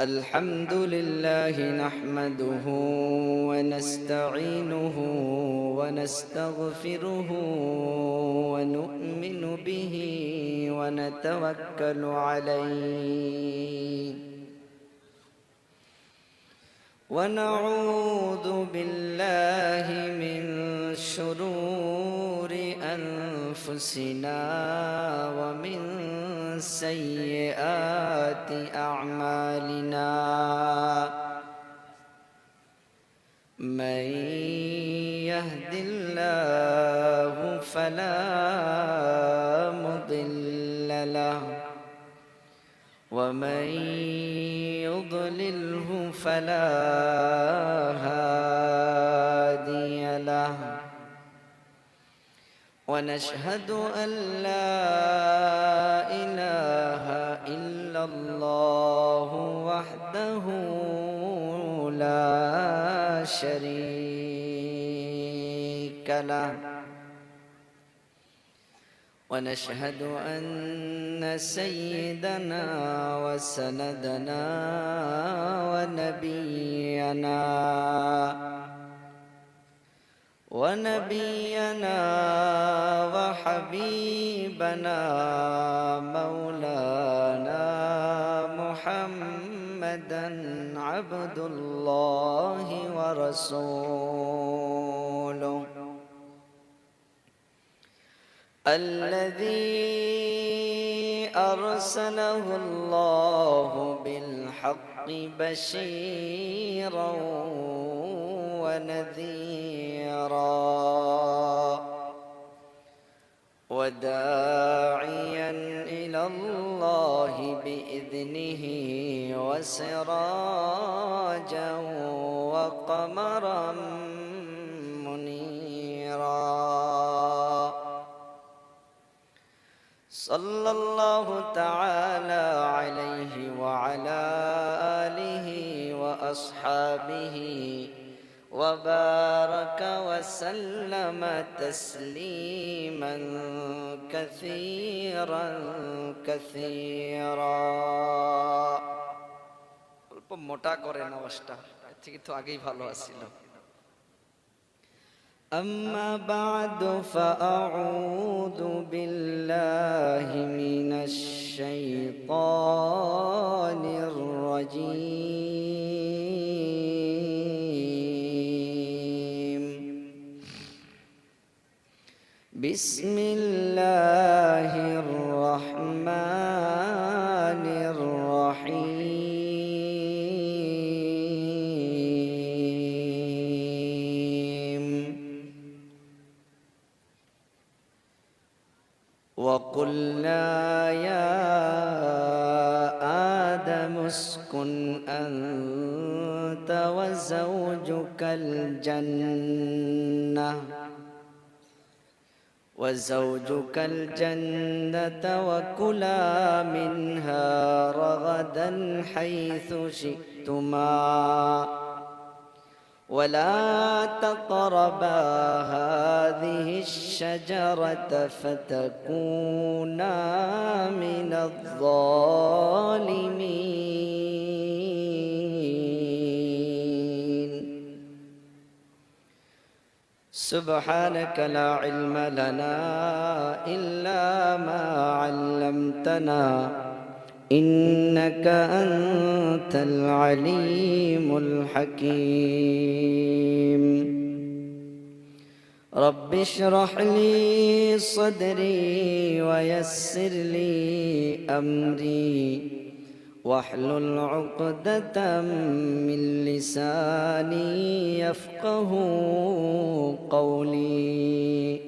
الحمد لله نحمده ونستعينه ونستغفره ونؤمن به ونتوكل عليه ونعوذ بالله من شرور أنفسنا ومن سيئات أعمالنا من يهد الله فلا مضل له ومن يضلله فلا هادي له ونشهد أن لا إله إلا الله وحده لا شريك له ونشهد أن سيدنا وسندنا ونبينا وحبيبنا مولانا محمدا عبد الله ورسوله الذي أرسله الله بالحق بشيرا ونذيرا وداعيا إلى الله بإذنه وسراجا وقمرا منيرا صلى الله تعالى عليه وعلى آله وأصحابه وبارك وسلم تسليما كثيرا كثيرا অল্প মোটা করে আওয়াজটা ঠিক তো আগেই ভালো আছিল أما بعد فأعوذ بالله من الشيطان الرجيم بسم الله الرحمن الرحيم وقلنا يا آدم اسكن أنت وزوجك الجنة وكلا منها رغدا حيث شئتما ولا تقربا هذه الشجرة فتكونا من الظالمين سبحانك لا علم لنا إلا ما علمتنا إنك أنت العليم الحكيم رب اشرح لي صدري ويسر لي أمري واحلل عقدة من لساني يفقه قولي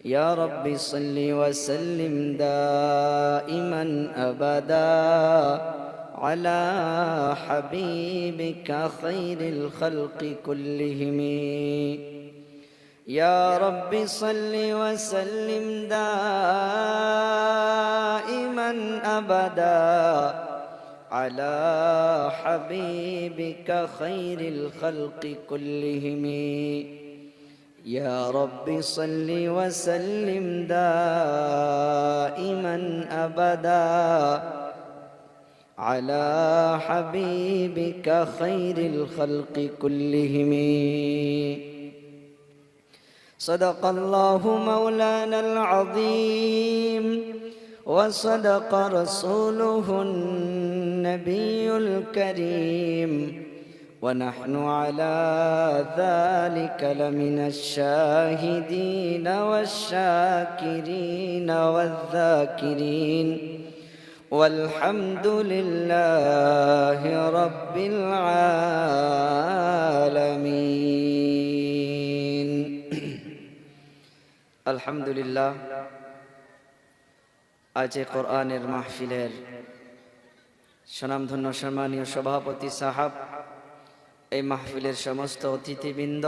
يا رب صل وسلم دائما أبدا على حبيبك خير الخلق كلهم يا رب صل وسلم دائما أبدا على حبيبك خير الخلق كلهم يا رب صل وسلم دائما أبدا على حبيبك خير الخلق كلهم. صدق الله مولانا العظيم وصدق رسوله النبي الكريم ونحن على ذلك لمن الشاهدين والشاكرين والذاكرين والحمد لله رب العالمين. الحمد لله. আজ কোরআনের মাহফিলের সুনামধন্য সম্মানীয় সভাপতি সাহাব, এই মাহফিলের সমস্ত অতিথিবৃন্দ,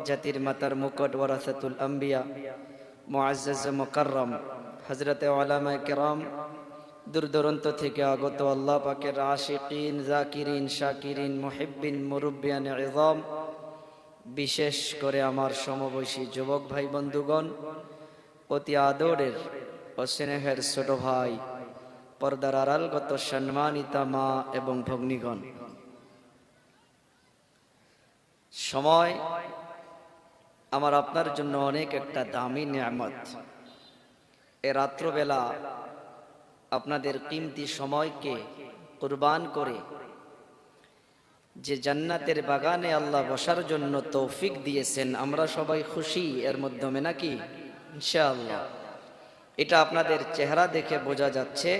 জাতির মাতার মুকুট ওয়ারাসাতুল আম্বিয়া মুআজ্জাজ মুকাররম হযরতে উলামায়ে কেরাম, দূর দূরান্ত থেকে আগত আল্লাহ পাকের আশিকিন, জাকিরিন, শাকিরিন, মুহিব্বিন, মুরব্বিয়ান ইযাম, বিশেষ করে আমার সমবয়সী যুবক ভাই বন্ধুগণ, অতি আদরের ও স্নেহের ছোট ভাই, পর্দার আড়ালগত সম্মানিতা মা এবং ভগ্নীগণ, সময় আমার আপনার জন্য অনেক একটা দামি নিয়ামত। এ রাত্রবেলা আপনাদের কিমতি সময়কে কুরবান করে যে জান্নাতের বাগানে আল্লাহ বসার জন্য তৌফিক দিয়েছেন, আমরা সবাই খুশি এর মাধ্যমে, নাকি? ইনশাআল্লাহ। এটা আপনাদের চেহারা দেখে বোঝা যাচ্ছে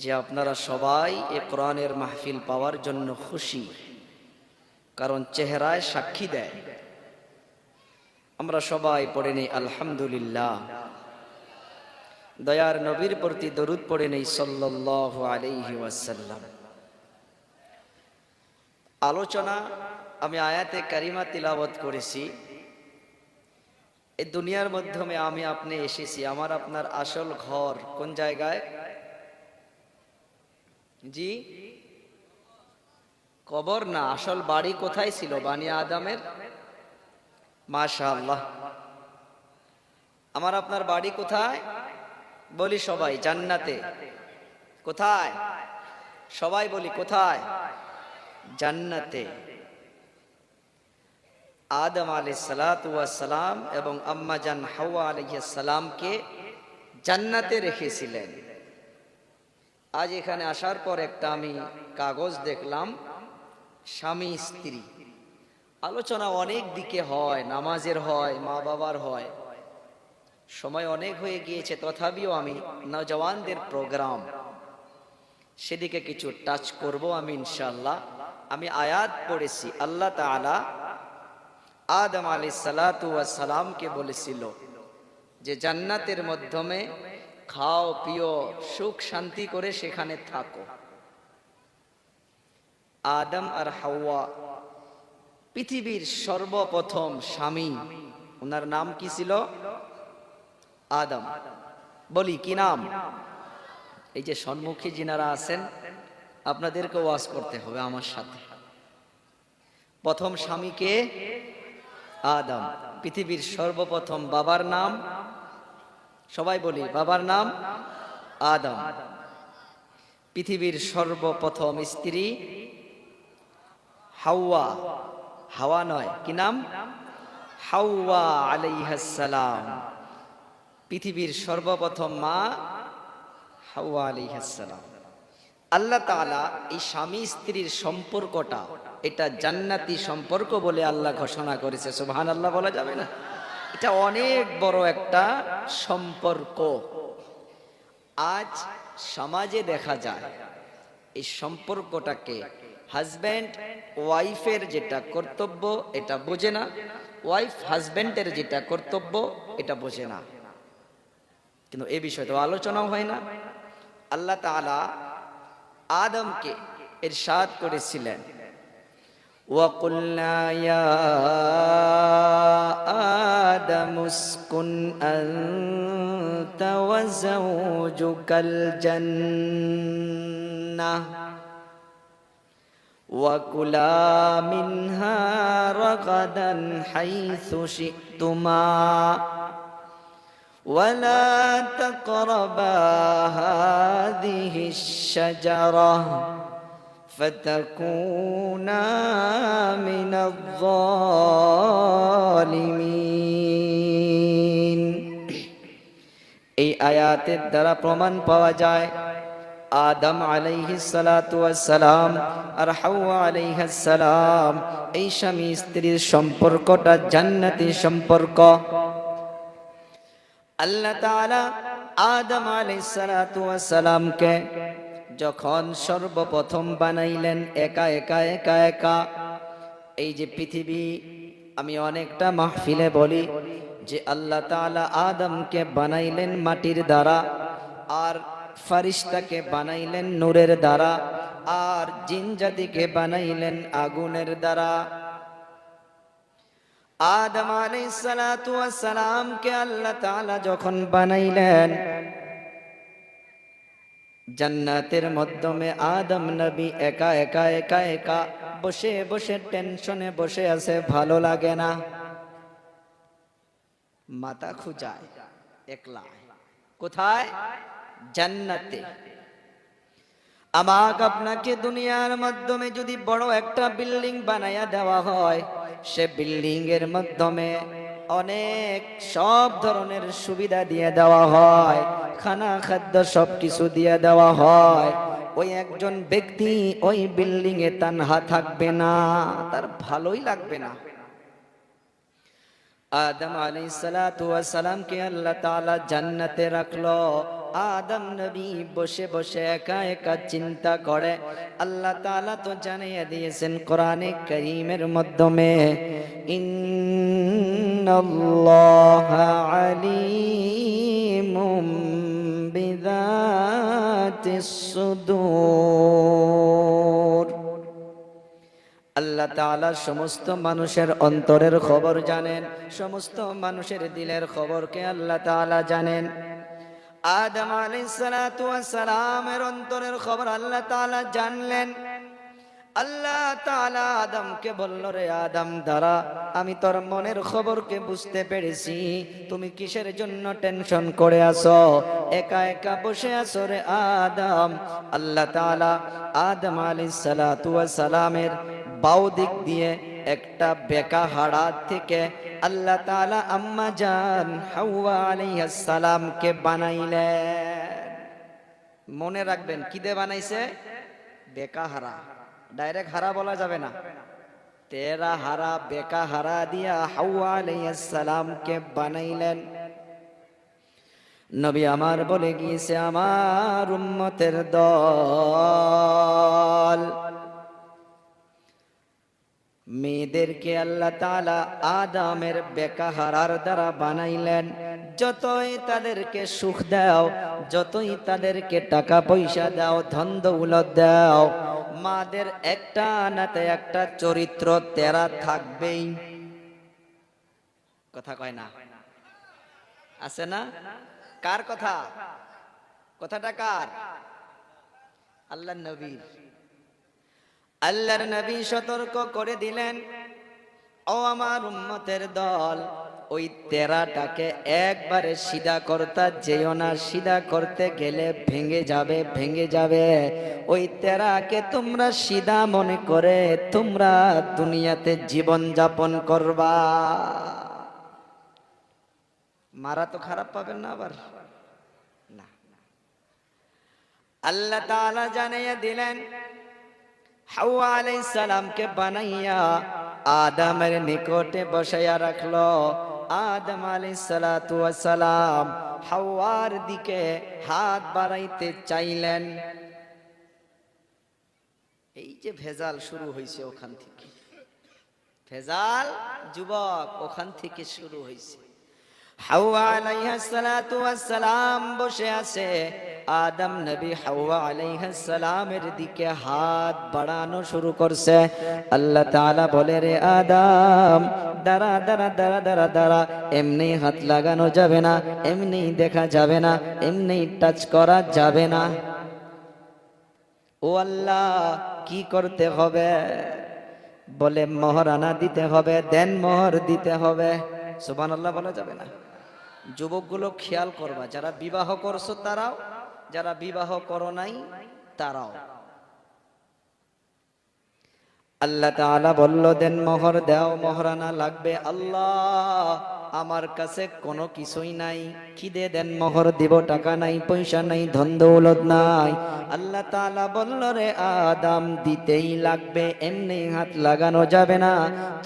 যে আপনারা সবাই এই কোরআনের মাহফিল পাওয়ার জন্য খুশি, কারণ চেহারায় সাক্ষী দেয়। আমরা সবাই পড়ে নেই আলহামদুলিল্লাহ। দয়ার নবীর প্রতি দরুদ পড়ে নেই সাল্লাল্লাহু আলাইহি ওয়াসাল্লাম। আলোচনা আমি আয়াতে কারিমা তিলাওয়াত করেছি। এই দুনিয়ার মাধ্যমে আমি আপনি এসেছি, আমার আপনার আসল ঘর কোন জায়গায়? জি, কবর না, আসল বাড়ি কোথায় ছিল বানি আদমের? মাশাআল্লাহ। আমার আপনার বাড়ি কোথায়? বলি সবাই, জান্নাতে। কোথায়? সবাই বলি কোথায়? জান্নাতে। আদম আলাইহিস সালাতু ওয়াস সালাম এবং আম্মা জান হাওয়া আলাইহিস সালামকে জান্নাতে রেখেছিলেন। আজ এখানে আসার পর একটা আমি কাগজ দেখলাম, স্বামী স্ত্রী আলোচনা অনেক দিকে হয়, নামাজের হয়, মা বাবার হয়, সময় অনেক হয়ে গিয়েছে, তথাপিও আমি নওজওয়ানদের প্রোগ্রাম, সেদিকে কিছু টাচ করব আমি ইনশাআল্লাহ। আমি আয়াত পড়েছি, আল্লাহ তাআলা আদম আলাইহিস সালাতু ওয়াস সালামকে বলেছিল যে জান্নাতের মাধ্যমে খাও, পিও, সুখ শান্তি করে সেখানে থাকো। আদম আর হাওয়া পৃথিবীর সর্বপ্রথম স্বামী, ওনার নাম কি ছিল? আদম। বলি কি নাম? এই যে সম্মুখী যিনারা আছেন, আপনাদেরকে ওয়াজ করতে হবে আমার সাথে। প্রথম স্বামীকে আদম। পৃথিবীর সর্বপ্রথম বাবার নাম, সবাই বলি বাবার নাম আদম। পৃথিবীর সর্বপ্রথম স্ত্রী হাওয়া, হাওয়া নয়, কি নাম? হাওয়া আলাইহিস সালাম। পৃথিবীর সর্বপ্রথম মা হাওয়া আলাইহিস সালাম। আল্লাহ তাআলা এই স্বামী স্ত্রীর সম্পর্কটা এটা জান্নাতি সম্পর্ক বলে আল্লাহ ঘোষণা করেছে। সুবহানাল্লাহ বলা যাবে না? এটা অনেক বড় একটা সম্পর্ক। আজ সমাজে দেখা যায় এই সম্পর্কটাকে হাজব্যান্ড ওয়াইফের যেটা কর্তব্য এটা বোঝে না, ওয়াইফ হাজব্যান্ডের যেটা কর্তব্য এটা বোঝে না। কিন্তু এই বিষয়ে তো আলোচনাও হয় না। আল্লাহ তাআলা আদমকে ইরশাদ করেছিলেন, وَقُلْنَا يَا آدَمُ اسْكُنْ أَنْتَ وَزَوْجُكَ الْجَنَّةَ وكلا منها رغدا حيث شئتما ولا تقربا هذه الشجرة فتكونا من الظالمين। এই আয়াতের দ্বারা প্রমাণ পাওয়া যায় আদম আলাইহিস সালাতু ওয়াস সালাম আর হাওয়া আলাইহিস সালাম এই স্বামী স্ত্রীর সম্পর্কটা জান্নাতি সম্পর্ক। আল্লাহ তাআলা আদম আলাইহিস সালাতু ওয়াস সালামকে যখন সর্বপ্রথম বানাইলেন একা একা একা একা, এই যে পৃথিবী, আমি অনেকটা মাহফিলে বলি যে আল্লাহ তাআলা আদমকে বানাইলেন মাটির দ্বারা, আর ফারিস্তাকে বানাইলেন নূরের দ্বারা, আর জিন জাতিকে বানাইলেন আগুনের দ্বারা। আদম আলাইহিস সালাতু ওয়াস সালামকে আল্লাহ তাআলা যখন বানাইলেন জান্নাতের মাধ্যমে, আদম নবী একা একা একা একা বসে বসে টেনশনে বসে আছে, ভালো লাগে না, মাথা খুঁজায় একলা। কোথায়? জান্নাতে। আমাকে আপনাকে দুনিয়ার মাধ্যমে যদি বড় একটা বিল্ডিং বানায়া দেওয়া হয়, সে বিল্ডিং এর মাধ্যমে অনেক সব ধরনের সুবিধা দিয়ে দেওয়া হয়, খানা খাদ্য সবকিছু দিয়ে দেওয়া হয়, ওই একজন ব্যক্তি ওই বিল্ডিং এ তানহা থাকবে না, তার ভালোই লাগবে না। আদম আলাইহিস সালাতু ওয়াস সালামকে আল্লাহ তাআলা জান্নাতে রাখলো। আদম নবী বসে বসে একা একা চিন্তা করে। আল্লাহ তাআলা তো জানিয়ে দিয়েছেন কোরআনে কারীমের মাধ্যমে, ইন্নাল্লাহা আলীমুম বিযাতিস সুদূর। আল্লাহ তাআলা সমস্ত মানুষের অন্তরের খবর জানেন, সমস্ত মানুষের দিলের খবরকে আল্লাহ তাআলা জানেন। আদম আলাইহিস সালাতু ওয়াস সালামের অন্তরের খবর আল্লাহ তাআলা জানলেন। আল্লাহ তাআলা আদমকে বলল, রে আদম দাঁড়া, আমি তোর মনের খবরকে বুঝতে পেরেছি, তুমি কিসের জন্য টেনশন করে আছো, একা একা বসে আছো রে আদম। আল্লাহ তাআলা আদম আলাইহিস সালাতু ওয়াস সালামের বাউ দিক দিয়ে একটা বেকা হাড়া থেকে আল্লাহ তাআলা আম্মা জান হাওয়া আলাইহিস সালামকে বানাইলেন। মনে রাখবেন কি দিয়ে বানাইছে? বেকা হারা, ডাইরেক্ট হারা বলা যাবে না, তেরা হারা বেকা হারা দিয়া হাওয়া আলাইহিস সালামকে বানাইলেন। নবী আমার বলে গিয়েছে, আমার উম্মতের দল মেয়েদেরকে আল্লাহ তাআলা আদমের বেকা হারার দ্বারা বানাইলেন। যতই তাদেরকে সুখ দাও, যতই তাদেরকে টাকা পয়সা দাও, ধন দৌলত দাও, মাদের একটা নাতে একটা চরিত্র তেরা থাকবেই। কথা কয় না? আছে না? কার কথা? কথাটা কার? আল্লাহর নবীর। আল্লাহর নবী সতর্ক করে দিলেন, ও আমার উম্মতের দল, ওই তেরাটাকে একবারে সিধা করতে যেও না, সিধা করতে গেলে ভেঙে যাবে, ভেঙে যাবে। ওই তেরাকে তোমরা সিধা মনে করে তোমরা দুনিয়াতে জীবন যাপন করবা। মারা তো খারাপ পাবেন না আবার না। আল্লাহ তাআলা জানিয়ে দিলেন, হাওয়া আলাইহিস সালামকে বানাইয়া আদমের নিকটে বসাইয়া রাখলো। আদম আলাইহিস সালাতু ওয়াস সালাম হাওয়ার দিকে হাত বাড়াইতে চাইলেন। এই যে ভেজাল শুরু হয়েছে ওখান থেকে, ভেজাল যুবক ওখান থেকে শুরু হয়েছে। হাওয়া আলাইহিস সালাতু ওয়াস সালাম বসে আছে, আদম নবী হাওয়া আলাইহিস সালামের দিকে হাত বাড়ানো শুরু করছে। আল্লাহ তাআলা বলে, রে আদম দাঁড়া দাঁড়া দাঁড়া দাঁড়া দাঁড়া, এমনি হাত লাগানো যাবে না, এমনি দেখা যাবে না, এমনি টাচ করা যাবে না। ও আল্লাহ, কি করতে হবে? বলে মহারানা দিতে হবে, দেন মোহর দিতে হবে। সুবহানাল্লাহ বলা যাবে না? যুবকগুলো খেয়াল করবা, যারা বিবাহ করছো তারাও, যারা বিবাহ করো নাই তারাও। আল্লাহ তাআলা বলল দেন মোহর দাও, মহারানা লাগবে। আল্লাহ আমার কাছে কোনো কিছুই নাই, খিদে দেন মোহর দিব, টাকা নাই, পয়সা নাই, ধন দৌলত নাই। আল্লাহ তাআলা বলল রে আদম দিতেই লাগবে, এমনি হাত লাগানো যাবে না।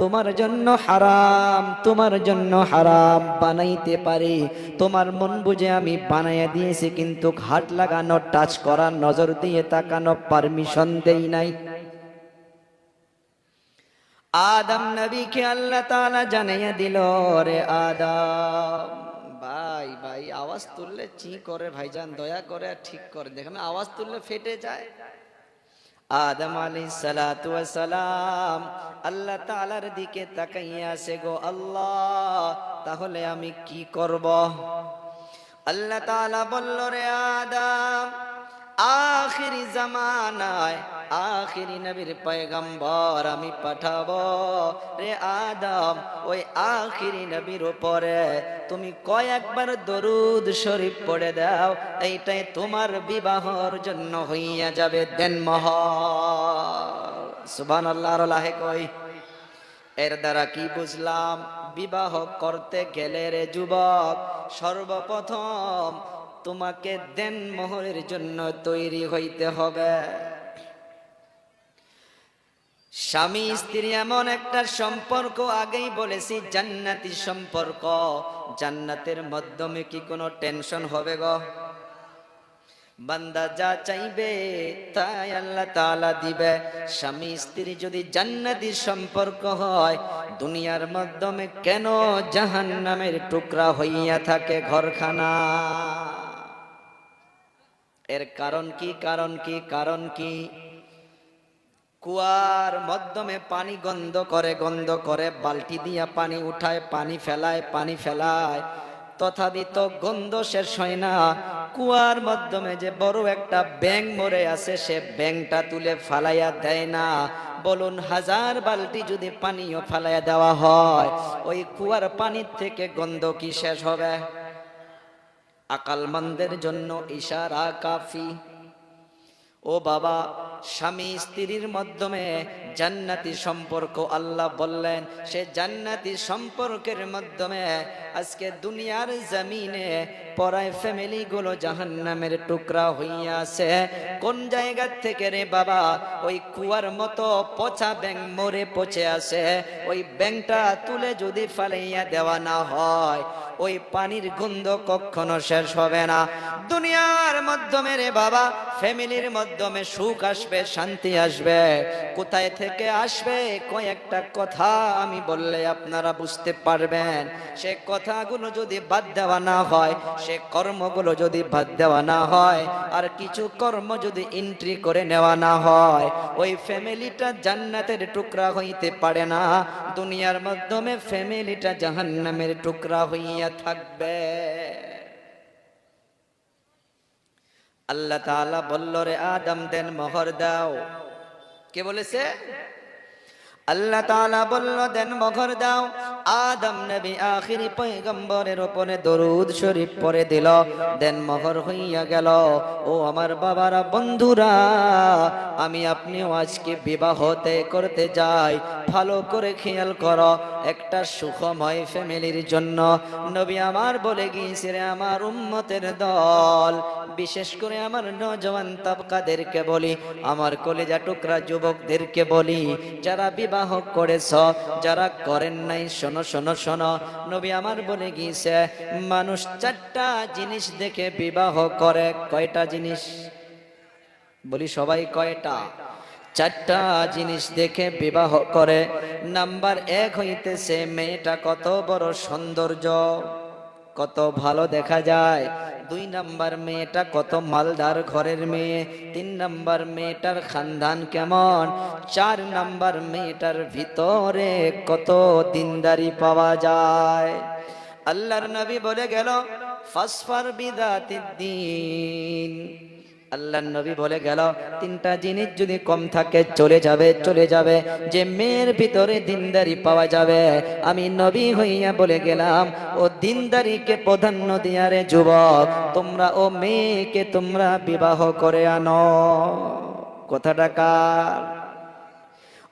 তোমার জন্য হারাম, তোমার জন্য হারাম বানাইতে পারি, তোমার মন বুঝে আমি বানাইয়া দিয়েছি, কিন্তু হাত লাগানো, টাচ করা, নজর দিয়ে তাকানো পারমিশন দেই নাই। আদম নবীকে আল্লাহ তাআলা জানাইয়া দিল, রে আদম। ভাই ভাই আওয়াজ তুললে চি করে ভাইজান, দয়া করে ঠিক করে দেখেন, আওয়াজ তুললে ফেটে যায়। আদম আলাইহিস সালাতু ওয়াস সালাম আল্লাহ তাআলার দিকে তাকাইয়া আছে, গো আল্লাহ তাহলে আমি কি করব? আল্লাহ তাআলা বলল, রে আদম আখিরি জামানায় আখিরি নবীর পয়গম্বর আমি পাঠাবো। রে আদম ওই আখিরি নবীর উপরে তুমি কয়েকবার দরুদ শরীফ পড়ে দাও, এইটাই তোমার বিবাহর জন্য হইয়া যাবে দেন মোহর। সুবহানাল্লাহ। আর লাহে কই। এর দ্বারা কি বুঝলাম? বিবাহ করতে গেলে রে যুবক, সর্বপ্রথম তোমাকে দেন মোহরের জন্য তৈরি হইতে হবে। স্বামী স্ত্রী এমন একটা সম্পর্ক, আগেই বলেছি জান্নাতি সম্পর্ক। জান্নাতের মাধ্যমে কি কোনো টেনশন হবে গো? বান্দা যা চাইবে তাই আল্লাহ তাআলা দিবে। স্বামী স্ত্রী যদি জান্নাতি সম্পর্ক হয়, দুনিয়ার মাধ্যমে কেন জাহান্নামের টুকরা হইয়া থাকে ঘরখানা? এর কারণ কি? কারণ কি? কারণ কি? কুয়ার মাধ্যমে পানি গন্ধ করে, বালতি দিয়া পানি উঠায়, পানি ফেলায়, তথাপিত গন্ধ শেষ হয় না। কুয়ার মাধ্যমে যে বড় একটা ব্যাঙ মরে আছে, সে ব্যাঙটা তুলে ফালাইয়া দেয় না। বলুন, 1000 বালতি যদি পানিও ফালাইয়া দেওয়া হয়, ওই কুয়ার পানির থেকে গন্ধ কি শেষ হবে? আকলমন্দের জন্য ইশারা কাফি। ও বাবা, স্বামী স্ত্রীর মাধ্যমে জান্নাতি সম্পর্ক আল্লাহ বললেন, সে জান্নাতি সম্পর্কের মাধ্যমে আজকে দুনিয়ার জমিনে পরায় ফ্যামিলি গুলো জাহান্নামের টুকরা হইয়া আছে। কোন জায়গা থেকে রে বাবা? ওই কুয়ার মতো পচা ব্যাঙ মরে পচে আছে, ওই ব্যাঙটা তুলে যদি ফালাইয়া দেওয়া না হয়, ওই পানির গন্ধ কখনো শেষ হবে না। দুনিয়ার মাধ্যমে রে বাবা ফ্যামিলির মাধ্যমে সুখ আসবে, শান্তি আসবে। কোথায় থেকে আসবে? কয়েকটা কথা আমি বললে আপনারা বুঝতে পারবেন। সে কথাগুলো যদি বাদ দেওয়া না হয়, সে কর্মগুলো যদি বাদ দেওয়া না হয়, আর কিছু কর্ম যদি এন্ট্রি করে নেওয়া না হয়, ওই ফ্যামিলিটা জান্নাতের টুকরা হইতে পারে না। দুনিয়ার মাধ্যমে ফ্যামিলিটা জাহান্নামের টুকরা হইয়া থাকবে। আল্লাহ তাআলা বলল, রে আদম দেন মোহর দাও। কে বলেছে? আল্লাহ তাআলা বলল দেন মোহর দাও। আদম নবী আখিরি পয়গম্বরের উপরে দরুদ শরীফ পড়ে দিল, দেন মোহর হইয়া গেল। ও আমার বাবারা, বন্ধুরা, আমি আপনিও আজকে বিবাহতে করতে যাই, ভালো করে খেয়াল করো। একটা সুখময় ফ্যামিলির জন্য নবী আমার বলে গিয়েছে, রে আমার উম্মতের দল, বিশেষ করে আমার নওজওয়ান তাবকাদেরকে বলি, আমার কলিজা টুকরা যুবকদেরকে বলি, যারা বিবাহ করেছ, যারা করেন নাই, শোনো শোনো শোনো। নবী আমার বলে গিয়েছে, মানুষ 4টা জিনিস দেখে বিবাহ করে। কয়টা জিনিস? বলি সবাই কয়টা? 4টা জিনিস দেখে বিবাহ করে। নাম্বার 1 হইতেছে মেয়েটা কত বড় সৌন্দর্য, কত ভালো দেখা যায়। 2 নাম্বার মেয়েটা কত মালদার ঘরের মেয়ে। 3 নাম্বার মেয়েটার খানদান কেমন। 4 নাম্বার মেয়েটার ভিতরে কত দিনদারি পাওয়া যায়। আল্লাহর নবী বলে গেল, ফাসফার বিদাতিদ্দিন। আল্লাহর নবী বলে গেল, তিনটা জিনিস যদি কম থাকে চলে যাবে, যে মেয়ের ভিতরে দিনদারি পাওয়া যাবে। আমি নবী হইয়া বলে গেলাম, ও দিনদারিকে প্রাধান্য দিয়া রে যুবক, তোমরা ও মেয়েকে তোমরা বিবাহ করে আনো। কথাটা কার?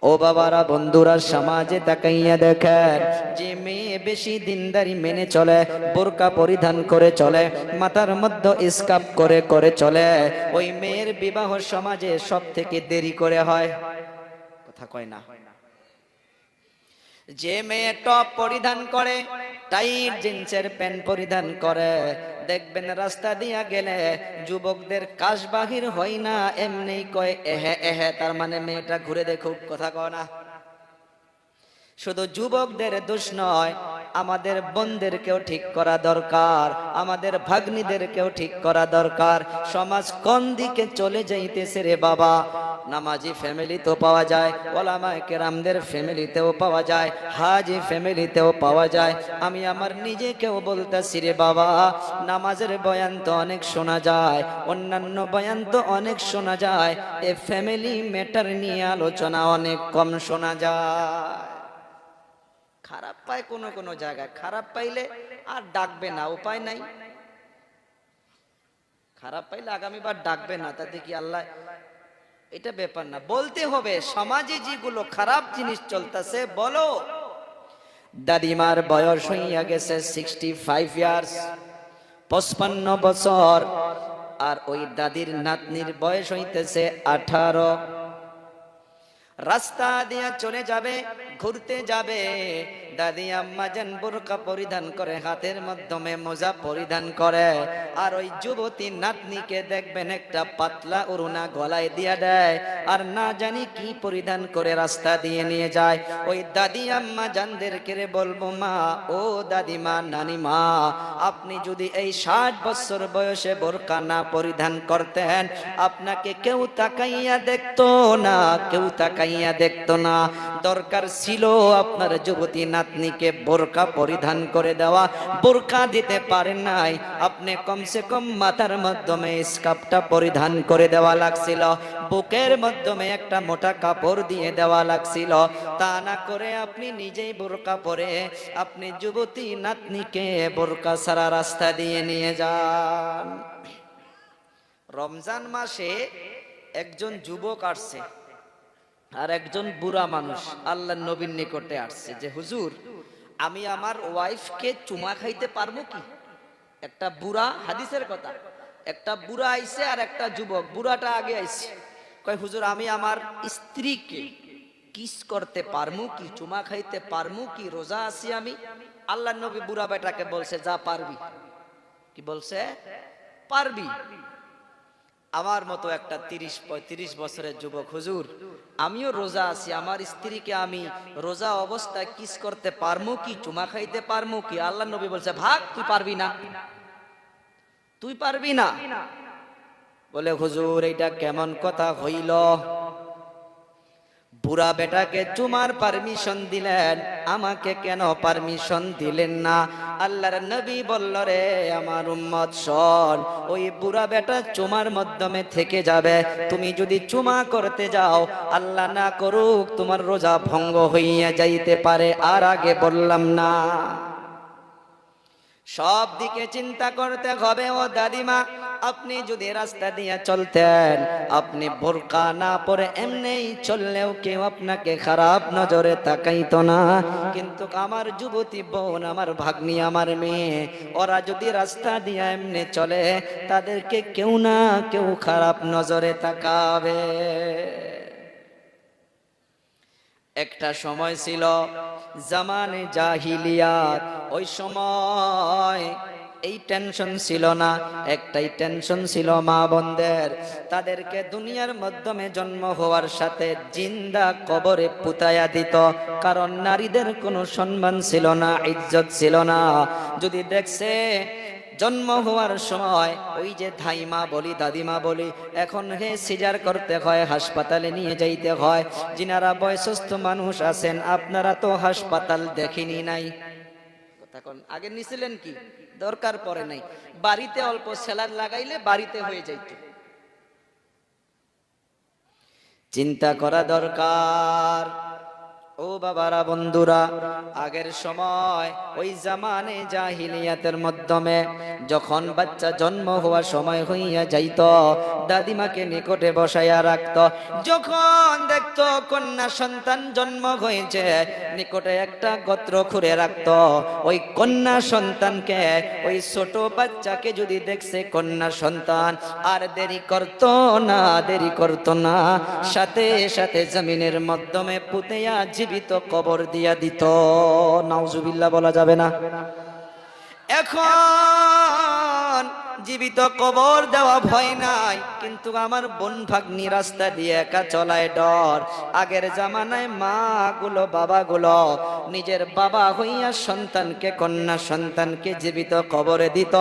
ও বাবারা, বন্ধুরা, সমাজে তাকাইয়া দেখেন, যে মেয়ে বেশি দিনদারি মেনে চলে, বোরকা পরিধান করে চলে, মাথার মধ্যে স্কার্ফ করে চলে, ওই মেয়ের বিবাহ সমাজে সব থেকে দেরি করে হয়। কথা কয় না। যে মেয়ে টপ পরিধান করে, টাইট জিন্সের প্যান্ট পরিধান করে, দেখবেন রাস্তা দিয়া গেলে যুবকদের কাশ বাহির হয় না, এমনি কয় এহে এহে, তার মানে মেয়েটা ঘুরে দেখুক। কথা কয় না। শুধু যুবকদের দোষ নয়, আমাদের বোনদেরকেও ঠিক করা দরকার, আমাদের ভাগ্নীদেরকেও ঠিক করা দরকার। সমাজ কোন দিকে চলে যাইতেছে রে বাবা। নামাজি ফ্যামিলিতেও পাওয়া যায়, ওলামায়ে কেরামদের ফ্যামিলিতেও পাওয়া যায়, হাজি ফ্যামিলিতেও পাওয়া যায়। আমি আমার নিজেকেও বলতেছি রে বাবা, নামাজের বয়ান তো অনেক শোনা যায়, অন্যান্য বয়ান তো অনেক শোনা যায়, এ ফ্যামিলি ম্যাটার নিয়ে আলোচনা অনেক কম শোনা যায়। খারাপ পায় কোন জায়গায়, খারাপ পাইলে আর ডাকবে না, উপায় নাই। খারাপ পাইলে আগামীবার ডাকবে না, তাতে কি আল্লাহ? এটা ব্যাপার না, বলতে হবে। সমাজে যেগুলো খারাপ জিনিস চলতেছে বলো। দাদিমার বয়স হইয়া গেছে 65 ইয়ার্স, 55 বছর, আর ওই দাদির নাতনির বয়স হইতেছে 18। রাস্তা দিয়া চলে যাবে, ঘুরতে যাবে, দাদি আম্মা জান বোরকা পরিধান করে, হাতের মাধ্যমে মোজা পরিধান করে, আর ওই যুবতী নাতনিকে দেখবেন একটা পাতলা উড়না গলায় দিয়া দেয়, আর না জানি কি পরিধান করে রাস্তা দিয়ে নিয়ে যায়। ওই দাদি আম্মা জানদেরকে বলবো, মা ও দাদিমা, নানিমা, আপনি যদি এই 60 বছর বয়সে বোরকা না পরিধান করতেন, আপনাকে কেউ তাকাইয়া দেখতো না, কেউ তাকাইয়া দেখতো না। দরকার ছিল আপনার যুবতী নাতনিকে বোরকা পরিধান করে দেওয়া, বোরকা দিতে পারেন নাই, আপনি কমসে কম মাথার মাধ্যমে স্কার্ফটা পরিধান করে দেওয়া লাগছিল, বুকের মাধ্যমে একটা মোটা কাপড় দিয়ে দেওয়া লাগছিল। তা না করে আপনি নিজেই বোরকা পরে আপনি যুবতী নাতনিকে বোরকা ছাড়া রাস্তা দিয়ে নিয়ে যান। রমজান মাসে একজন যুবক আসছে, আর একজন বুড়া মানুষ আল্লাহর নবীর নিকটে আসছে যে, হুজুর, আমি আমার ওয়াইফকে চুমা খাইতে পারবো কি? একটা বুড়া, হাদিসের কথা, একটা বুড়া আইছে আর একটা যুবক। বুড়াটা আগে আইছে, কয়, হুজুর, আমি আমার স্ত্রীকে কিস করতে পারমু কি, চুমা খাইতে পারমু কি? রোজা আছি আমি। আল্লাহর নবী বুড়া বেটাকে বলছে, যা, পারবি। কি বলছে? পারবি। আমার মতো একটা 30-35 বছরের যুবক, হুজুর, আমিও রোজা আছি, আমার স্ত্রীকে আমি রোজা অবস্থায় কিস করতে পারমু কি, চুমা খাইতে পারমু কি? আল্লাহর নবী বলছে, ভাগ, তুই পারবি না, তুই পারবি না। বলে, হুজুর, এইটা কেমন কথা হইল? বুড়া বেটাকে চুমার পারমিশন দিলেন, আমাকে কেন পারমিশন দিলেন না? আল্লাহর নবী বলল, রে আমার উম্মত, শোন, ওই বুড়া বেটা চুমার মাধ্যমে থেকে যাবে। তুমি যদি চুমা করতে যাও, আল্লাহ না করুক, তোমার রোজা ভঙ্গ হইয়া যাইতে পারে। আর আগে বললাম না? সব দিকে চিন্তা করতে হবে। ও দাদিমা, আপনি যদি রাস্তা দিয়ে চলতেন, আপনি বোরকা না পরে এমনি চললেও কেউ আপনাকে খারাপ নজরে তাকাইতো না। কিন্তু আমার যুবতী বোন, আমার ভাগ্নি, আমার মেয়ে, ওরা যদি রাস্তা দিয়ে এমনি চলে, তাদেরকে কেউ না কেউ খারাপ নজরে তাকাবে। একটা সময় ছিল জামানে জাহিলিয়াত, ওই সময় এই টেনশন ছিল না, একটাই টেনশন ছিল মা বোনদের। তাদেরকে দুনিয়ার মাধ্যমে জন্ম হওয়ার সাথে জিন্দা কবরে পুতায়া দিত, কারণ নারীদের কোনো সম্মান ছিল না, ইজ্জত ছিল না। যদি দেখছে জন্ম হওয়ার সময় ওই যে ধাইমা বলি, দাদিমা বলি, এখন হে সিজার করতে হয়, হাসপাতালে নিয়ে যাইতে হয়। যিনারা বয়সস্থ মানুষ আছেন, আপনারা তো হাসপাতাল দেখেনি নাই, তখন আগে নিছিলেন কি? দরকার পড়ে নাই, বাড়িতে অল্প সেলার লাগাইলে বাড়িতে হয়ে যাইত। চিন্তা করা দরকার। ও বাবারা, বন্ধুরা, আগের সময় ওই জামানে জাহিলিয়াতের মাধ্যমে যখন বাচ্চা জন্ম হওয়ার সময় হইয়া যাইত, দাদিমাকে নিকটে বসাইয়া রাখত। যখন দেখতো কন্যা সন্তান জন্ম হয়েছে, নিকটে একটা গোত্র খুঁড়ে রাখত। ওই কন্যা সন্তানকে, ওই ছোট বাচ্চাকে যদি দেখছে কন্যা সন্তান, আর দেরি করত না, দেরি করত না, সাথে সাথে জমিনের মাধ্যমে পুঁতেয়া জীবিত কবর দিয়া দিত। নাউজুবিল্লাহ বলা যাবে না? এখন জীবিত কবর দেওয়া ভয় নাই, কিন্তু আমার বোন ভাগ্নি রাস্তা দিয়ে একা চলায় ডর। আগের জামানায় মা গুলো, বাবা গুলো নিজের বাবা হইয়া সন্তানকে, কন্যা সন্তানকে জীবিত কবরে দিত।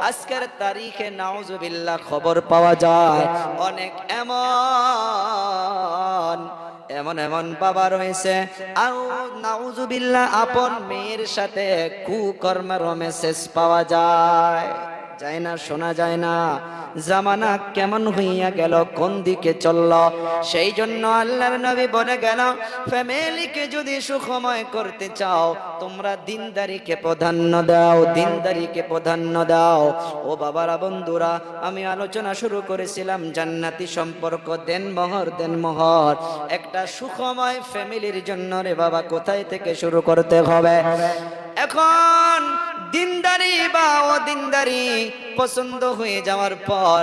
আজকের তারিখে নাউজুবিল্লাহ খবর পাওয়া যায় অনেক এমন এমন বাবা রয়েছে, আর নাউজুবিল্লাহ আপন মেয়ের সাথে কুকর্মের মেসেজ পাওয়া যায় না, শোনা যায় না। জামানা কেমন হইয়া গেল, কোন দিকে চলল। সেই জন্য আল্লাহর নবী বলে গেল, ফ্যামিলিকে যদি সুখময় করতে চাও, তোমরা দিনদারিকে প্রাধান্য দাও, দিনদারিকে প্রাধান্য দাও। ও বাবারা, বন্ধুরা, আমি আলোচনা শুরু করেছিলাম জান্নাতি সম্পর্ক, দেনমোহর, দেনমোহর। একটা সুখময় ফ্যামিলির জন্য রে বাবা, কোথায় থেকে শুরু করতে হবে? এখন দিনদারি বা অদিনদারি পছন্দ হয়ে যাওয়ার পর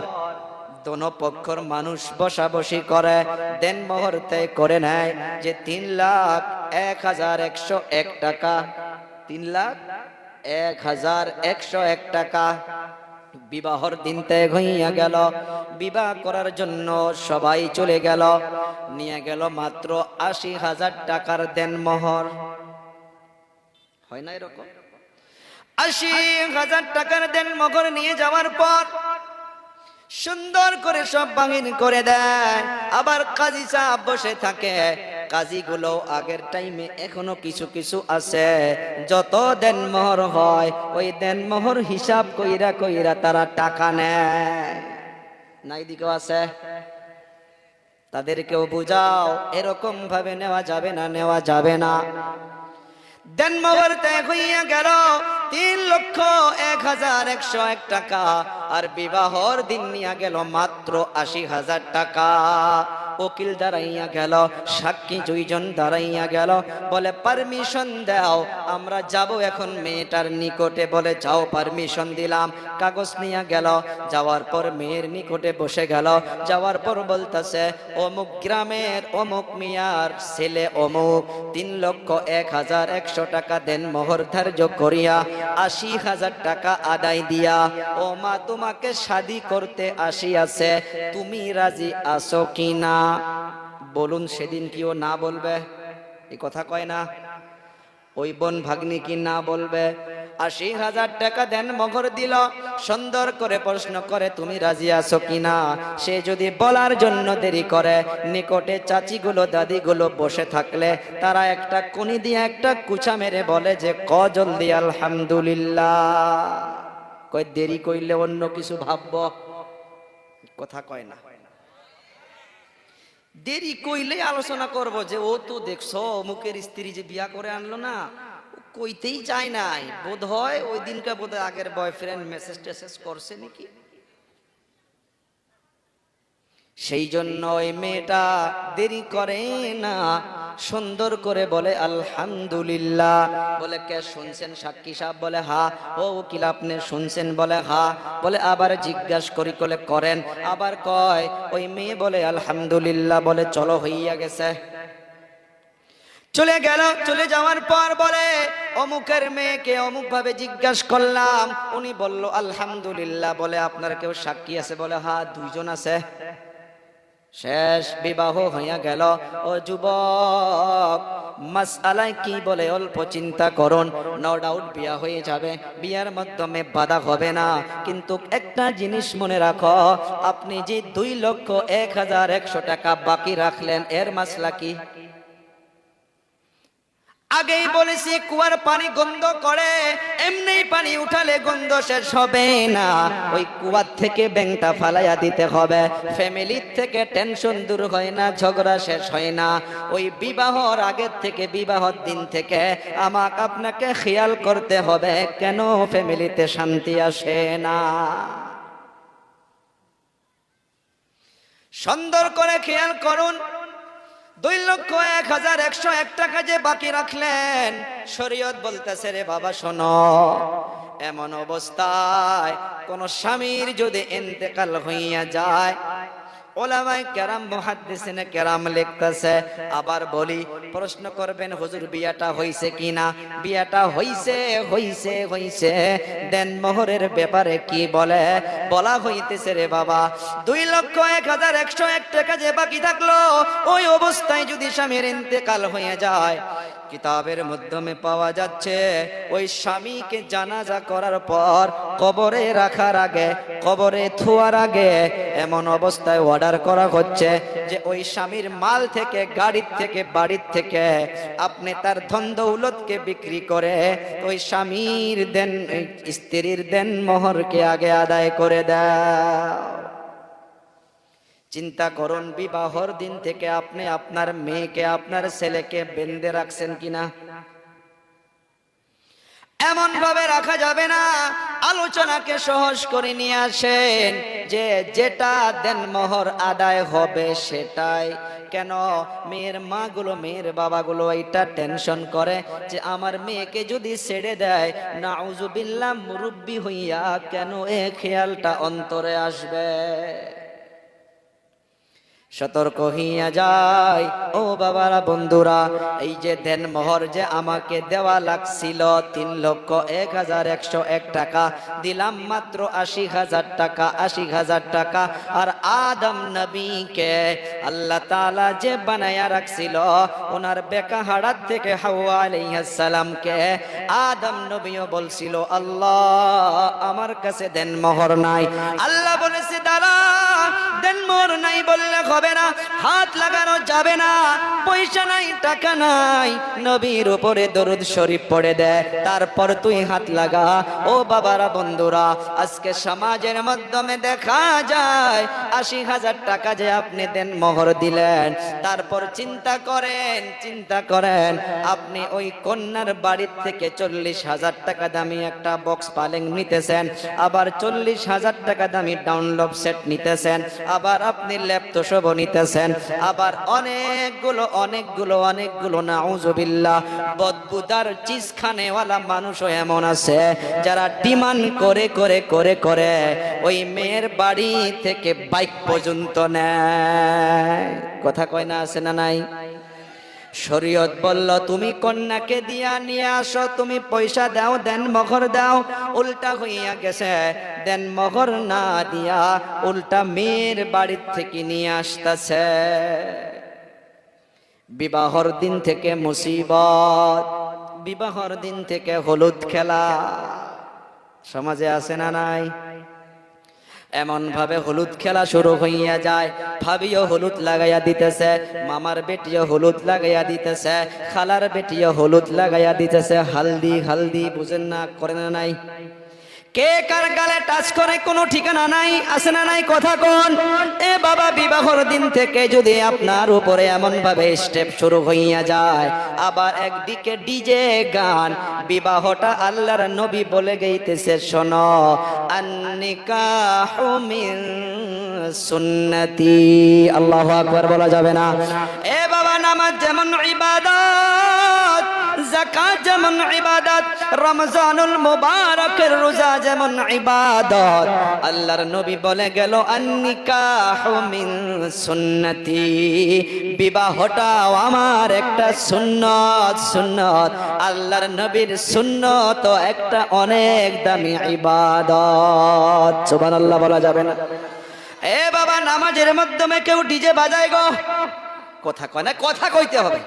দোনো পক্ষর মানুষ বসাবসি করে, দেনমোহর তয় করে নেয় যে 3,01,101 টাকা, 3,01,101 টাকা। বিবাহর দিন তয় হইয়া গেল, বিবাহ করার জন্য সবাই চলে গেল, নিয়ে গেল মাত্র 80,000 টাকার দেনমোহর। হয় না এরকম? 80,000 টাকার দেনমোহর নিয়ে যাওয়ার পর সুন্দর করে সব বাহির করে দেয়। আবার কাজী সাহেব বসে থাকে। কাজীগুলো আগের টাইমে এখনো কিছু কিছু আছে, যত দেনমোহর হয় ওই দেনমোহর হিসাব কইরা কইরা তারা টাকা নেয়। নাই দিকেও আছে, তাদেরকেও বুঝাও এরকম ভাবে নেওয়া যাবে না, নেওয়া যাবে না। দেনমোহর ত্যাগ হইয়া গেল 3,01,101 টাকা, আর বিবাহর দিন নিয়ে গেল মাত্র 80,000 টাকা। উকিল দাঁড়াইয়া গেল, সাক্ষী 2 জন দাঁড়াইয়া গেল, বলে পারমিশন দাও, আমরা যাব এখন মেয়েটার নিকটে। বলে যাও, পারমিশন দিলাম। কাগজ নিয়ে গেল, যাওয়ার পর মেয়ের নিকটে বসে গেল। যাওয়ার পর বলতেছে, অমুক গ্রামের অমুক মিয়ার ছেলে অমুক 3,01,100 টাকা দেনমোহর ধার্য করিয়া 80,000 টাকা আদায় দিয়া ও মা তোমাকে শাদী করতে আসিয়াছে, তুমি রাজি আছো কিনা? বলুন, সেদিন কি ও না বলবে? এই কথা কয় না? ওই বোন ভাগ্নি কি না বলবে? 80,000 টাকা দেনমোহর দিল, সুন্দর করে প্রশ্ন করে, তুমি রাজি আছো কিনা? সে যদি বলার জন্য দেরি করে, নিকটে চাচিগুলো, দাদিগুলো বসে থাকলে তারা একটা কুনি দিয়ে একটা কুচা মেরে বলে যে ক জলদি আলহামদুলিল্লাহ। কয় দেরি কইলে অন্য কিছু ভাববো। কথা কয় না? দেরি কইলে আলোচনা করব যে ও তো দেখছো অমুকের স্ত্রী যে বিয়া করে আনলো না, কইতেই চায় নাই, বোধ হয় ওই দিনটা বোধ হয় আগের বয়ফ্রেন্ড মেসেজ টেসেজ করছে নাকি। সেই জন্য ওই মেয়েটা দেরি করে না, সুন্দর করে বলে আলহামদুলিল্লাহ। বলে কে শুনছেন? সাক্ষী সাহেব বলে হা। ও উকিল আপনি শুনছেন? বলে হা। বলে আবার জিজ্ঞাসা করি কলে করেন। আবার কয়, ওই মেয়ে বলে আলহামদুলিল্লাহ। বলে চলো, হইয়া গেছে। চলে গেল। চলে যাওয়ার পর বলে অমুকের মেয়েকে অমুক ভাবে জিজ্ঞাসা করলাম, উনি বলল আলহামদুলিল্লাহ। বলে আপনার কেউ সাক্ষী আছে? বলে হ্যাঁ, 2 জন আছে। শেষ, বিবাহ হইয়া গেল। ও যুবক, মাসআলায় কি বলে অল্প চিন্তা করুন, নো ডাউট বিয়া হয়ে যাবে, বিয়ার মাধ্যমে বাধা হবে না। কিন্তু একটা জিনিস মনে রাখো, আপনি যে 2,01,100 টাকা বাকি রাখলেন, এর মাসলা কি? আগেই বলেছি কুয়ার পানি গন্ধ করে, এমনি পানি উঠালে গন্ধ শেষ হবে না, ওই কুয়ার থেকে ব্যাংটা ফালাইয়া দিতে হবে। ফ্যামিলির থেকে টেনশন দূর হয় না, ঝগড়া শেষ হয় না। ওই বিবাহর আগের থেকে, বিবাহর দিন থেকে আমাকে আপনাকে খেয়াল করতে হবে, কেন ফ্যামিলিতে শান্তি আসে না। সুন্দর করে খেয়াল করুন, 2,01,101 টাকা যে বাকি রাখলেন, শরীয়ত বলতেছে রে বাবা শোনো, এমন অবস্থায় কোন স্বামীর যদি ইন্তেকাল হইয়া যায়, ওলামায়ে কেরাম মুহাদ্দিসিনে কেরাম লিখতেছে, আবার বলি, প্রশ্ন করবেন হুজুর বিয়াটা হইছে কিনা? বিয়াটা হইছে হইছে হইছে, দেন মোহরের ব্যাপারে কি বলে? বলা হইতেছে রে বাবা, 2,01,101 টাকা যে বাকি থাকলো, ওই অবস্থায় যদি স্বামীর ইন্তেকাল হয়ে যায়, কিতাবের মাধ্যমে পাওয়া যাচ্ছে ওই স্বামীকে জানাজা করার পর কবরে রাখার আগে, কবরে থুয়ার আগে এমন অবস্থায় অর্ডার করা হচ্ছে যে ওই স্বামীর মাল থেকে, গাড়ির থেকে, বাড়ির থেকে আপনি তার ধন দৌলতকে বিক্রি করে ওই স্বামীর দেন, স্ত্রীর দেন মোহরকে আগে আদায় করে দাও। চিন্তা করুন, বিবাহর দিন থেকে আপনি আপনার মেয়েকে, আপনার ছেলেকে বেঁধে রাখছেন কিনা? এমন ভাবে রাখা যাবে না। আলোচনাকে সহজ করে নিয়ে আসেন যে যেটা দেন মোহর আদায় হবে সেটাই। কেন মেয়ের মাগুলো, মেয়ের বাবাগুলো এটা টেনশন করে যে আমার মেয়েকে যদি ছেড়ে দেয়, নাউজুবিল্লাহ, মুরব্বি হইয়া কেন এ খেয়ালটা অন্তরে আসবে? সতর্ক হইয়া যায় ও বাবারা, বন্ধুরা, এই যে দেন মোহর যে আমাকে দেওয়া লাগছিল 3,01,101 টাকা, দিলাম মাত্র 80,000 টাকা, 80,000 টাকা। আর আদম নবীকে আল্লাহ তাআলা যে বানায়া রাখছিল, ওনার বেকা হাড়ার থেকে হাওয়া আলাইহিস সালামকে আদম নবীও বলছিল, আল্লাহ আমার কাছে দেন মোহর নাই। আল্লাহ বলেছে দাঁড়া, দেন মোহর নাই বললে হবে না, হাত লাগানো যাবে না, পয়সা নাই, টাকা নাই, নবীর উপরে দরুদ শরীফ পড়ে দে, তারপর তুই হাত লাগা। ও বাবারা, বন্ধুরা, আজকে সমাজের মাধ্যমে দেখা যায় 80,000 টাকা যে আপনি দেন মোহর দিলেন, তারপর চিন্তা করেন, চিন্তা করেন, আপনি ওই কন্যার বাড়ির থেকে 40,000 টাকা দামি একটা বক্স পালেং নিতেছেন, আবার 40,000 টাকা দামি ডাউনলোড সেট নিতেছেন, আবার আপনি ল্যাপটপ নিতেছেন, আবার অনেকগুলো অনেকগুলো অনেকগুলো নাউজুবিল্লাহ বদবুদার চিজ খানেওয়ালা মানুষও এমন আছে যারা ডিমান্ড করে করে করে করে ওই মেয়ের বাড়ি থেকে বাইক পর্যন্ত নেয়। কথা কয় না, আছে না নাই? শরীয়ত বলল তুমি কন্যাকে দিয়া নিয়ে আসো, তুমি পয়সা দাও, দেন মোহর দাও। উল্টা হইয়া গেছে, দেন মোহর না দিয়া উল্টা মেয়ের বাড়ির থেকে নিয়ে আসতেছে। বিবাহর দিন থেকে মুসিবত, বিবাহর দিন থেকে হলুদ খেলা সমাজে আছে না নাই? এমন ভাবে হলুদ খেলা শুরু হইয়া যায়, ভাবিও হলুদ লাগাইয়া দিতেছে, মামার বেটিও হলুদ লাগাইয়া দিতেছে, খালার বেটিও হলুদ লাগাইয়া দিতেছে। হালদি হালদি বুঝেন না, করে না নাই? কে কার গালে টাচ করে কোনো ঠিকানা নাই, আছে না নাই? কথা কোন? এ বাবা, বিবাহর দিন থেকে যদি আপনার উপরে এমন ভাবে স্টেপ শুরু হইয়া যায়, আবার একদিকে ডিজে গান, বিবাহটা আল্লাহর নবী বলে গেইতেছে, শোনো, আন-নিকাহু মিন সুন্নতি। আল্লাহু আকবার বলা যাবে না? এ বাবা, নামাজ যেমন ইবাদত, যাকাত যেমন ইবাদত, রমজানুল মুবারকের রোজা যেমন ইবাদত, আল্লাহর নবী বলে গেল আন-নিকাহু মিন সুন্নতি, বিবাহটাও আমার একটা সুন্নত। সুন্নত, আল্লাহর নবীর সুন্নত একটা অনেক দামি ইবাদত। সুবহানাল্লাহ বলা যাবে না? এ বাবা, নামাজের মাধ্যমে কেউ ডিজে বাজায় গো, কথা কয় না, কথা কইতে হবে।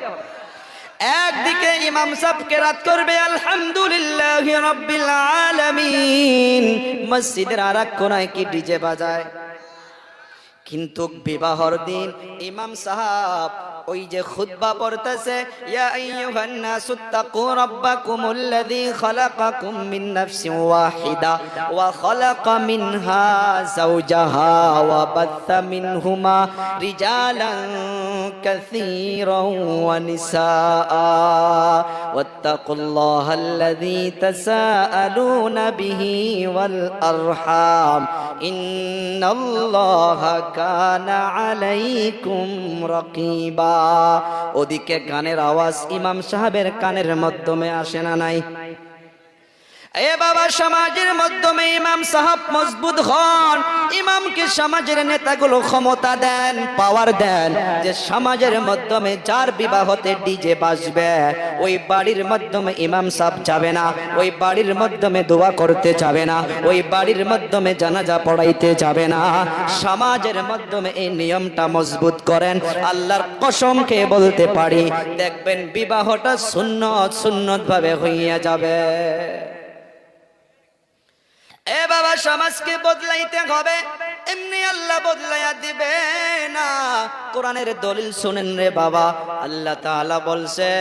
একদিকে ইমাম সাহেব কেরাত করবে আলহামদুলিল্লাহি রাব্বিল আলামিন, মসজিদের আরেক কোনায় কি ডিজে বাজায়। কিন্তু বিবাহর দিন ইমাম সাহেব ওই যে খুতবা পড়তেছে, ইয়া আইয়ুহান নাসুত্তাকু রাব্বাকুমুল্লাযী খালাকাকুম মিন নাফসিন ওয়াহিদা ওয়া খালাকা মিনহা যাওজাহা ওয়া বাথা মিনহুমা রিজালান কাসীরান ওয়া নিসাআ ওয়াত্তাকুল্লাহাল্লাযী তাসাআলুনা বিহি ওয়াল আরহাম ইন্নাল্লাহা কানা আলাইকুম রাকিবা। ওদিকে গানের আওয়াজ ইমাম সাহেবের কানের মাধ্যমে আসে না নাই? এ বাবা, সমাজের মাধ্যমে ইমাম সাহেব মজবুত হন। ইমামকে সমাজের নেতাগুলো ক্ষমতা দেন, পাওয়ার দেন, যে সমাজের মাধ্যমে যার বিবাহতে ডিজে বাজবে ওই বাড়ির মাধ্যমে ইমাম সাহেব যাবে না, ওই বাড়ির মাধ্যমে দোয়া করতে যাবে না, ওই বাড়ির মাধ্যমে জানাজা পড়াইতে যাবে না। সমাজের মাধ্যমে এই নিয়মটা মজবুত করেন। আল্লাহর কসম খেয়ে বলতে পারি, দেখবেন বিবাহটা সুন্নত সুন্নত ভাবে হইয়া যাবে। এ বাবা, সমাজকে বদলাইতে হবে, এমনি আল্লাহ বদলাইয়া দিবে না। কোরআনের দলিল শুনেন রে বাবা। আল্লাহ তাআলা বলছে,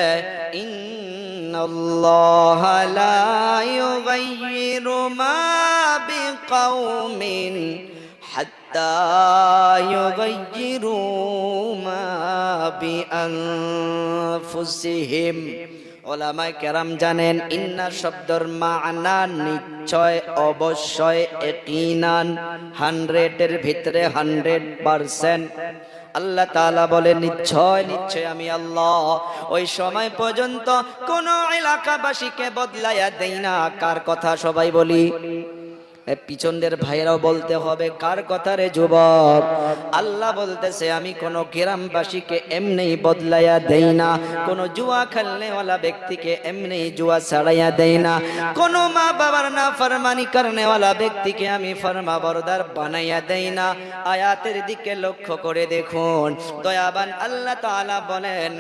ইন্নাল্লাহা লা ইউগাইয়িরু মা বিকাউমিন হাত্তা ইউগাইয়িরু মা বিআনফুসিহিম। ওলামায়ে কেরাম জানেন, ইন্না শব্দর মানা নিশ্চয়, অবশ্যই, ইয়াকিনান, 100 এর ভিতরে 100%। আল্লাহ তাআলা বলে, নিশ্চয় নিশ্চয় আমি আল্লাহ ওই সময় পর্যন্ত কোন এলাকাবাসীকে বদলাইয়া দেই না। কার কথা সবাই বলি? পিছনদের ভাইরাও বলতে হবে, কার কথা রে যুবক? আল্লাহ বলতেছে, আমি কোন গ্রামবাসীকে এমনি বদলাইয়া দেই না, কোন জুয়া খেলনেওয়ালা ব্যক্তিকে এমনি জুয়া ছাড়াইয়া দেই না, কোন মা বাবার না ফরমানি করনেওয়ালা ব্যক্তিকে আমি ফরমাবরদার বানাইয়া দেই না। আয়াতের দিকে লক্ষ্য করে দেখুন, দয়াবান আল্লাহ তাআলা বলেন,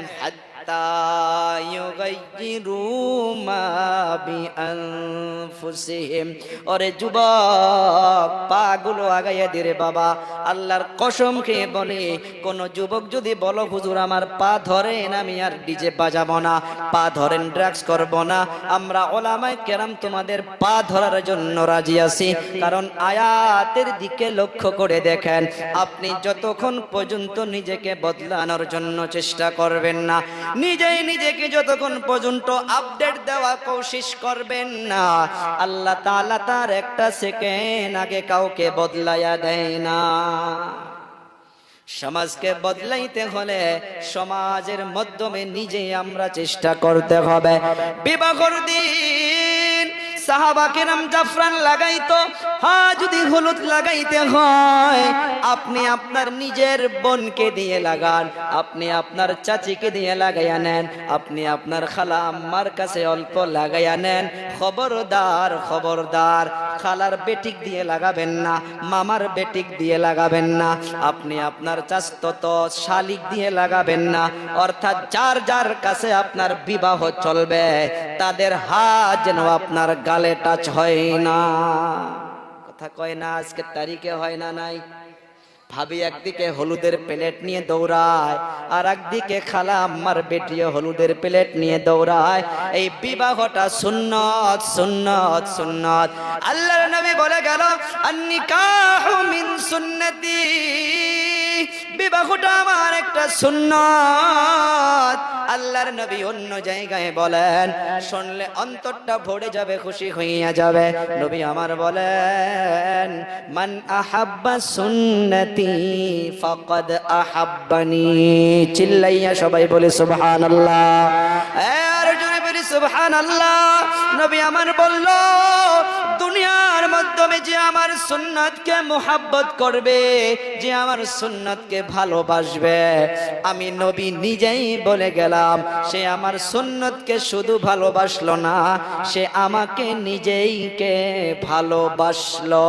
ওরে যুবক, পাগুলো আগাইয়া দিরে বাবা। আল্লাহর কসম খেয়ে বলে, কোন যুবক যদি বলো হুজুর আমার পা ধরেন, আমি আর ডিজে বাজাবো না, পা ধরেন ড্রাগস করব না, আমরা ওলামায়ে কেরাম তোমাদের পা ধরার জন্য রাজি আছি। কারণ আয়াতের দিকে লক্ষ্য করে দেখেন, আপনি যতক্ষণ পর্যন্ত নিজেকে বদলানোর জন্য চেষ্টা করবেন না, নিজেই নিজেকে যতক্ষণ পর্যন্ত আপডেট দেওয়া কোশিশ করবেন না, আল্লাহ তাআলা তার একটা সেকেন্ড আগে কাউকে বদলাইয়া দেয় না। সমাজকে বদলাইতে হলে সমাজের মাধ্যমে নিজেই আমরা চেষ্টা করতে হবে। বিবাহর দিন সাহাবা কেরাম জাফরান লাগাইতো, হ্যাঁ যদি হলুদ লাগাইতে হয় আপনি আপনার নিজের বোনকে দিয়ে লাগান, আপনি আপনার চাচিকে দিয়ে লাগাইয়া নেন, আপনি আপনার খালা আম্মার কাছে অল্প লাগাইয়া নেন। খবরদার খবরদার, খালার বেটিক দিয়ে লাগাবেন না, মামার বেটিক দিয়ে লাগাবেন না, আপনি আপনার চাচতো শালিক দিয়ে লাগাবেন না। অর্থাৎ যার যার কাছে আপনার বিবাহ চলবে তাদের হাত যেন আপনার গালে টাচ হয় না। কথা কয় না? আজকে তারিখে হয় না নাই? ভাবি একদিকে হলুদের প্লেট নিয়ে দৌড়ায়, আর একদিকে খালা আম্মার বেটিও হলুদের প্লেট নিয়ে দৌড়ায়। এই বিবাহটা সুন্নত সুন্নত সুন্নত। আল্লাহর নবী বলে গেল, আন-নিকাহু মিন সুন্নতি, বিবাহটা আমার একটা সুন্নত। আল্লাহর নবী অন্য জায়গায় বলেন, শুনলে অন্তরটা ভরে যাবে, খুশি হইয়া যাবে। নবী আমার বলেন, মান আহাব্বা সুন্নতি ফাকাদ আহাব্বানি। চিল্লাইয়া সবাই বলে সুবহানাল্লাহ। আর জোরে বলি সুবহানাল্লাহ। নবী আমার বলল, দুনিয়ার মাধ্যমে যে আমার সুন্নাতকে মুহাব্বত করবে, যে আমার সুন্নাতকে ভালোবাসবে, আমি নবী নিজেই বলে গেলাম, সে আমার সুন্নাতকে শুধু ভালোবাসলো না, সে আমাকে নিজেইকে ভালোবাসলো।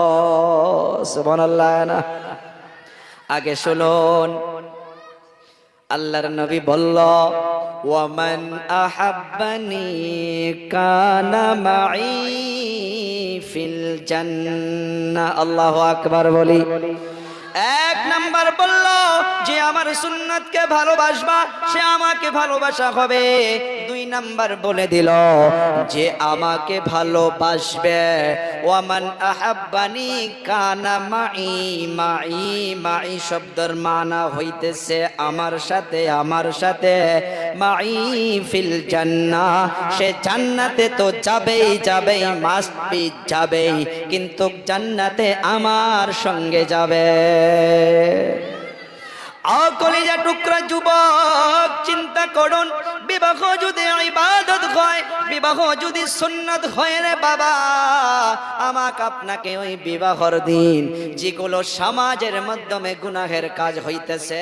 সুবহানাল্লাহ না? আগে শুনুন, আল্লাহর নবী বলল, ওয়ামান আহাব্বানি কানা মাই ফিল জান্নাহ। আল্লাহু আকবার বলি। এক নাম্বার বলল, যে আমার সুন্নাতকে ভালোবাসবা সে আমাকে ভালোবাসা হবে। 2 নাম্বার বলে দিল যে আমাকে ভালোবাসবে, ওয়ামান আহাব্বানি কানা মাই। মাই মাই শব্দের মানা হইতেছে আমার সাথে, আমার সাথে। মাই ফিল জান্নাহ, সে জান্নাতে তো যাবেই যাবেই, মাস্ট বি যাবেই, কিন্তু জান্নাতে আমার সঙ্গে যাবে। কলিজা টুকরা যুবক, চিন্তা করুন, বিবাহ যদি ইবাদত হয়, বিবাহ যদি সুন্নাত হয় রে বাবা, আমাকে আপনাকে ওই বিবাহর দিন যেগুলো সমাজের মাধ্যমে গুনাহের কাজ হইতেছে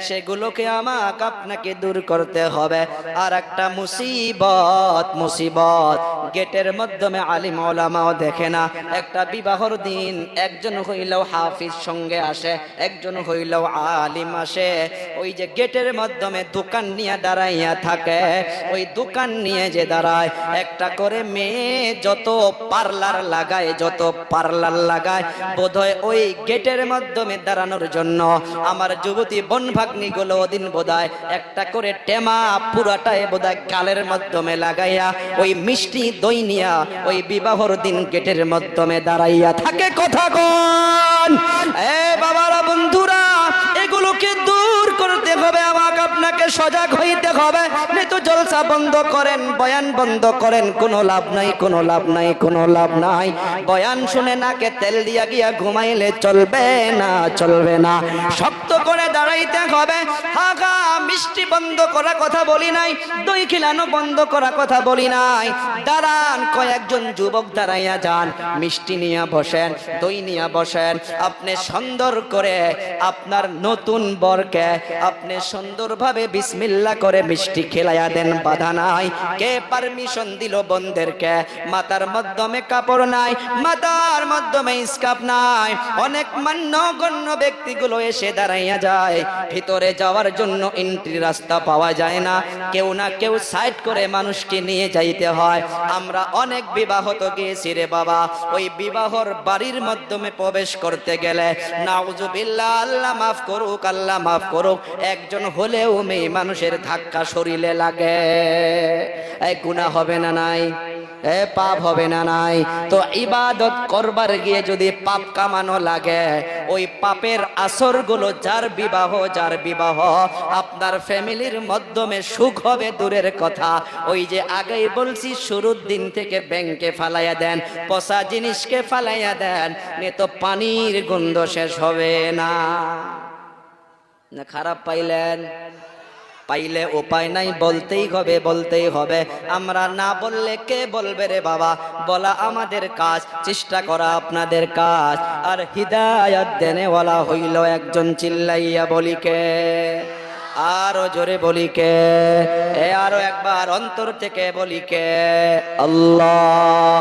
সেগুলোকে আমাকে আপনাকে দূর করতে হবে। আর একটা মুসিবত, মুসিবত গেটের মাধ্যমে আলিম ওলামাও দেখে না। একটা বিবাহর দিন একজন হইলেও হাফিজ সঙ্গে আসে, একজন হইলেও আলিম আসে। ওই যে গেটের মাধ্যমে দোকান নিয়ে দাঁড়াইয়া থাকে, ওই দোকান নিয়ে যে দাঁড়ায়, একটা করে মেয়ে যত পার্লার লাগায়, যত পার্লার লাগায়, বোধহয় ওই গেটের মাধ্যমে দাঁড়ানোর জন্য আমার যুবতী বন ভাগ্নি গুলো ওদিন বোধহয় একটা করে টেমা পুরাটায় বোধহয় গালের মাধ্যমে লাগাইয়া ওই মিষ্টি দই নিয়া ওই বিবাহর দিন গেটের মাধ্যমে দাঁড়াইয়া থাকে। কথা কোন এ বাবারা, বন্ধুরা, এগুলোকে দূর করতে হবে, আমাকে আপনাকে সজাগ হইতে হবে। তো জলসা বন্ধ করেন, বয়ান বন্ধ করেন, কোনো লাভ নাই, কোনো লাভ নাই, কোনো লাভ নাই। বয়ান শুনে নাকে তেল দিয়া গিয়া ঘুমাইলে চলবে না, চলবে না। শক্ত করে দাঁড়াইতে হবে। হাগা মিষ্টি বন্ধ করা কথা বলি নাই, দই খিলানো বন্ধ করা কথা বলি নাই। দাঁড়ান, কয়েকজন যুবক দাঁড়াইয়া যান, মিষ্টি নিয়ে বসেন, দই নিয়ে বসেন। আপনি সুন্দর করে আপনার নতুন বরকে আপনি সুন্দরভাবে বিসমিল্লাহ করে মিষ্টি খেলাইয়া দেন, বাধা নাই। কে পারমিশন দিল বন্ধেরকে? মাথার মাধ্যমে কাপড় নাই, মাথার মাধ্যমে স্কার্ফ নাই। অনেক মান্যগণ্য ব্যক্তিগুলো এসে দাঁড়াইয়া যায়, ভিতরে যাওয়ার জন্য এন্ট্রি রাস্তা পাওয়া যায় না, কেউ না কেউ সাইড করে মানুষকে নিয়ে যাইতে হয়। আমরা অনেক বিবাহত গিয়েছি রে বাবা, ওই বিবাহর বাড়ির মাধ্যমে প্রবেশ করতে গেলে নাউজুবিল্লাহ, আল্লাহ মাফ করুক, আল্লাহ মাফ করুক, একজন হলেও মেয়ে মানুষের ধাক্কা শরীরে লাগে। এই গুনাহ হবে না নাই? এ পাপ হবে না নাই? তো ইবাদত করবার গিয়ে যদি পাপ কামানো লাগে, ওই পাপের আসরগুলো যার বিবাহ, যার বিবাহ আপনার ফ্যামিলির মাধ্যমে সুখ হবে দূরের কথা। ওই যে আগেই বলছি, শুরুর দিন থেকে ব্যাংকে ফালাইয়া দেন, পচা জিনিসকে ফালাইয়া দেন, নে তো পানির গন্ধ শেষ হবে না। না খারাপ পাইলেন? পাইলে উপায় নাই, বলতেই হবে, বলতেই হবে। আমরা না বললে কে বলবে রে বাবা? বলা আমাদের কাজ, চেষ্টা করা আপনাদের কাজ। আর হিদায়াত দেনেওয়ালা হইল একজন, চিল্লাইয়া বলি কে? আরো জোরে বলি কে? আরো একবার অন্তর থেকে বলি কে? আল্লাহ।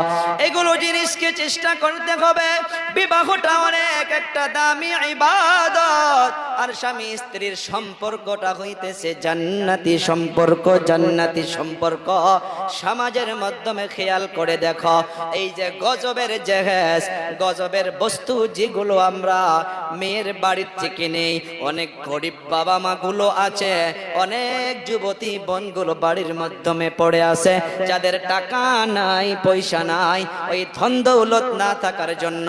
এগুলো জিনিসকে চেষ্টা করতে হবে। বিবাহটা অনেক একটা দামি ইবাদত। আর স্বামী স্ত্রীর সম্পর্কটা হইতেছে জান্নাতি সম্পর্ক, জান্নাতি সম্পর্ক। সমাজের মাধ্যমে খেয়াল করে দেখো, এই যে গজবের জেহেজ, গজবের বস্তু যেগুলো আমরা মেয়ের বাড়ির থেকে নেই, অনেক গরিব বাবা মা গুলো আছে, অনেক যুবতী বোনগুলো বাড়ির মাধ্যমে পড়ে আছে, যাদের টাকা নাই, পয়সা নাই, ওই ধন দৌলত না থাকার জন্য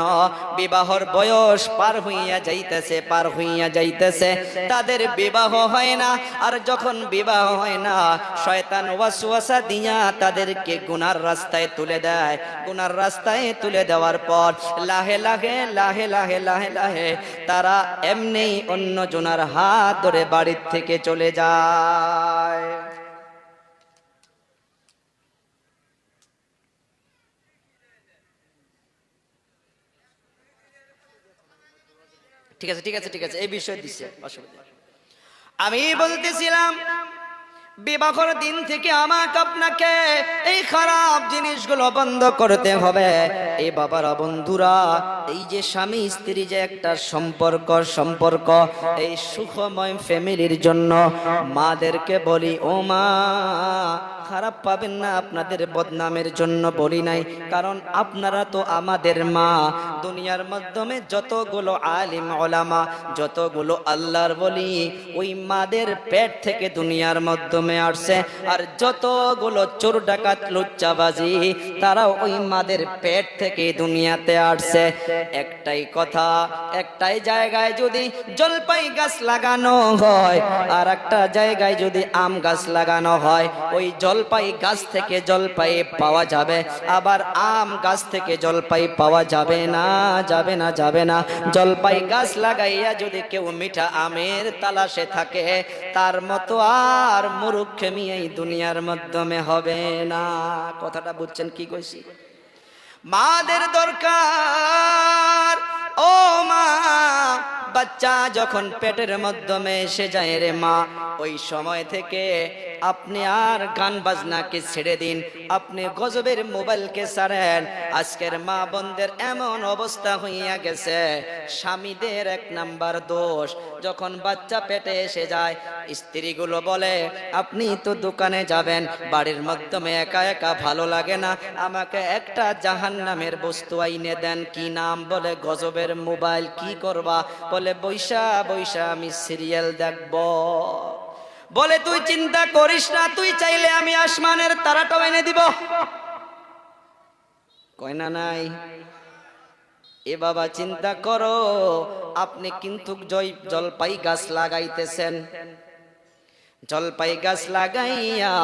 বিবাহর বয়স পার হইয়া যাইতেছে, পার হইয়া যাইতেছে, তাদের বিবাহ হয় না। আর যখন বিবাহ হয় না, শয়তান ওয়াসওয়াসা দিয়া তাদেরকে গুনার রাস্তায় তুলে দেয়। গুনার রাস্তায় তুলে দেওয়ার পর লাহে লাহে লাহে লাহে লাহে লাহে তারা এমনি অন্য জনার হাত ধরে বাড়ির থেকে চলে যায়। ঠিক আছে, ঠিক আছে, ঠিক আছে, এই বিষয় দিচ্ছে অসুবিধা। আমি বলতেছিলাম, বিবাহের দিন থেকে আমাকে আপনাকে এই খারাপ জিনিসগুলো বন্ধ করতে হবে। এই বাবারা, বন্ধুরা, এই যে স্বামী স্ত্রী যে একটা সম্পর্ক, সম্পর্ক এই সুখময় ফ্যামিলির জন্য মাদেরকে বলি, ও মা খারাপ পাবেন না, আপনাদের বদনামের জন্য বলি নাই, কারণ আপনারা তো আমাদের মা, দুনিয়ার মাধ্যমে যতগুলো আলিম ওলামা, যতগুলো আল্লাহর বলি, ওই মাদের পেট থেকে দুনিয়ার মাধ্যমে আসছে। আর যতগুলো চোর ডাকাত লুচ্চাবাজি, তারাও ওই মাদের পেট থেকে দুনিয়াতে আসছে। একটাই কথা, একটাই জায়গায় যদি জলপাই গাছ লাগানো হয়, আর একটা জায়গায় যদি আম গাছ লাগানো হয়, ওই জলপাই গাছ থেকে জলপাই পাওয়া যাবে, আবার আম গাছ থেকে জলপাই পাওয়া যাবে না, যাবে না, যাবে না। জলপাই গাছ লাগাইয়া যদি কেউ মিঠা আমের তালাশে থাকে, তার মতো আর মূর্খেমি এই দুনিয়ার মাধ্যমে হবে না। কথাটা বুঝছেন কি কইছি? মাদের দরকার। ও মা, বাচ্চা যখন পেটের মাধ্যমে এসে যায় রে মা, ওই সময় থেকে আপনি আর গান বাজনাকে ছেড়ে দিন, আপনি গজবের মোবাইলকে ছাড়েন। আজকের মা বোনদের এমন অবস্থা হইয়া গেছে, স্বামীদের এক নাম্বার দোষ। যখন বাচ্চা পেটে এসে যায়, স্ত্রীগুলো বলে আপনি তো দোকানে যাবেন, বাড়ির মাধ্যমে একা একা ভালো লাগে না, আমাকে একটা জাহান্নামের বস্তু আইনে দেন। কি নাম? বলে গজবের মোবাইল। কি করবা? বলে বৈশা বৈশা আমি সিরিয়াল দেখব। বলে তুই চিন্তা করিস না, তুই চাইলে আমি আসমানের তারাটাও এনে দিব। কয় না নাই? এ বাবা চিন্তা করো, আপনি কিন্তু জলপাই গাছ লাগাইতেছেন, জলপাই গাছ লাগাইয়া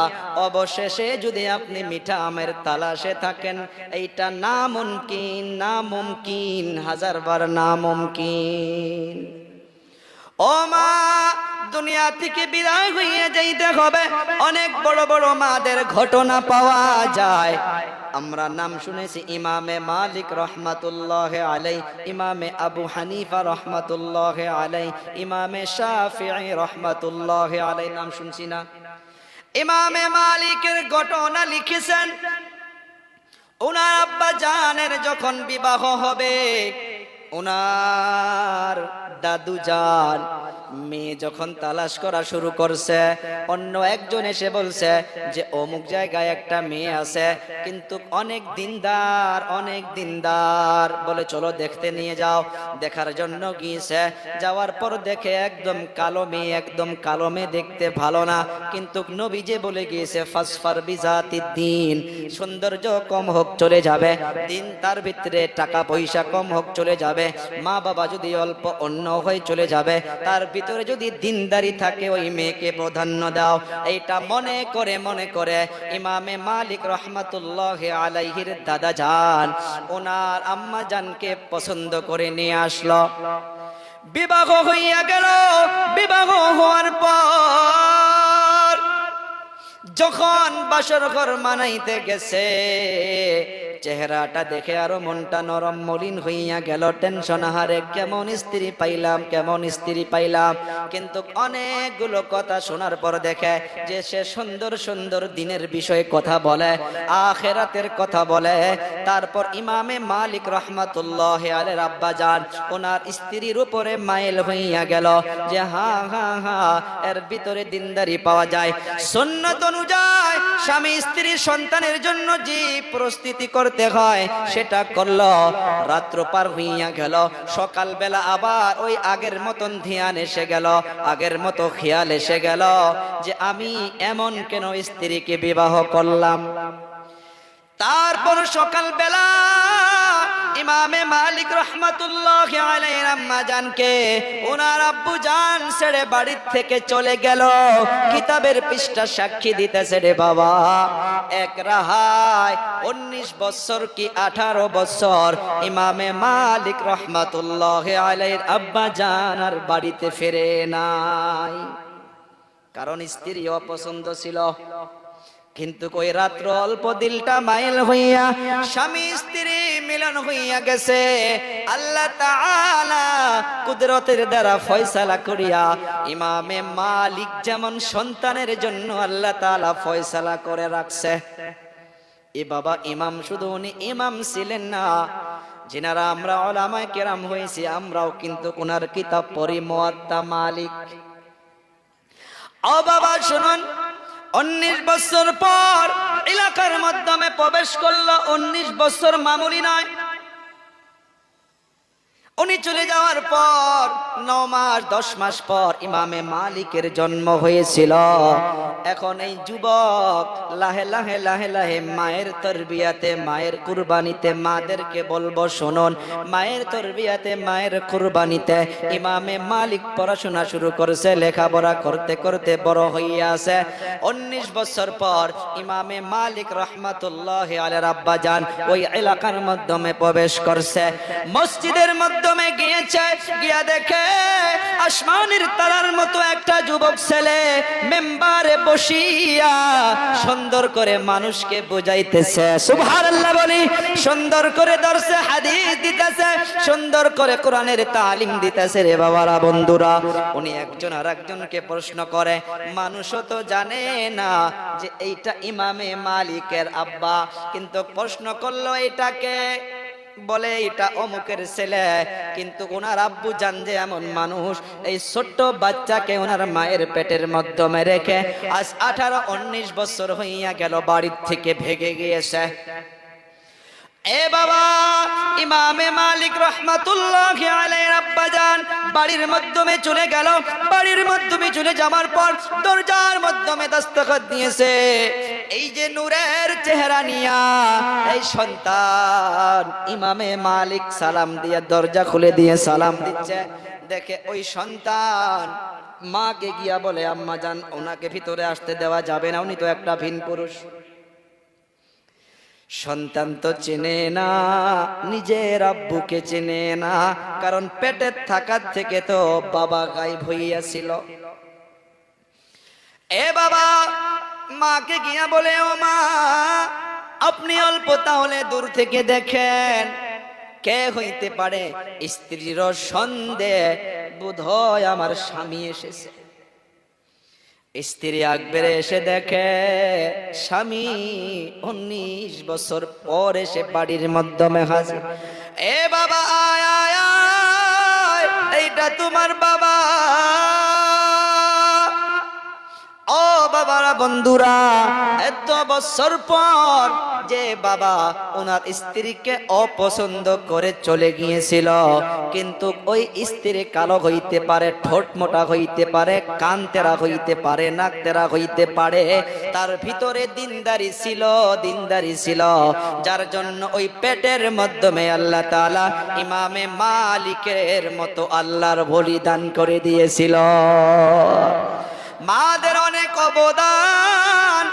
অবশেষে যদি আপনি মিঠা আমের তালাশে থাকেন, এইটা নামুমকিন, নামুমকিন, হাজারবার নামুমকিন। ও মা, দুনিয়া থেকে বিদায় হইয়া যাইতে হবে, অনেক বড় বড় মাদের ঘটনা পাওয়া যায়। আমরা নাম শুনেছি ইমামে মালিক রহমাতুল্লাহ আলাই, ইমামে আবু হানিফা রহমাতুল্লাহ আলাই, ইমামে শাফিঈ রহমাতুল্লাহ আলাই, নাম শুনছি না? ইমামে মালিকের ঘটনা লিখেছেন, ওনার আব্বা জানের যখন বিবাহ হবে, ওনার দাদু জান মেয়ে যখন তালাশ করা শুরু করছে, অন্য একজন এসে বলছে যে অমুক জায়গায় একটা মেয়ে আছে, কিন্তু অনেক দিনদার, অনেক দিনদার, বলে চলো দেখতে নিয়ে যাও। দেখার জন্য গিয়েছে, যাওয়ার পর দেখে একদম কালো মেয়ে, একদম কালো মেয়ে, দেখতে ভালো না, কিন্তু নবী যে বলে গিয়েছে ফাসফার বিজাতিদ দ্বীন, সৌন্দর্য কম হোক চলে যাবে, দিন তার ভিতরে টাকা পয়সা কম হোক চলে যাবে, মা বাবা যদি অল্প অন্য হয়ে চলে যাবে, তার ভিতরে যদি দিনদারি থাকে ওই মেয়েকে প্রাধান্য দাও। এইটা মনে করে মনে করে ইমামে মালিক রহমাতুল্লাহ আলাইহির দাদা জান ওনার আম্মা জানকে পছন্দ করে নিয়ে আসলো। বিবাহ হইয়া গেল। বিবাহ হওয়ার পর যখন বাসর ঘর মানাইতে গেছে, চেহারাটা দেখে আরো মনটা নরম মলিন হইয়া গেল। টেনশন, হারে কেমন স্ত্রী পাইলাম, কেমন স্ত্রী পাইলাম। কিন্তু অনেকগুলো কথা শোনার পর দেখে যে সে সুন্দর সুন্দর দিনের বিষয়ে কথা বলে, আখিরাতের কথা বলে। তারপর ইমামে মালিক রহমাতুল্লাহ আলাইহির আব্বা জান ওনার স্ত্রীর উপরে মাইল হইয়া গেল যে হা হা হা, এর ভিতরে দিনদারি পাওয়া যায়। সুন্নাত অনুযায়ী স্বামী স্ত্রী সন্তানের জন্য যে প্রস্তুতি করতে হয় সেটা করলো। রাত্র পার হইয়া গেল, সকালবেলা আবার ওই আগের মতন ধ্যান এসে গেল, আগের মতো খেয়াল এসে গেল যে আমি এমন কেন স্ত্রীকে বিবাহ করলাম। তারপর সকালবেলা ইমামে মালিক রহমাতুল্লাহ আলাইহির আম্মা জানকে ওনার আব্বু জান ছেড়ে বাড়ির থেকে চলে গেল। কিতাবের পৃষ্ঠা সাক্ষী দিতেছে রে বাবা, এক রাহায় 19 বছর কি 18 বছর ইমামে মালিক রহমাতুল্লাহ আলাইহির আব্বা জান আর বাড়িতে ফিরে নাই, কারণ স্ত্রী অপছন্দ ছিল। কিন্তু ওই রাত্র অল্প দিলটা মাইল হইয়া স্বামী স্ত্রী মিলন হইয়া গেছে। আল্লাহ তাআলা কুদরতের দ্বারা ফয়সালা করিয়া ইমামে মালিক যেমন সন্তানের জন্য আল্লাহ তাআলা ফয়সালা করে রাখছে। এ বাবা, ইমাম শুধু উনি ইমাম ছিলেন না, যিনারা আমরা উলামায়ে কেরাম হয়েছি আমরাও কিন্তু ওনার কিতাব পড়ি, মুয়াত্তা মালিক। ও বাবা শুনুন, 19 বছর পর এলাকার মাধ্যমে প্রবেশ করলো। 19 বছর মামুলি নয়, উনি চলে যাওয়ার পর 9 মাস 10 মাস পর ইমামে মালিকের জন্ম হয়েছিল। এখন এই যুবক লাহে লাহে লাহে লাহে মায়ের তরবিয়াতে, মায়ের কুরবানিতে, মাদেরকে বলবো শুনুন, মায়ের তরবিয়াতে, মায়ের কুরবানিতে ইমামে মালিক পড়াশোনা শুরু করেছে। লেখাপড়া করতে করতে বড় হইয়া আছে। 19 বছর পর ইমামে মালিক রহমাতুল্লাহি আলাইহির আব্বা জান ওই এলাকার মাধ্যমে প্রবেশ করছে। মসজিদের মাধ্যমে গিয়েছে, গিয়া দেখে আসমানের তারার মতো একটা যুবক ছেলে মেম্বারে বসিয়া সুন্দর করে মানুষকে বুঝাইতেছে। সুবহানাল্লাহ বলি। সুন্দর করে দর্শে হাদিস দিতেছে, সুন্দর করে কোরআনের তালিম দিতেছে। রে বাবারা, বন্ধুরা, উনি একজন আর একজনকে প্রশ্ন করে, মানুষও তো জানে না যে এইটা ইমামে মালিকের আব্বা, কিন্তু প্রশ্ন করলো এটাকে, বলে এটা অমুকের ছেলে, কিন্তু ওনার আব্বু জান যে এমন মানুষ, এই ছোট্ট বাচ্চাকে ওনার মায়ের পেটের মাধ্যমে রেখে আজ 18-19 বছর হইয়া গেল বাড়ির থেকে ভেগে গিয়েছে। এ বাবা, ইমামে মালিক রহমাতুল্লাহি আলাইহির আব্বা জান বাড়ির মাধ্যমে চলে গেল। বাড়ির মাধ্যমে চলে যাওয়ার পর দরজার মাধ্যমে দস্তখত দিয়েছে। এই যে নূরের চেহারা নিয়া এই সন্তান, ইমামে মালিক সালাম দিয়ে দরজা খুলে দিয়ে সালাম দিচ্ছে। দেখে ওই সন্তান মাকে গিয়া বলে, আম্মা জান, ওনাকে ভিতরে আসতে দেওয়া যাবে না, উনি তো একটা ভিন পুরুষ। সন্তান তো চেনে না, নিজের আব্বুকে চেনে না, কারণ পেটের থাকার থেকে তো বাবা গায়েব হইয়াছিল। এ বাবা মাকে গিয়া বলে, ও মা, আপনি অল্প তাহলে দূর থেকে দেখেন কে হইতে পারে। স্ত্রীর সন্দেহ, বোধহয় আমার স্বামী এসেছে। স্ত্রী আকবরে এসে দেখে স্বামী 19 বছর পর এসে বাড়ির মাধ্যমে হাজির। এ বাবা, আয় আয় আয়, এইটা তোমার বাবা। ও বাবারা, বন্ধুরা, এত বছর পর যে বাবা ওনার স্ত্রীকে অপছন্দ করে চলে গিয়েছিল, কিন্তু ওই স্ত্রী কালো হইতে পারে, ঠোঁট মোটা হইতে পারে, কান তেরা হইতে পারে, নাক তেরা হইতে পারে, তার ভিতরে দিনদারি ছিল, দিনদারি ছিল, যার জন্য ওই পেটের মাধ্যমে আল্লাহ তাআলা ইমামে মালিকের মতো আল্লাহর বলিদান করে দিয়েছিল। মাদের অনেক অবদান।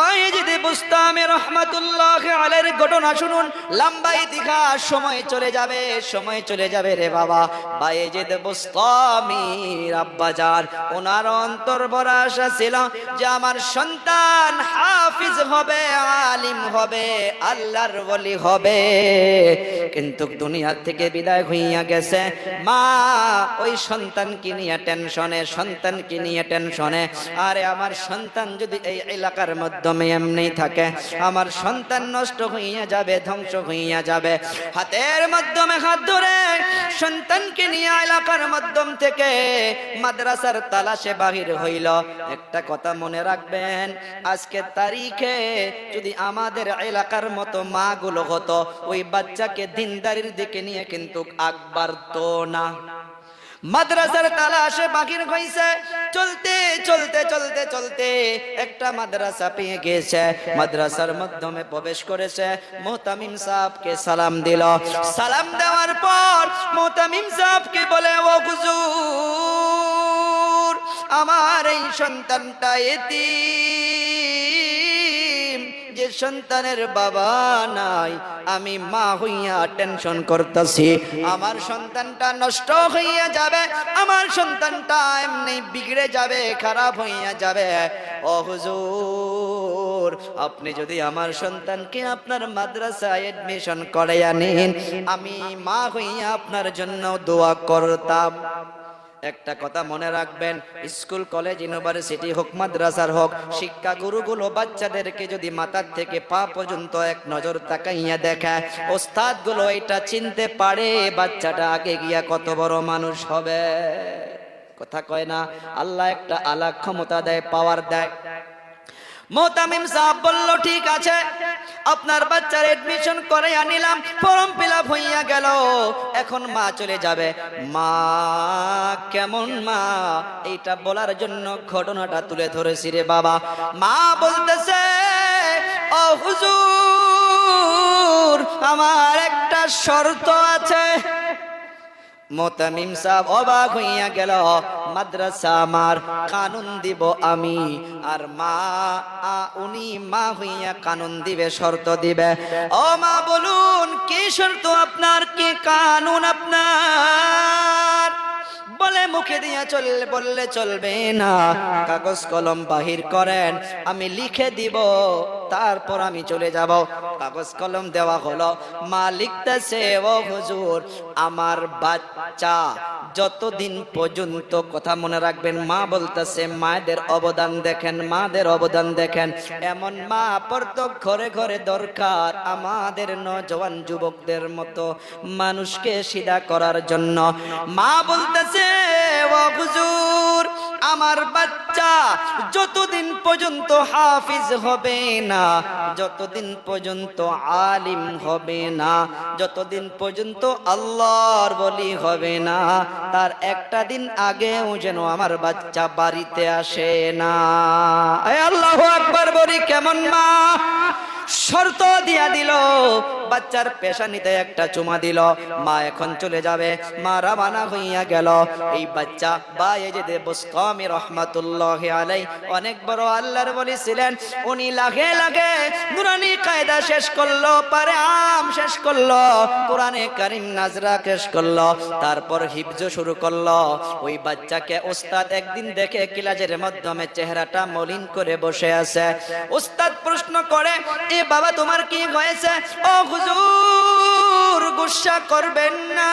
বায়েজিদ বুস্তামি রাহমাতুল্লাহি আলাইহির ঘটনা শুনুন। লম্বা ইতিহাস, সময় চলে যাবে, সময় চলে যাবে রে বাবা। বায়েজিদ বুস্তামির আব্বাজান, ওনার অন্তর ভরা আশা ছিল যে আমার সন্তান হাফিজ হবে, আলিম হবে, আল্লাহর ওলি হবে, কিন্তু দুনিয়া থেকে বিদায় হইয়া গেছে। মা ওই সন্তানকে নিয়ে টেনশনে, সন্তানকে নিয়ে টেনশনে। আরে আমার সন্তান যদি এই এলাকার মাধ্যমে এমনি থাকে, আমার সন্তান নষ্ট হইয়া যাবে, ধ্বংস হইয়া যাবে। হাতের মাধ্যমে হাত ধরে সন্তানকে নিয়ে এলাকার মাধ্যম থেকে মাদ্রাসার তালাশে বাহির হইল। একটা কথা মনে রাখবেন, আজকের তারিখে যদি আমাদের এলাকার মতো মা গুলো হতো, ওই বাচ্চাকে দিনদারির দিকে নিয়ে কিন্তু আকবার তো না। মাদ্রাসার তালাশে বাহির হইছে। চলতে চলতে চলতে চলতে একটা মাদ্রাসা পেয়ে গেছে। মাদ্রাসার মাধ্যমে প্রবেশ করেছে। মুহতামিম সাহেবকে সালাম দিল। সালাম দেওয়ার পর মুহতামিম সাহেবকে বলে, ও হুজুর, আমার এই সন্তানটা এতিম, যে সন্তানের বাবা নাই, আমি মা হইয়া টেনশন করতেছি। আমার সন্তানটা নষ্ট হইয়া যাবে, আমার সন্তানটা এমনি বিগড়ে যাবে, খারাপ হইয়া যাবে। ও হুজুর, আপনি যদি আমার সন্তানকে আপনার মাদ্রাসায় এডমিশন করাইয়া নিন, আমি মা হইয়া আপনার জন্য দোয়া করতাম। একটা কথা মনে রাখবেন, স্কুল, কলেজ, ইউনিভার্সিটি হোক, মাদ্রাসার হোক, শিক্ষা গুরুগুলো বাচ্চাদেরকে যদি মাথার থেকে পা পর্যন্ত এক নজর তাকাইয়া দেখে, ওস্তাদ গুলো এটা চিনতে পারে বাচ্চাটা আগে গিয়া কত বড় মানুষ হবে। কথা কয় না? আল্লাহ একটা আলাদা ক্ষমতা দেয়, পাওয়ার দেয়। মোতামিম সাহেব বলল ঠিক আছে, আপনার বাচ্চার এডমিশন করে আনিলাম, ফর্ম ফিল আপ হইয়া গেল, এখন মা চলে যাবে। মা কেমন মা, এইটা বলার জন্য ঘটনাটা তুলে ধরেছি রে বাবা। মা বলতেছে, ও হুজুর আমার একটা শর্ত আছে। মোতামিম সাহেব অবাক হইয়া গেল, মাদ্রাসা আমার, কানুন দিব আমি, আর মা উনি মা হইয়া কানুন দিবে, শর্ত দিবে। ও মা বলুন কি শর্ত আপনার, কি কানুন আপনার? বলে মুখে দিয়া বললে চলবে না, কাগজ কলম বাহির করেন, আমি লিখে দিব, তারপর আমি চলে যাব। কাগজ কলম দেওয়া হলো, মা লিখতেছে, ও হুজুর আমার বাচ্চা যতদিন পর্যন্ত, কথা মনে রাখবেন, মা বলতেছে, মায়েদের অবদান দেখেন, মাদের অবদান দেখেন। এমন মা প্রত্যেক ঘরে ঘরে দরকার, আমাদের নওজোয়ান যুবকদের মতো মানুষকে সিধা করার জন্য। মা বলতেছে, ও হুজুর আমার বাচ্চা যতদিন পর্যন্ত হাফিজ হবে না, যতদিন পর্যন্ত আলিম হবে না, যতদিন পর্যন্ত আল্লাহর ওলি হবে না, তার একটা দিন আগেও যেন আমার বাচ্চা বাড়িতে আসে না। আল্লাহু আকবার বলি, কেমন মা! শর্ত দিয়া দিল, বাচ্চার পেশানিতে একটা চুমা দিল, মা এখন চলে যাবে। মা রওনা হইয়া গেল। এই বাচ্চা বায়েজিদ বুসতামি রাহমাতুল্লাহি আলাইহি অনেক বড় আল্লাহর ওলি ছিলেন। উনি লাখে লাখে নুরানি কায়দা শেষ করলো, পারে আম শেষ করলো, কোরআনে কারীম নাজরা শেষ করলো, তারপর হিফজ শুরু করলো। ওই বাচ্চাকে উস্তাদ একদিন দেখে ক্লাসের মাধ্যমে চেহারাটা মলিন করে বসে আছে। উস্তাদ প্রশ্ন করে, এ বাবা তোমার কি হয়েছে? ও হুজুর গুসা করবেন না,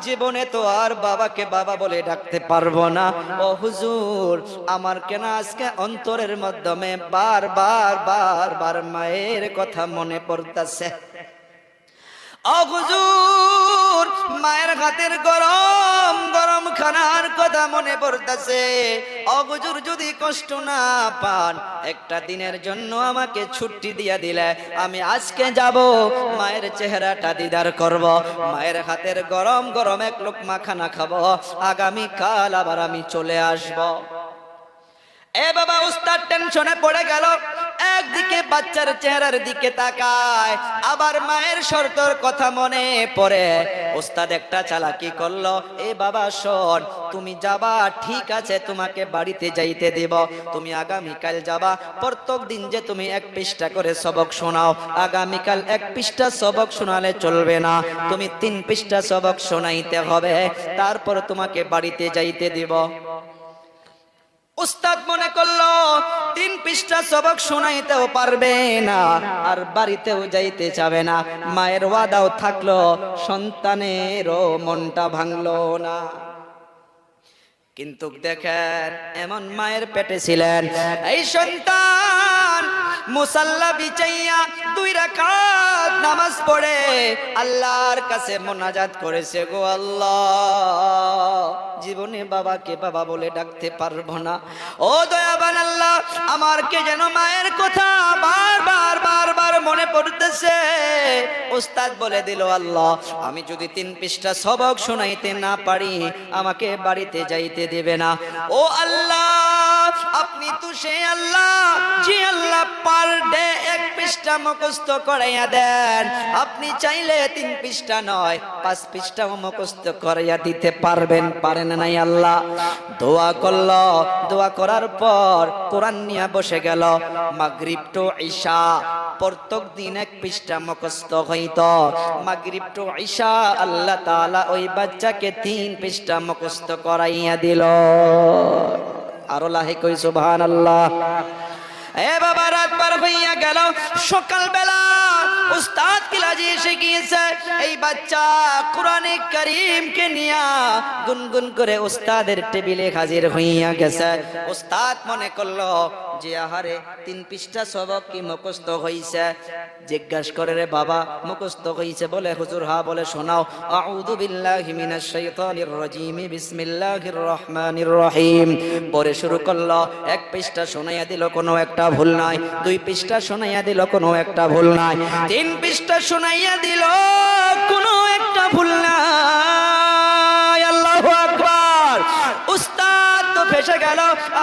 জীবনে তো আর বাবাকে বাবা বলে ডাকতে পারবো না। ও হুজুর আমার কেন আজকে অন্তরের মাধ্যমে বারবার বারবার মায়ের কথা মনে পড়তেছে। ও হুজুর মায়ের হাতের গরম গরম খানার কথা মনে পড়তেছে। ও হুজুর যদি কষ্ট না পান, একটা দিনের জন্য আমাকে ছুটি দিয়া দিলে আমি আজকে যাব, মায়ের চেহারাটা দিদার করব, মায়ের হাতের গরম গরম এক লোকমা খানা খাবো, আগামী কাল আবার আমি চলে আসব। এ বাবা উস্তাদ টেনশনে পড়ে গেল, একদিকে বাচ্চার চেহারার দিকে তাকায়, আবার মায়ের শর্তর কথা মনে পড়ে। উস্তাদ একটা চালাকি করলো, এ বাবা শোন, তুমি যাবা ঠিক আছে, তোমাকে বাড়িতে যাইতে দেব, তুমি আগামীকাল যাবা, প্রত্যেক দিন যে তুমি এক পৃষ্ঠা করে সবক শোনাও, আগামীকাল এক পৃষ্ঠা সবক শোনালে চলবে না, তুমি 3 পৃষ্ঠা সবক শোনাইতে হবে, তারপর তোমাকে বাড়িতে যাইতে দেব। উস্তাদ মনে করলো 3 পৃষ্ঠা সবক শোনাইতেও পারবে না, আর বাড়িতেও যাইতে চাবে না। মায়ের ওয়াদাও থাকলো, সন্তানেরও মনটা ভাঙলো না। কিন্তু দেখেন এমন মায়ের পেটে ছিলেন, এই সন্তান মুসাল্লা বিছাইয়া 2 রাকাত নামাজ পড়ে আল্লাহর কাছে মোনাজাত করেছে, গো আল্লাহ জীবনে বাবাকে বাবা বলে ডাকতে পারবো না, ও দয়াবান আল্লাহ আমার কে যেন মায়ের কথা বারবার বারবার মনে পড়তেছে। উস্তাদ বলে দিল, আল্লাহ আমি যদি 3 পৃষ্ঠা সবক শোনাইতে না পারি, আমাকে বাড়িতে যাইতে দেবে না। ও আল্লাহ আপনি তো সেই আল্লাহ যে আল্লাহ পার ডে 1 পৃষ্ঠা মুখস্থ করাইয়া দেন, আপনি চাইলে 3 পৃষ্ঠা নয় 5 পৃষ্ঠাও মুখস্থ করাইয়া দিতে পারবেন, পারেন নাই আল্লাহ। দোয়া করলো, দোয়া করার পর কোরআন নিয়ে বসে গেল। মাগরিব টু ইশা প্রত্যেক দিন 1 পৃষ্ঠা মুখস্থ হইত। মাগরিব টু ইশা আল্লাহ তাআলা ওই বাচ্চাকে 3 পৃষ্ঠা মুখস্থ করাইয়া দিল। আরো লাহে কই সুবহানাল্লাহ। এ বাবা রাত পার হইয়া গেল, সকাল বেলা উস্তাদ কিলাজি এসে গিয়েছে, এই বাচ্চা কোরআনে কারীমকে নিয়া গুনগুন করে উস্তাদের টেবিলে হাজির হইয়া গেছে। উস্তাদ মনে করলো যে আহারে 3 পৃষ্ঠা সবক কি মুখস্থ হইছে। জিজ্ঞাসা করে, রে বাবা মুখস্থ হইছে? বলে হুজুর হ্যাঁ। বলে শোনাও, আউযু বিল্লাহি মিনাশ শাইতানির রাজীম, বিসমিল্লাহির রহমানির রহিম। পরে শুরু করলো। 1 পৃষ্ঠা শোনাইয়া দিল, কোনো একটা ভুল নাই। 2 পৃষ্ঠা শোনাইয়া দিল, কোনো একটা ভুল নাই। 3 পৃষ্ঠা শোনাইয়া দিল, কোনো একটা ভুল নাই। আল্লাহু আকবার। উস্তাদ তো ফেসে গেল।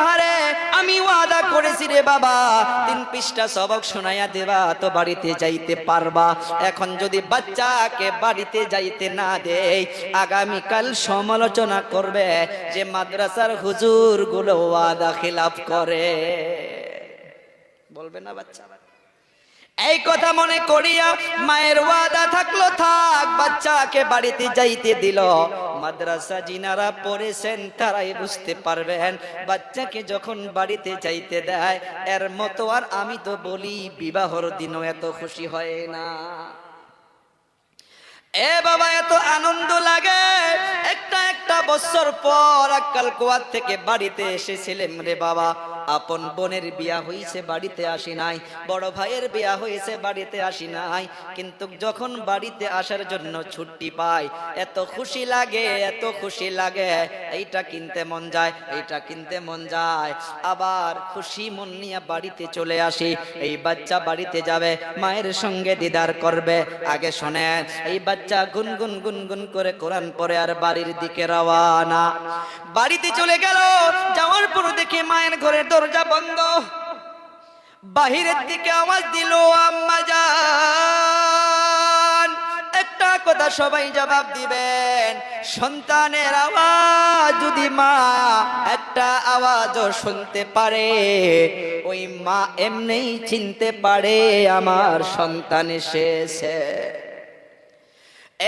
আরে আমি ওয়াদা করেছি রে বাবা, 3 পৃষ্ঠা সবক শোনাইয়া দেবা তো বাড়িতে যাইতে পারবা। এখন যদি বাচ্চাকে বাড়িতে যাইতে না দেই, আগামীকাল সমালোচনা করবে যে মাদ্রাসার হুজুর গুলো ওয়াদা খিলাফ করে। বলবে না বাচ্চা? এই কথা মনে করিয়া মায়ের ওয়াদা থাকলো থাক, বাচ্চাকে বাড়িতে যাইতে দিল। মাদ্রাসা যিনারা পড়েছেন তারাই বুঝতে পারবেন, বাচ্চাকে যখন বাড়িতে যাইতে দেয়, এর মতো আর আমি তো বলি বিবাহর দিনও এত খুশি হয় না। এ বাবা এত আনন্দ লাগে। একটা বছর পর আক্কাল কুয়াত থেকে বাড়িতে এসেছিলাম রে বাবা। আপন বোনের বিয়া হইছে, বাড়িতে আসি নাই। বড় ভাইয়ের বিয়া হয়েছে, বাড়িতে আসি নাই। কিন্তু যখন বাড়িতে আসার জন্য ছুটি পাই, এত খুশি লাগে, এত খুশি লাগে। এইটা কিনতে মন যায়, এইটা কিনতে মন যায়। আবার খুশি মন নিয়ে বাড়িতে চলে আসি। এই বাচ্চা বাড়িতে যাবে, মায়ের সঙ্গে দিদার করবে। আগে শোনেন, এই বাচ্চা গুনগুন গুনগুন করে কোরআন পড়ে আর বাড়ির দিকে রওয়ানা। বাড়িতে চলে গেল। যাওয়ার পর দেখে মায়ের ঘরের দরজা বন্ধ। বাহিরের দিকে আওয়াজ দিল, আম্মা জান। একটা কথা সবাই জবাব দিবেন, সন্তানের আওয়াজ যদি মা একটা আওয়াজও শুনতে পারে, ওই মা এমনিই চিনতে পারে আমার সন্তান এসেছে।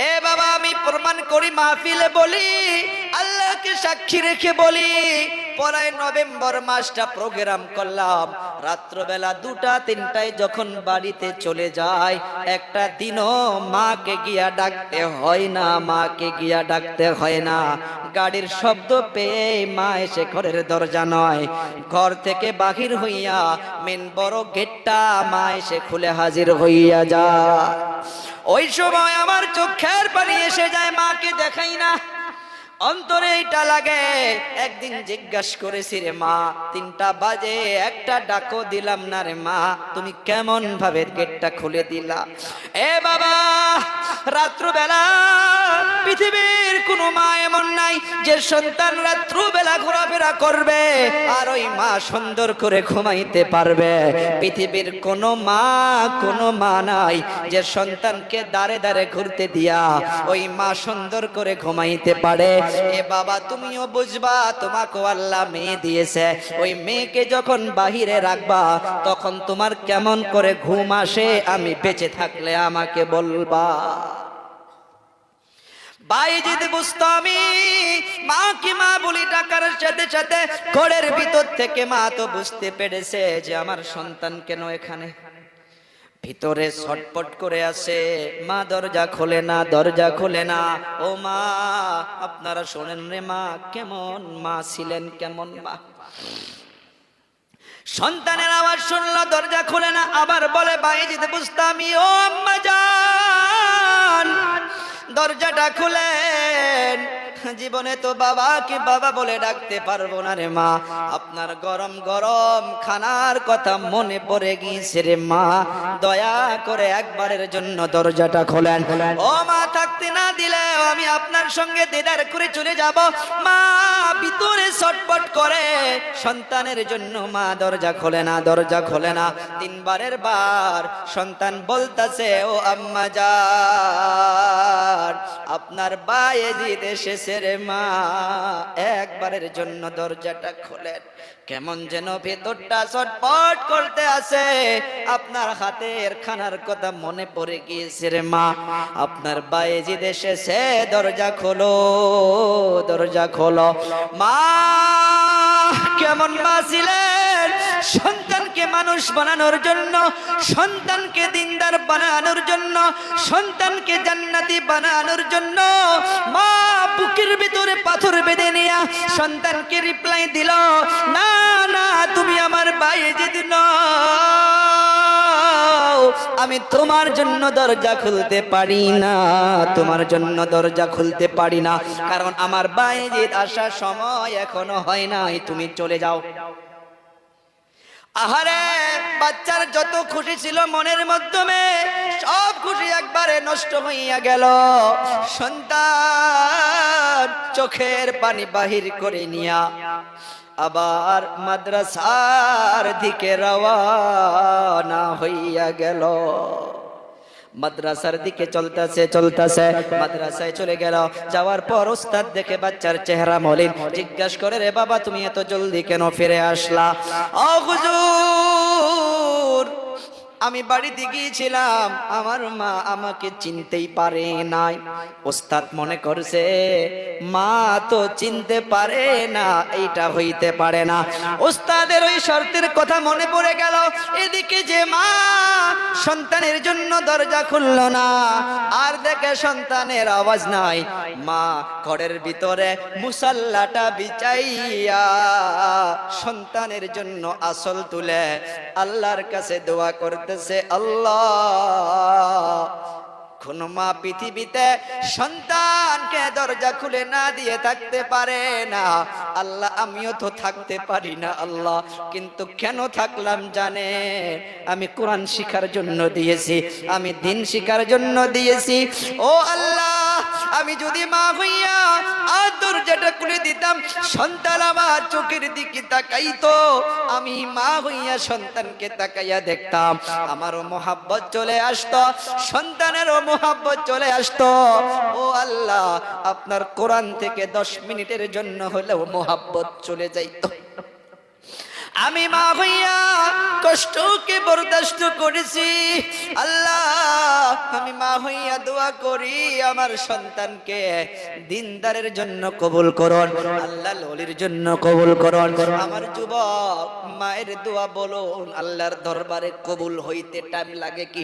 এ বাবা আমি প্রমাণ করি, মাহফিলে বলি, আল্লাহকে সাক্ষী রেখে বলি। পরে নভেম্বর মাসটা প্রোগ্রাম করলাম। রাত্রবেলা 2টা-3টায় যখন বাড়িতে চলে যায়, একটা দিনও মাকে গিয়া ডাকতে হয় না, মাকে গিয়া ডাকতে হয় না। গাড়ির শব্দ পেয়ে মা এসে ঘরের দরজা নয়, ঘর থেকে বাহির হইয়া মেন বড় গেটটা মা এসে খুলে হাজির হইয়া যায়। ওই সময় আমার চোখের পানি এসে যায়, মাকে দেখাই না। অন্তরে এটা লাগে। একদিন জিজ্ঞাসা করেছি, রে মা 3টা বাজে, একটা ডাকও দিলাম না রে মা, তুমি কেমন ভাবে গেটটা খুলে দিলা? এ বাবা রাত্রবেলা পৃথিবীর কোনো মা এমন নাই যে সন্তান রাত্রবেলা ঘোরাফেরা করবে আর ওই মা সুন্দর করে ঘুমাইতে পারবে। পৃথিবীর কোনো মা নাই যে সন্তানকে দাঁড়ে দাঁড়ে ঘুরতে দিয়া ওই মা সুন্দর করে ঘুমাইতে পারে। এ বাবা তুমিও বুঝবা, তোমাকেও আল্লাহ মেয়ে দিয়েছে। ওই মেয়েকে যখন বাহিরে রাখবা তখন তোমার কেমন করে ঘুম আসে, আমি বেঁচে থাকলে আমাকে বলবা। বাইজিদ বুস্তামি মাকে মা বলি ডাকার সাথে সাথে ঘরের ভিতর থেকে মা তো বুঝতে পেরেছে যে আমার সন্তান কেন এখানে। ভিতরে ছটপট করে আছে, মা দরজা খোলে না, দরজা খোলে না। ও মা আপনারা শোনেন রে মা কেমন মা ছিলেন, কেমন মা। সন্তানের আওয়াজ শুনলো, দরজা খুলে না। আবার বলে বাইজিদ বুস্তামি, ও আম্মা জান দরজাটা খুলেন। জীবনে তো বাবাকে বাবা বলে ডাকতে পারবো না রে মা, আপনার গরম গরম খানার কথা মনে পড়ে গিয়েছে রে মা, দয়া করে একবারের জন্য দরজাটা খোলেন। ও মা থাকতে না দিলে আমি আপনার সঙ্গে দিদার করে চলে যাব। মা ভিতরে ছটপট করে সন্তানের জন্য, মা দরজা খোলে না, দরজা খোলে না। 3 বারের বার সন্তান বলতাছে, ও আম্মা জান আপনার বায়েজিদ এসেছে রে মা, একবারের জন্য দরজাটা খোলেন। কেমন যেন ভেতরটা ছটপট করতে আছে। আপনার হাতের খানার কথা মনে পড়ে গিয়েছে রে মা, আপনার বায়েজিদ এসেছে, দরজা খোলো, দরজা খোলো। মা কেমন মা ছিলেন, সন্তানকে মানুষ বানানোর জন্য, সন্তানকে দিনদার বানানোর জন্য, সন্তানকে জান্নাতি বানানোর জন্য মা বুকের ভিতরে পাথর বেঁধে নিয়ে সন্তানকে রিপ্লাই দিল, না না তুমি আমার বায়েজিদ নও, আমি তোমার জন্য দরজা খুলতে পারি না, তোমার জন্য দরজা খুলতে পারি না, কারণ আমার বায়েজিদ আসার সময় এখনো হয় নাই, তুমি চলে যাও। আহারে বাচ্চার যত খুশি ছিল মনের মাধ্যমে সব খুশি একবারে নষ্ট হইয়া গেল। সন্তান চোখের পানি বাহির করে নিয়া আবার মাদ্রাসার দিকে রওনা হইয়া গেল। মাদ্রাসার দিকে চলতেছে মাদ্রাসায় চলে গেল। যাওয়ার পর উস্তাদ দেখে বাচ্চার চেহারা মলিন, জিজ্ঞাসা করে, রে বাবা তুমি এত জলদি কেন ফিরে আসলা? ও হুজুর, আমি বাড়িতে গিয়েছিলাম, আমার মা আমাকে চিনতেই পারে নাই। ওস্তাদ মনে করছে মা তো চিনতে পারে না, এইটা হইতে পারে না। ওস্তাদের ওই শর্তের কথা মনে পড়ে গেল। এদিকে যে মা সন্তানের জন্য দরজা খুলল না, আর দেখে সন্তানের আওয়াজ নাই, মা ঘরের ভিতরে মুসাল্লাটা বিছাইয়া সন্তানের জন্য আসল তুলে আল্লাহর কাছে দোয়া করতে, আল্লাহ কোন মা পৃথিবীতে সন্তানকে দরজা খুলে না দিয়ে থাকতে পারে না, আল্লাহ আমিও তো থাকতে পারি না আল্লাহ, কিন্তু কেন থাকলাম জানে? আমি কোরআন শিখার জন্য দিয়েছি, আমি দিন শিখার জন্য দিয়েছি। ও আল্লাহ, আমি যদি মা হইয়া আর দরজাটা খুলে দিতাম, সন্তান আমার চোখের দিকে তাকাইতো, আমি মা হইয়া সন্তানকে তাকাইয়া দেখতাম, আমারও মোহাব্বত চলে আসতো, সন্তানেরও মোহাব্বত চলে আসতো। ও আল্লাহ, আপনার কোরআন থেকে 10 মিনিটের জন্য হলেও মোহাব্বত চলে যাইতো। আমি মা হইয়া কষ্টকে বরদাস্ত করেছি। আল্লাহ, আমি মা হইয়া দোয়া করি আমার সন্তানকে দিনদারের জন্য কবুল করুন, আল্লাহ ওলির জন্য কবুল করুন। আমার যুবক মায়ের দোয়া বলুন, আল্লাহর দরবারে কবুল হইতে টাইম লাগে কি?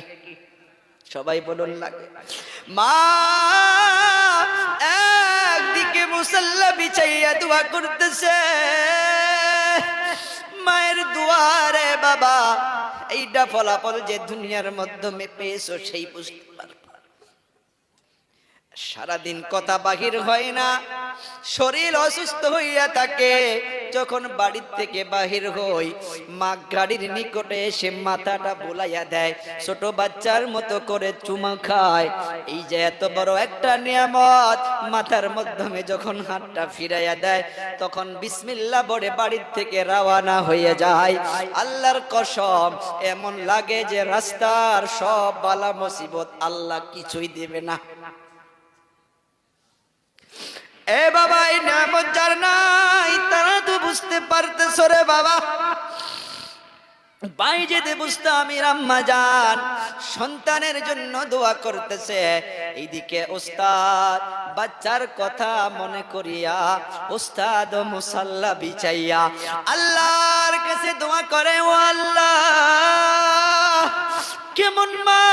সবাই বলুন লাগে। মা একদিকে মুসাল্লা বিছাইয়া দোয়া করতেছে, মায়ের দুয়ারে বাবা, এইটা ফলাফল যে দুনিয়ার মাধ্যমে পেয়েছো সেই বুঝতে পারবা। সারাদিন কথা বাহির হয় না, শরীর অসুস্থ হইয়া থাকে, যখন বাড়ির থেকে বাহির হই মা গাড়ির নিকটে এসে মাথাটা বুলাইয়া দেয়, ছোট বাচ্চার মতো করে চুমা খায়। এই যে এত বড় একটা নিয়ামত, মাথার মাধ্যমে যখন হাতটা ফিরাইয়া দেয়, তখন বিসমিল্লাহ বলে বাড়ির থেকে রওনা হয়ে যায়। আল্লাহর কসম, এমন লাগে যে রাস্তার সব বালা মুসিবত আল্লাহ কিছুই দেবে না। এ বাবা, এই নিয়ামত যার নাই তারা তো বুঝতে পারতেছ রে বাবা। বাইজেদে বুস্তামির আম্মা জান সন্তানের জন্য দোয়া করতেছে, এইদিকে ওস্তাদ বাচ্চার কথা মনে করিয়া ওস্তাদ মুসাল্লা বিছাইয়া আল্লাহর কাছে দোয়া করে, ও আল্লাহ, কেমন মা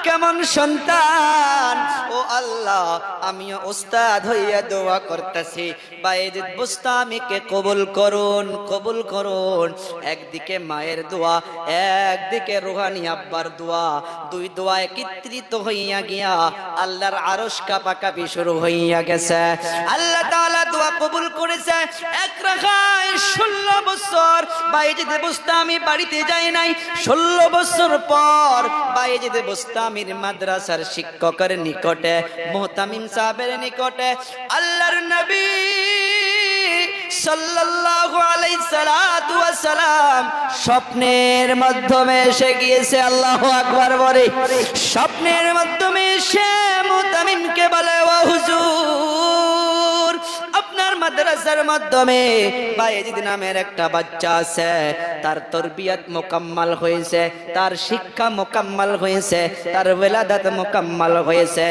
কেমন সন্তান, ও আল্লাহ, আমিও ওস্তাদ হইয়া দোয়া করতেছি, বাইজিদ বুস্তামিকে কবুল করুন, কবুল করুন। একদিকে মায়ের দোয়া, একদিকে রুহানি আব্বার দোয়া, দুই দোয়া একত্রিত হইয়া গিয়া আল্লাহর আরশ কাঁপাকাঁপি শুরু হইয়া গেছে। আল্লাহ তাআলা দোয়া কবুল করেছে। এক রাখায় 16 বছর বাইজিদ বুস্তামি বাড়িতে যায় নাই। 16 বছর পর বাইজিদ বুস্তামির মাদ্রাসার শিক্ষকের নিকটে, মুহতামিম সাহেবের নিকটে আল্লাহর নবী সাল্লাল্লাহু আলাইহি সাল্লাতু ওয়াস সালাম স্বপ্নের মাধ্যমে এসে গিয়েছে। আল্লাহু আকবার বলে। স্বপ্নের মাধ্যমে সে মুহতামিমকে বলে, ও হুজুর, আপনার মাদ্রাসা মাদ্রাসার মাধ্যমে বায়েজিদ নামের একটা বাচ্চা আছে, তার তরবিয়ত মোকাম্মাল হয়েছে, তার শিক্ষা মোকাম্মাল হয়েছে, তার ওয়েলাদাত মোকাম্মাল হয়েছে,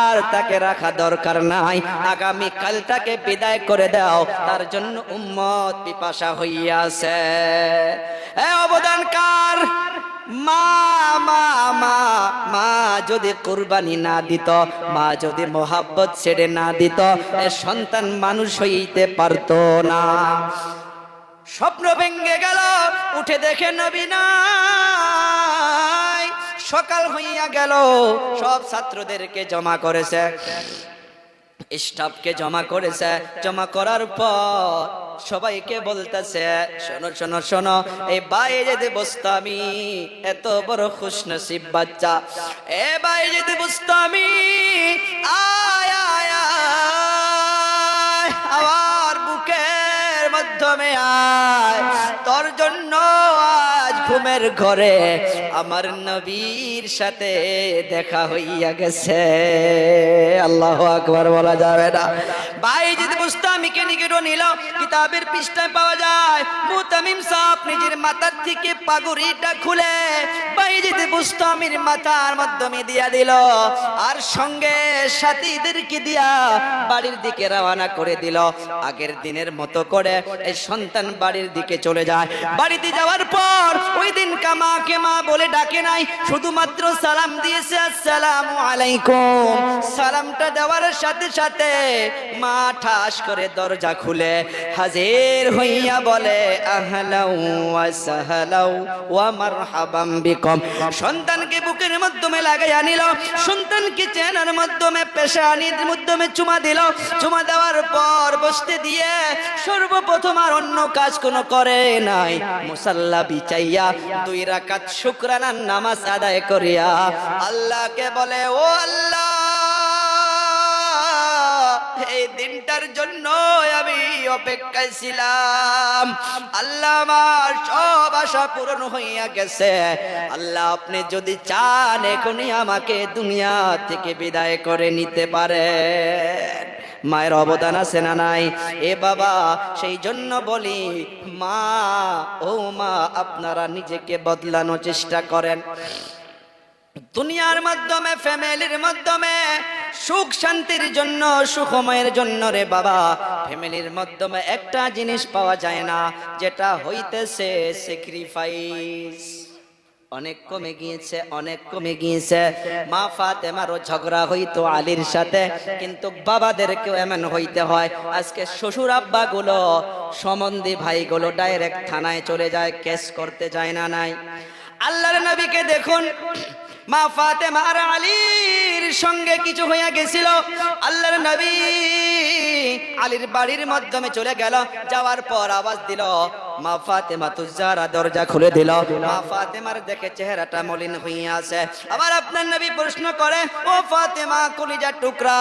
আর তাকে রাখা দরকার নাই। আগামী কাল তাকে বিদায় করে দাও, তার জন্য উম্মত পিপাসা হইয়াছে। অবদান কার? মা মা মা মা যদি কুরবানি না দিত, মা যদি মোহাব্বত ছেড়ে না দিত, সন্তান মানুষ হইতে পারত না। স্বপ্ন ভেঙ্গে গেল, উঠে দেখে নবী নাই। সকাল হইয়া গেল, সব ছাত্রদেরকে জমা করেছে, স্টাফকে জমা করেছে। জমা করার পর সবাইকে বলতেছে, শোনো শোনো শোনো, এই বায়েজিদ বুস্তামি এত বড় খুশনসিব বাচ্চা। এ বায়েজিদ বুস্তামি, আয় আয় আয়, আমার বুকের মাধ্যমে আয়, তোর জন্য আজ ঘুমের ঘরে আমার নবীর সাথে দেখা হইয়া গেছে। আল্লাহু আকবার বলা যাবে না। বায়েজিদ বুস্তামিকে নিকট নিল। কিতাবের পৃষ্ঠায় পাওয়া যায়, মুতামিম সাহেব নিজের মাথার থেকে পাগড়িটা খুলে বায়েজিদ বুস্তামির মাথার মাধ্যমে দিয়া দিল, আর সঙ্গে সাথীদেরকে দিয়া বাড়ির দিকে রওনা করে দিল। আগের দিনের মতো করে এই সন্তান বাড়ির দিকে চলে যায়। বাড়িতে যাওয়ার পর ওই দিন কামাকে মা বলে ডাকে নাই, শুধুমাত্র সালাম দিয়েছে, আসসালামু আলাইকুম। সালামটা দেওয়ার সাথে সাথে মা ঠাস করে দরজা খুলে হাজির হইয়া বলে, আহলাউ ওয়া সাহলাউ ওয়া মারহাবাম বিকুম। সন্তানকে বুকের মাধ্যমে লাগাইয়া নিল, সন্তানকে চেনার মাধ্যমে পেশানির মাধ্যমে চুমা দিল। চুমা দেওয়ার পর বসতে দিয়ে সর্বপ্রথম আর অন্য কাজ কোনো করে নাই, মুসাল্লা বিছাইয়া 2 রাকাত শুকরানার নামাজ আদায় করিয়া আল্লাহকে বলে, ও আল্লাহ, এই দিনটার জন্য আমি অপেক্ষায় ছিলাম। আল্লাহ, আমার সব আশা পূরণ হইয়া গেছে। আল্লাহ, আপনি যদি চান এখনই আমাকে দুনিয়া থেকে বিদায় করে নিতে পারেন। মায়ের অবদান আছে না নাই? এ বাবা, সেই জন্য বলি, মা ও মা, আপনারা নিজেকে বদলানোর চেষ্টা করেন। দুনিয়ার মাধ্যমে, ফ্যামিলির মাধ্যমে সুখ শান্তির জন্য, সুখময়ের জন্য রে বাবা, ফ্যামিলির মাধ্যমে একটা জিনিস পাওয়া যায় না, যেটা হইতেছে স্যাক্রিফাইস। অনেক কমে গিয়েছে, অনেক কমে গিয়েছে। মা ফাতেমারও ঝগড়া হইতো আলীর সাথে, কিন্তু বাবাদেরকেও এমন হইতে হয়। আজকে শ্বশুর আব্বা গুলো, সম্বন্ধী ভাইগুলো ডাইরেক্ট থানায় চলে যায়, কেস করতে যায় না নাই। আল্লাহর নবীকে দেখুন, মা ফাতেমা আর আলীর সঙ্গে কিছু হইয়া গেছিল। আল্লাহর নবী আলীর বাড়ির মাধ্যমে চলে গেল। যাওয়ার পর আওয়াজ দিল, মা ফাতেমা তুজারা, দরজা খুলে দিল। মা ফাতেমার দেখে চেহারাটা মলিন হইয়া আছে। আবার আপনার নবী প্রশ্ন করে, ও ফাতেমা কলিজার টুকরা,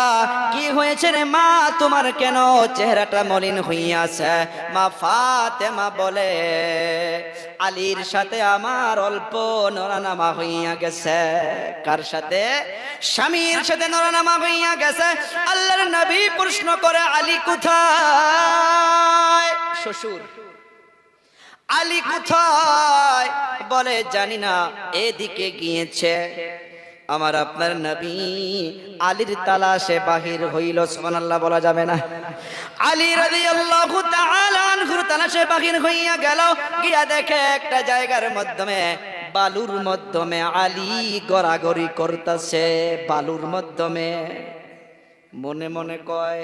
কি হয়েছে রে মা, তোমার কেন চেহারাটা মলিন হইয়া আছে? মা ফাতেমা বলে, আলীর সাথে আমার অল্প নরনামা হইয়া গেছে। কার সাথে? স্বামীর সাথে নরনামা হইয়া গেছে। আল্লাহর নবী প্রশ্ন করে, আলী কোথায়? শ্বশুর আলী কোথায়? বলে, জানি না, এদিকে গিয়েছে। আমার আপনার নবী আলীর তালাশে বাহির হইল। সুবহানাল্লাহ বলা যাবে না? আলী রাদিয়াল্লাহু তাআলা আনহুর তালাশে বাহির হইয়া গেল। গিয়া দেখে একটা জায়গার মাধ্যমে, বালুর মাধ্যমে আলী গড়াগড়ি করতেছে। বালুর মাধ্যমে মনে মনে কয়,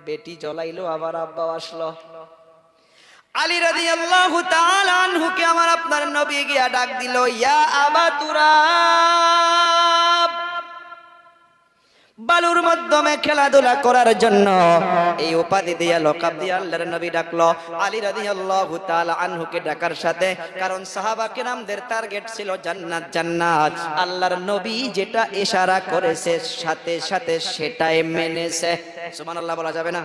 বেটি জ্বলাইলো, আবার আব্বা আসলো। আলী রাদিয়াল্লাহু তাআলা আনহুকে আমার আপনার নবী গিয়া ডাক দিল, ইয়া আবা তুরাব। বালুর মাধ্যমে খেলাধুলা করার জন্য এই উপাধি দিয়া, লকাব দিয়া আল্লাহর নবী ডাকলো। আলী রাদিয়াল্লাহু তাআলা আনহুকে ডাকার সাথে, কারণ সাহাবা কিরামদের টার্গেট ছিল জান্নাত, জান্নাত। আল্লাহর নবী যেটা ইশারা করেছে, সাথে সাথে সেটাই মেনেছে। সুবহানাল্লাহ বলা যাবে না?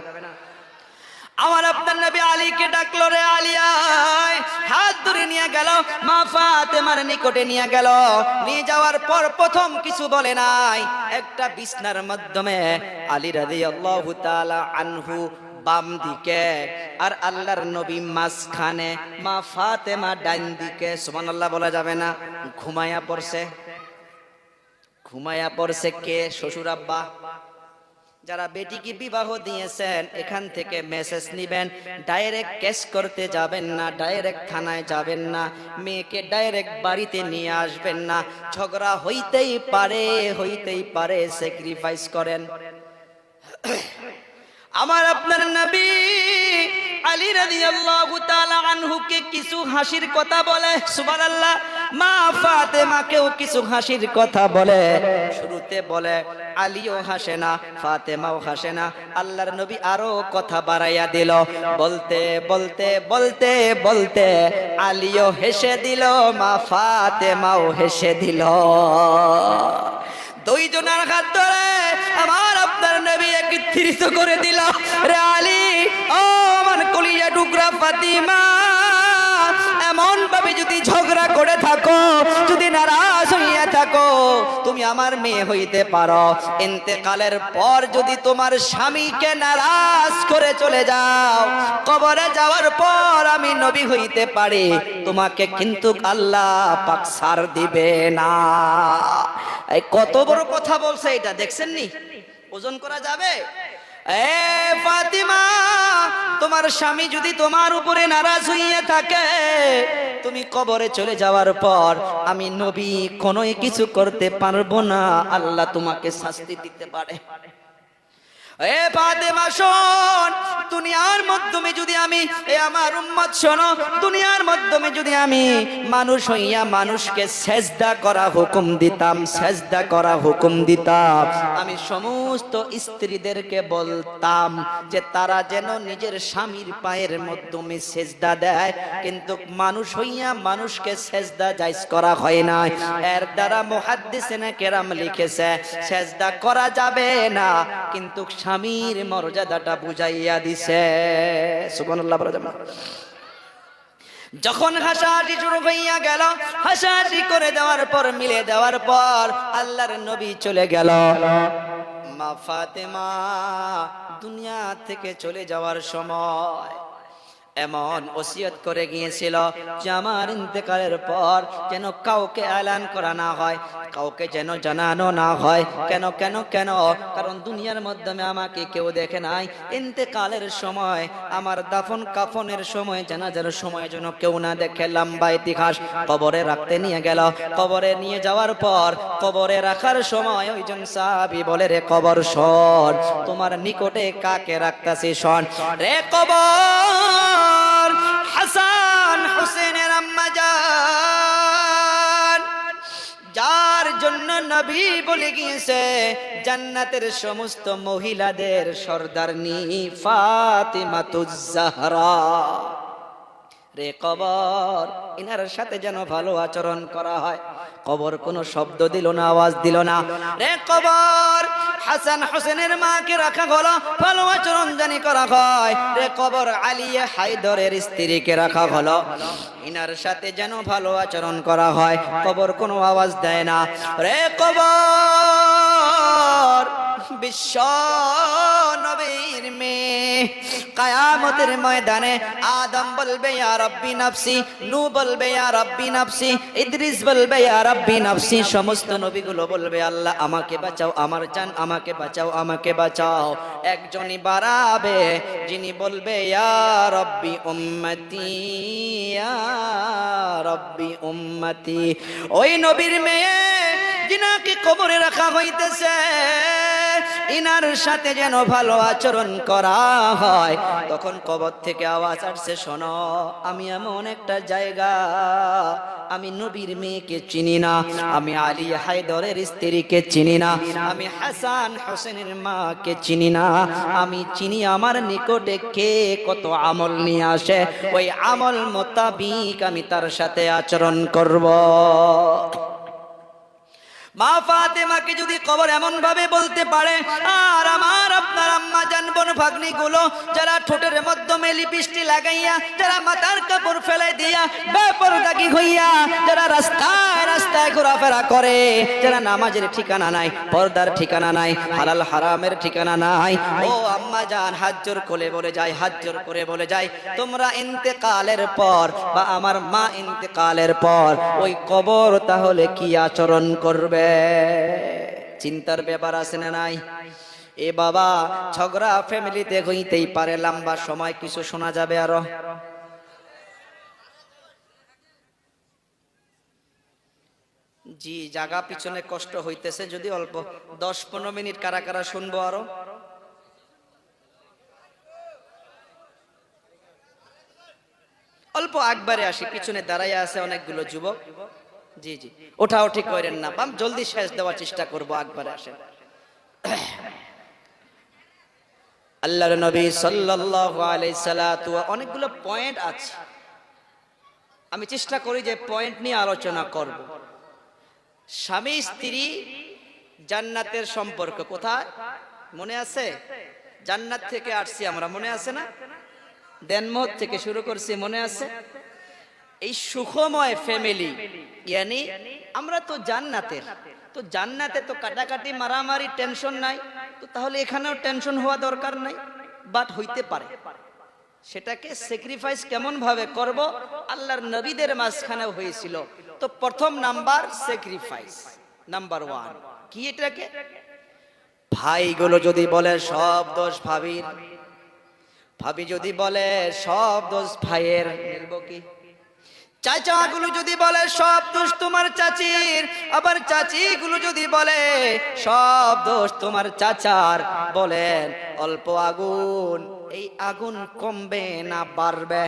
আমার আপনার নবী আলীকে ডাকলো, রে আলী আয়। হাত ধরে নিয়ে গেল, মা ফাতেমার নিকটে নিয়ে গেল। নিয়ে যাওয়ার পর প্রথম কিছু বলে নাই, একটা বিছনার মাধ্যমে আলী রাদিয়াল্লাহু তাআলা আনহু বাম দিকে, আর আল্লাহর নবী মাঝখানে, মা ফাতেমা ডান দিকে। সুবহানাল্লাহ বলা যাবে না? ঘুমায়া পড়ছে। ঘুমায়া পড়ছে কে? শ্বশুর আব্বা। যারা বেটিকে বিবাহ দিয়েছেন এখান থেকে মেসেজ নিবেন, ডাইরেক্ট কেস করতে যাবেন না, ডাইরেক্ট থানায় যাবেন না, মেয়েকে ডাইরেক্ট বাড়িতে নিয়ে আসবেন না। ঝগড়া হইতেই পারে, স্যাক্রিফাইস করেন। আমার আপনার নবী আলী রাদিয়াল্লাহু তাআলা আনহুকে কিছু হাসির কথা বলে, সুবহানাল্লাহ। মা ফাতেমাকেও কিছু হাসির কথা বলে। শুরুতে বলে আলীও হাসে না, ফাতেমাও হাসে না। আল্লাহর নবী আরো কথা বাড়াইয়া দিল, বলতে বলতে বলতে বলতে আলীও হেসে দিল, মা ফাতেমাও হেসে দিল। দুইজনের হাত ধরে আমার আপনার নবী একত্রিত করে দিল। রে আলী, ও আমার কলিজা টুকরা ফাতিমা, এমন ভাবে যদি ঝগড়া করে থাকো, যদি নারাজ হইয়া থাকো, তুমি আমার মেয়ে হইতে পারো। ইন্তেকালের পর যদি তোমার স্বামীকে নারাজ করে চলে যাও, কবরে যাওয়ার পর আমি নবী হইতে পারি, তোমাকে কিন্তু আল্লাহ পাক ছাড় দিবে না। এই কত বড় কথা বলছে, এটা দেখছেন নি? ওজন করা যাবে? এ ফাতিমা, তোমার স্বামী যদি তোমার উপরে নারাজ হইয়া থাকে, তুমি কবরে চলে যাওয়ার পর আমি নবী কোনো কিছু করতে পারবো না, আল্লাহ তোমাকে শাস্তি দিতে পারে। এ ফাতেমা শোন, দুনিয়ার মাধ্যমে যদি আমি, এ আমার উম্মত শোনো, দুনিয়ার মাধ্যমে যদি আমি মানুষ হইয়া মানুষকে সেজদা করা হুকুম দিতাম, সেজদা করা হুকুম দিতাম, আমি সমস্ত স্ত্রীদেরকে বলতাম যে তারা যেন নিজের স্বামীর পায়ের মাধ্যমে সেজদা দেয়, কিন্তু মানুষ হইয়া মানুষকে সেজদা জায়েজ করা হয় না। এর দ্বারা মুহাদ্দিসিনে কেরাম লিখেছে সেজদা করা যাবে না, কিন্তু স্বামীর মর্যাদাটা বুঝাইয়া দিছে। সুবহানাল্লাহ বলা যাবে না? যখন হাসাহাসি শুরু হইয়া গেল, হাসাহাসি করে দেওয়ার পর, মিলে দেওয়ার পর আল্লাহর নবী চলে গেল। মা ফাতেমা দুনিয়া থেকে চলে যাওয়ার সময় এমন ওসিয়ত করে গিয়েছিল যে আমার ইন্তেকালের পর যেন কাউকে এলান করা না হয়, কাউকে যেন জানানো না হয়। কেন কেন কেন? কারণ দুনিয়ার মাধ্যমে আমাকে কেউ দেখে নাই, ইন্তেকালের সময়, আমার দাফন কাফনের সময়, জানাজার সময় যেন কেউ না দেখে। লম্বা ইতিহাস। কবরে রাখতে নিয়ে গেল, কবরে নিয়ে যাওয়ার পর কবরে রাখার সময় ওইজন সাহাবী বলে, রে কবর শোন, তোমার নিকটে কাকে রাখতাছি শোন। রে কবর, হাসান হোসেনের আম্মা জান, যার জন্য নবী বলে গিয়েছে জান্নাতের সমস্ত মহিলাদের সর্দারনি ফাতিমাতুজ জাহরা। রে কবর, ইনার সাথে যেন ভালো আচরণ করা হয়। কবর কোনো শব্দ দিল না, আওয়াজ দিল না। রে কবর, হাসান হোসেনের মাকে রাখা হলো, ভালো আচরণ জানি করা হয়। রে কবর, আলিয়া হায়দরের স্ত্রীকে রাখা হলো, ইনার সাথে যেন ভালো আচরণ করা হয়। কবর কোনো আওয়াজ দেয় না। রে কবর, বিশ্ব নবীর মেয়ে, কিয়ামতের ময়দানে আদম বলবে ইয়া রাব্বি নাফসি, নূহ বলবে ইয়া রাব্বি নাফসি, ইদ্রিস বলবে ইয়া রাব্বি নাফসি, সমস্ত নবীগুলো বলবে আল্লাহ আমাকে বাঁচাও, আমার জান আমাকে বাঁচাও, আমাকে বাঁচাও। একজনই বাড়াবে যিনি বলবে ইয়া রাব্বি উম্মতি, ইয়া রাব্বি উম্মতি। ওই নবীর মেয়ে যিনাকে কবরে রাখা হইতেছে, ইনার সাথে যেন ভালো আচরণ করা হয়। তখন কবর থেকে আওয়াজ আসছে, শোনো, আমি এমন একটা জায়গা, আমি নবীর মেয়েকে চিনি না, আমি আলী হায়দরের স্ত্রীকে চিনি না, আমি হাসান হোসেনের মাকে চিনি না, আমি চিনি আমার নিকটে কে কত আমল নিয়ে আসে, ওই আমল মোতাবিক আমি তার সাথে আচরণ করব। মা ফাতেমাকে যদি কবর এমন ভাবে বলতে পারে, আর আমার আপনার আম্মা জান বোন ভাগ্নি গুলো যারা ঠোঁটের মাধ্যমে লিপস্টিক লাগাইয়া, যারা মাথার কাপড় ফেলে দিয়া বেপরদাগী হইয়া, যারা রাস্তায় রাস্তায় ঘোরাফেরা করে, যারা নামাজের ঠিকানা নাই, পর্দার ঠিকানা নাই, হালাল হারামের ঠিকানা নাই, ও আম্মা জান হাত জোর করে বলে যায়, হাত জোর করে বলে যায়, তোমরা ইন্তেকালের পর বা আমার মা ইন্তেকালের পর ওই কবর তাহলে কি আচরণ করবে? চিন্তার ব্যাপার আছে না নাই? এ বাবা, ঝগড়া ফ্যামিলিতে হইতেই পারে, লম্বা সময় কিছু শোনা যাবে আরো। জি, জায়গা পিছনে কষ্ট হইতেছে, যদি অল্প 10-15 মিনিট কারা কারা শুনবো আরো। অল্প একবারে আসি, পিছনে দাঁড়াইয়া আছে অনেকগুলো যুবক। জি জি, ওঠাও ঠিক করেন না, বাম জলদি শেষ দেওয়ার চেষ্টা করবো, একবারে আসেন। আল্লাহর নবী সাল্লাল্লাহু আলাইহি সাল্লাতু, অনেকগুলো পয়েন্ট আছে, আমি চেষ্টা করি যে পয়েন্ট নিয়ে আলোচনা করব। স্বামী স্ত্রী জান্নাতের সম্পর্ক কোথায় মনে আছে? জান্নাত থেকে আসছি আমরা, মনে আছে না? দেনমত থেকে শুরু করছি, মনে আছে? এই সুখময় ফ্যামিলি, ইয়ানি আমরা তো জান্নাতের, তো জান্নাতে তো কাটাকাটি মারামারি টেনশন নাই, তো তাহলে এখানেও টেনশন হওয়া দরকার নাই, বাট হইতে পারে। সেটাকে স্যাক্রিফাইস কেমন ভাবে করব, আল্লাহর নবীদের মাঝখানেও হয়েছিল। তো প্রথম নাম্বার স্যাক্রিফাইস, নাম্বার 1 কি? এটাকে ভাইগুলো যদি বলে সব দোষ ভাবির, ভাবি যদি বলে সব দোষ ভাইয়ের, মিলব কি? চাচাগুলো যদি বলে সব দোষ তোমার চাচির, আবার চাচিগুলো যদি বলে সব দোষ তোমার চাচার, বলেন অল্প আগুন, এই আগুন কমবে না বাড়বে?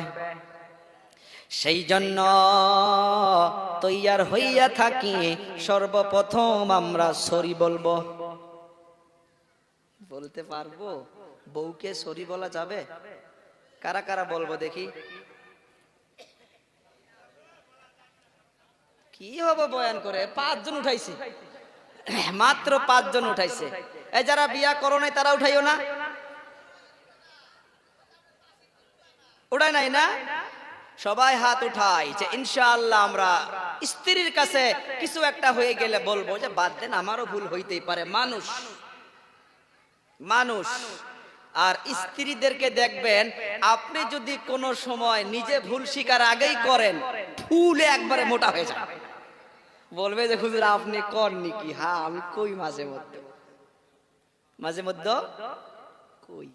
সেই জন্য তৈয়ার হইয়া থাকি, সর্বপ্রথম আমরা সরি বলবো। বলতে পারবো? বউকে সরি বলা যাবে? কারা কারা বলবো দেখি? কি হবে বয়ান করে? 5 জন উঠাইছি, মাত্র 5 জন উঠাইছে। এই যারা বিয়া করো নাই তারা উঠাইও না, উঠাই নাই না? সবাই হাত উঠাই যে ইনশাআল্লাহ আমরা স্ত্রীর কাছে কিছু একটা হয়ে গেলে বলবো যে বাদ দেন, আমারও ভুল হইতেই পারে, মানুষ মানুষ। আর স্ত্রীদেরকে দেখবেন, আপনি যদি কোনো সময় নিজে ভুল স্বীকার আগেই করেন, ফুলে একবারে মোটা হয়ে যায়, বলবে যে হুজুর আপনি করনি কি? হ্যাঁ আমি কই, মাঝে মধ্যে মাঝে মধ্যে কই।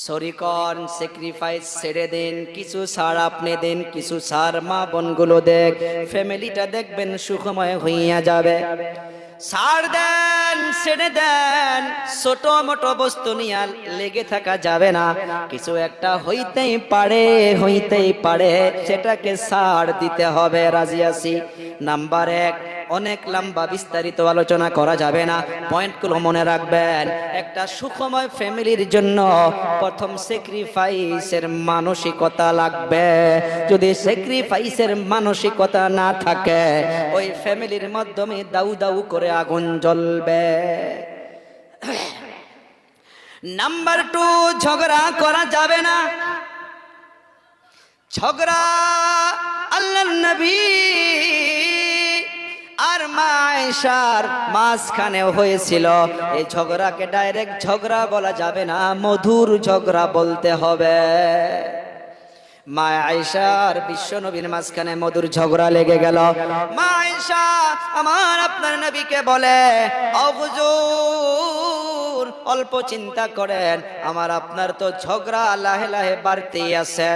সরি কর, স্যাক্রিফাইস ছেড়ে দেন, কিছু ছাড় আপনি দেন, কিছু ছাড় মা বোনগুলো দেখ, ফ্যামিলিটা দেখবেন সুখময় হইয়া যাবে। ছাড় দেন, ছেড়ে দেন, ছোট মোটো বস্তু নিয়ে লেগে থাকা যাবে না, কিছু একটা হইতেই পারে, হইতেই পারে, সেটাকে ছাড় দিতে হবে। রাজি আছি? নাম্বার 1, অনেক লম্বা বিস্তারিত আলোচনা করা যাবে না, পয়েন্টগুলো মনে রাখবেন। একটা সুখময় ফ্যামিলির জন্য প্রথম স্যাক্রিফাইসের মানসিকতা লাগবে। যদি স্যাক্রিফাইসের মানসিকতা না থাকে, ওই ফ্যামিলির মাধ্যমে দাউ দাউ করে আগুন জ্বলবে। নাম্বার 2, ঝগড়া করা যাবে না। ঝগড়া আল্লাহর নবী আর মা আয়েশার মাঝখানে হয়েছিল। এই ঝগড়াকে ডাইরেক্ট ঝগড়া বলা যাবে না, মধুর ঝগড়া বলতে হবে। মা আয়েশা আর বিশ্ব নবীর মাঝখানে মধুর ঝগড়া লেগে গেল। মা আয়েশা আমার আপনার নবীকে বলে, ও হুজুর অল্প চিন্তা করেন, আমার আপনার তো ঝগড়া লাহে লাহে বাড়তেই আছে।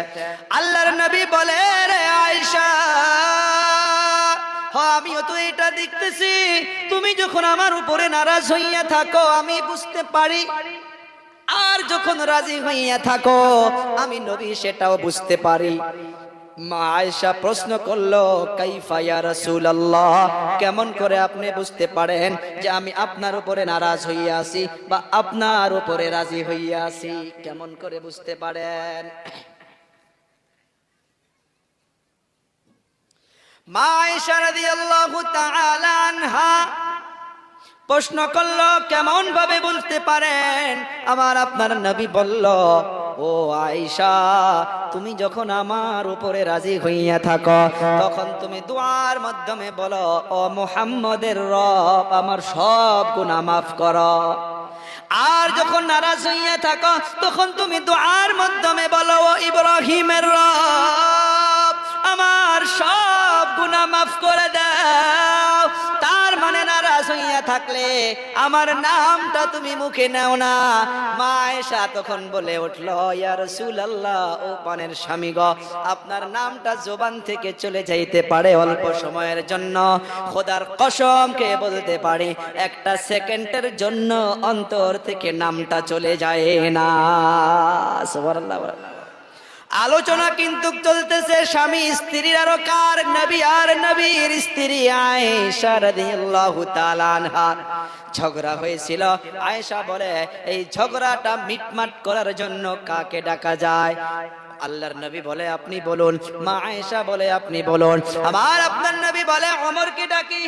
আল্লাহর নবী বলে, রে আয়েশা, আমিও তো এটা দেখতেছি, তুমি যখন আমার উপরে নারাজ হইয়া থাকো আমি বুঝতে পারি, আর যখন রাজি হইয়া থাকো আমি নবী সেটাও বুঝতে পারি। মা আয়েশা প্রশ্ন করলো, কাইফা ইয়া রাসূলুল্লাহ, কেমন করে আপনি বুঝতে পারেন যে আমি আপনার উপরে নারাজ হইয়া আছি বা আপনার উপরে রাজি হইয়া আছি? কেমন করে বুঝতে পারেন? মা আয়েশা রাদিয়াল্লাহু তাআলা আনহা প্রশ্ন করলো, কেমন ভাবে বলতে পারেন আমার আপনার নবী বলল, ও আয়েশা, তুমি যখন আমার উপরে রাজি হইয়া থাকো তখন তুমি দুআর মাধ্যমে বলো, ও মুহাম্মদের রব আমার সব গুনাহ মাফ করো। আর যখন নারাজ হইয়া থাকো তখন তুমি দুআর মাধ্যমে বলো, ও ইব্রাহিমের রব আমার সব গুনাহ মাফ করে দাও। তার মানে নারাজ হইয়া থাকলে আমার নামটা তুমি মুখে নাও না। মা আয়েশা তখন বলে উঠলো, ইয়া রাসূলুল্লাহ, ও পানের স্বামী গো, আপনার নামটা জবান থেকে চলে যাইতে পারে অল্প সময়ের জন্য, খোদার কসম কে বলতে পারি একটা সেকেন্ডের জন্য অন্তর থেকে নামটা চলে যায় না। সুবহানাল্লাহ। আলোচনা কিন্তু চলতেছে স্বামী স্ত্রীর, আরো কার? নবী আর নবীর স্ত্রী আয়েশা রাদিয়াল্লাহু তাআলা আনহা ঝগড়া হয়েছিল। আয়েশা বলে, এই ঝগড়াটা মিটমাট করার জন্য কাকে ডাকা যায়? আল্লাহর নবী বলে, আপনি বলুন। মা আয়েশা বলে, আপনি বলুন। আমার আপনার নবী বলে, ওমরকে ডাকি।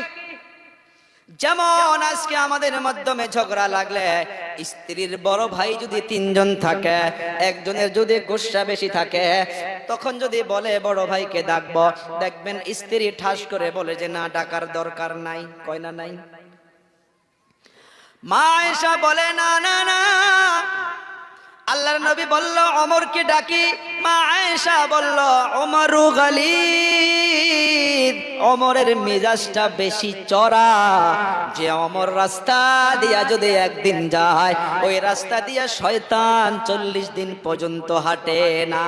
যেমন আজকে আমাদের মাধ্যমে ঝগড়া লাগলে স্ত্রীর বড় ভাই যদি 3 জন থাকে, একজনের যদি গুসা বেশি থাকে, তখন যদি বলে বড় ভাইকে ডাকবো, দেখবেন স্ত্রী ঠাস করে বলে যে না, ডাকার দরকার নাই। কয় না নাই? মা আয়েশা বলে, না না না, আল্লাহর নবী বলল ওমরকে ডাকি। মা আয়েশা বলল, ওমরু গালিদ, ওমরের মেজাজটা বেশি চড়া। যে ওমর রাস্তা দিয়া যদি একদিন যায়, ওই রাস্তা দিয়া শয়তান 40 দিন পর্যন্ত হাঁটে না।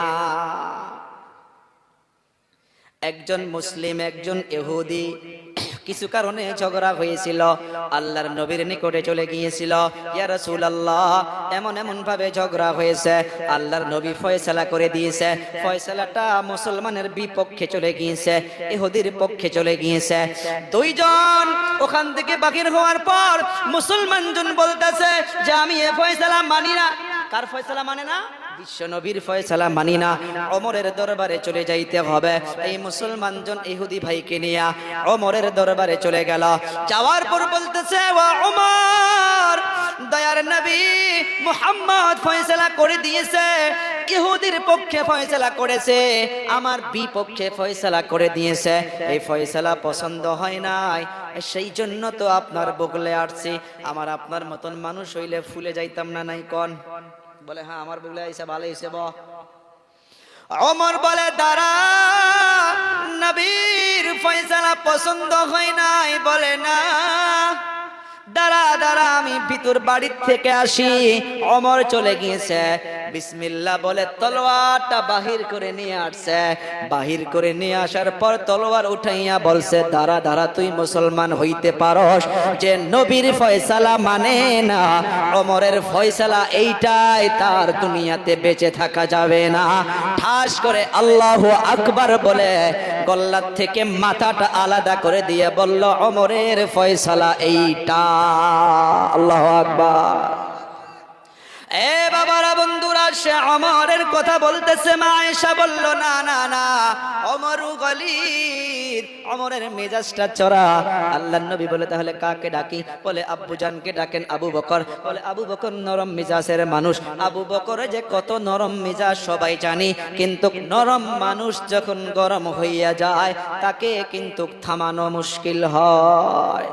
একজন মুসলিম একজন ইহুদি কিছু কারণে ঝগড়া হয়েছিল, আল্লাহর নবীর নিকটে চলে গিয়েছিল, ইয়া রাসূলুল্লাহ এমন এমন ভাবে ঝগড়া হয়েছে। আল্লাহর নবী ফয়সালা করে দিয়েছে, ফয়সালাটা মুসলমানের বিপক্ষে চলে গিয়েছে, ইহুদির পক্ষে চলে গিয়েছে। 2 জন ওখান থেকে বাহির হওয়ার পর মুসলমান জন বলতেছে যে আমি এই ফয়সালা মানি না। কার ফয়সালা মানে না? বিশ্ব নবীর ফয়সালা মানি না, ওমরের দরবারে চলে যাইতে হবে। এই মুসলমান জন ইহুদি ভাইকে নিয়ে ওমরের দরবারে চলে গেল। যাওয়ার পর বলতেছে, ও ওমর, দয়ার নবী মুহাম্মদ ফয়সালা করে দিয়েছে, ইহুদির পক্ষে ফয়সালা করেছে, আমার বিপক্ষে ফয়সালা করে দিয়েছে। এই ফয়সালা পছন্দ হয় নাই, সেই জন্য তো আপনার বগলে আসছি। আমার আপনার মতন মানুষ হইলে ফুলে যাইতাম না, নাই কোন? বলে, হ্যাঁ আমার বগলে আইসা ভালো হইছে। ওমর বলে, দাঁড়া, নবীর ফয়সালা পছন্দ হয় নাই? বলে, না, দাঁড়া দাঁড়া, আমি ভিতর বাড়ির থেকে আসি। ওমর চলে গিয়েছে, বিসমিল্লাহ বলে তলোয়ারটা বাহির করে নিয়ে আসছে। বাহির করে নিয়ে আসার পর তলোয়ার উঠাইয়া বলছে, দাঁড়া দাঁড়া, তুই মুসলমান হইতে পারস যে নবীর ফয়সালা মানে না? ওমরের ফয়সালা এইটাই, তার দুনিয়াতে বেঁচে থাকা যাবে না। ঠাস করে আল্লাহু আকবার বলে গল্লার থেকে মাথাটা আলাদা করে দিয়ে বলল, ওমরের ফয়সালা এইটা। আল্লাহু আকবার। এ বাবারা, বন্ধুরা, সে ওমরের কথা বলতেছে। মা আয়েশা বলল, না না না, ওমরু গালিদ, ওমরের মেজাজটা চড়া। আল্লাহর নবী বলে, তাহলে কাকে ডাকি? বলে, আব্বু জানকে ডাকেন, আবু বকর। বলে, আবু বকর নরম মেজাজের মানুষ। আবু বকরে যে কত নরম মেজাজ সবাই জানি, কিন্তু নরম মানুষ যখন গরম হইয়া যায় তাকে কিন্তু থামানো মুশকিল হয়।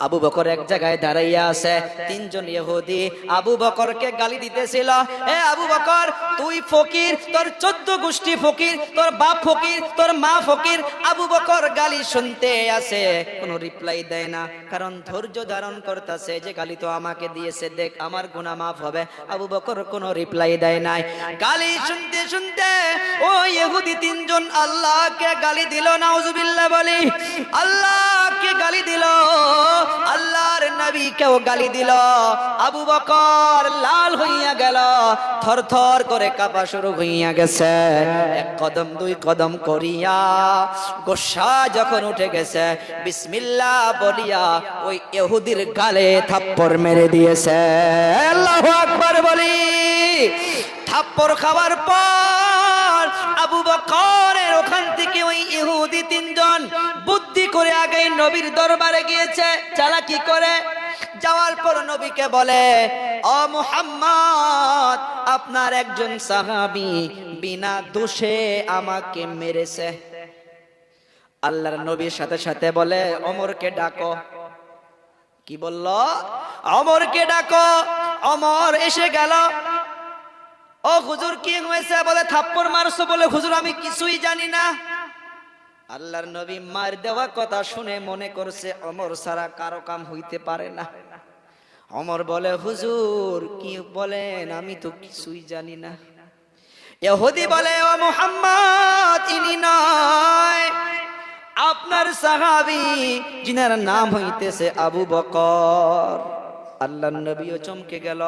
আবু বকর এক জায়গায় দাঁড়াইয়া আছে, 3 জন ইহুদি আবু বকরকে গালি দিতেছিল। এ আবু বকর, তুই ফকির, তোর 14 গোষ্ঠী ফকির, তোর বাপ ফকির, তোর মা ফকির। আবু বকর গালি শুনতে আছে, কোনো রিপ্লাই দেয় না, কারণ ধৈর্য ধারণ করতেছে যে গালি তো আমাকে দিয়েছে, দেখ আমার গুনাহ মাফ হবে। আবু বকর কোনো রিপ্লাই দেয় নাই। গালি শুনতে শুনতে ওই ইহুদি 3 জন আল্লাহকে গালি দিল। নাউজুবিল্লাহ বলি, আল্লাহকে গালি দিল, আল্লাহর নবীকেও গালি দিল। আবু বকর লাল হইয়া গেল, থরথর করে কাঁপা শুরু হইয়া গেছে। 1 কদম 2 কদম করিয়া গোসা যখন উঠে গেছে, বিসমিল্লাহ বলিয়া ওই ইহুদির গালে থাপ্পড় মেরে দিয়েছে। আল্লাহু আকবার বলি। থাপ্পড় খাওয়ার পর আবু বকরের ওখান থেকে ওই ইহুদি ইহুদি তিনজন বুদ্ধি করে আগেই নবীর দরবারে গিয়েছে চালাকি করে। যাওয়ার পর নবীকে বলে, ও মুহাম্মদ, আপনার একজন সাহাবী বিনা দোষে আমাকে মেরেছে। আল্লাহর নবীর সাথে সাথে বলে, ওমরকে ডাকো। কি বলল? ওমরকে ডাকো। ওমর এসে গেল। ও হুজুর কি হয়েছে? বলে, থাপ্পড় মারছো। বলে, হুজুর আমি কিছুই জানি না। আল্লাহর নবী মার দেওয়া কথা শুনে মনে করছে ওমর ছাড়া কারো কাম হইতে পারে না। ওমর বলে, হুজুর কি বলেন? আমি তো কিছুই জানি না। ইহুদি বলে, ও মুহাম্মদ, ইনি নয়, আপনার সাহাবী যিনার নাম হইতেছে আবু বকর। আল্লাহর নবীও চমকে গেল।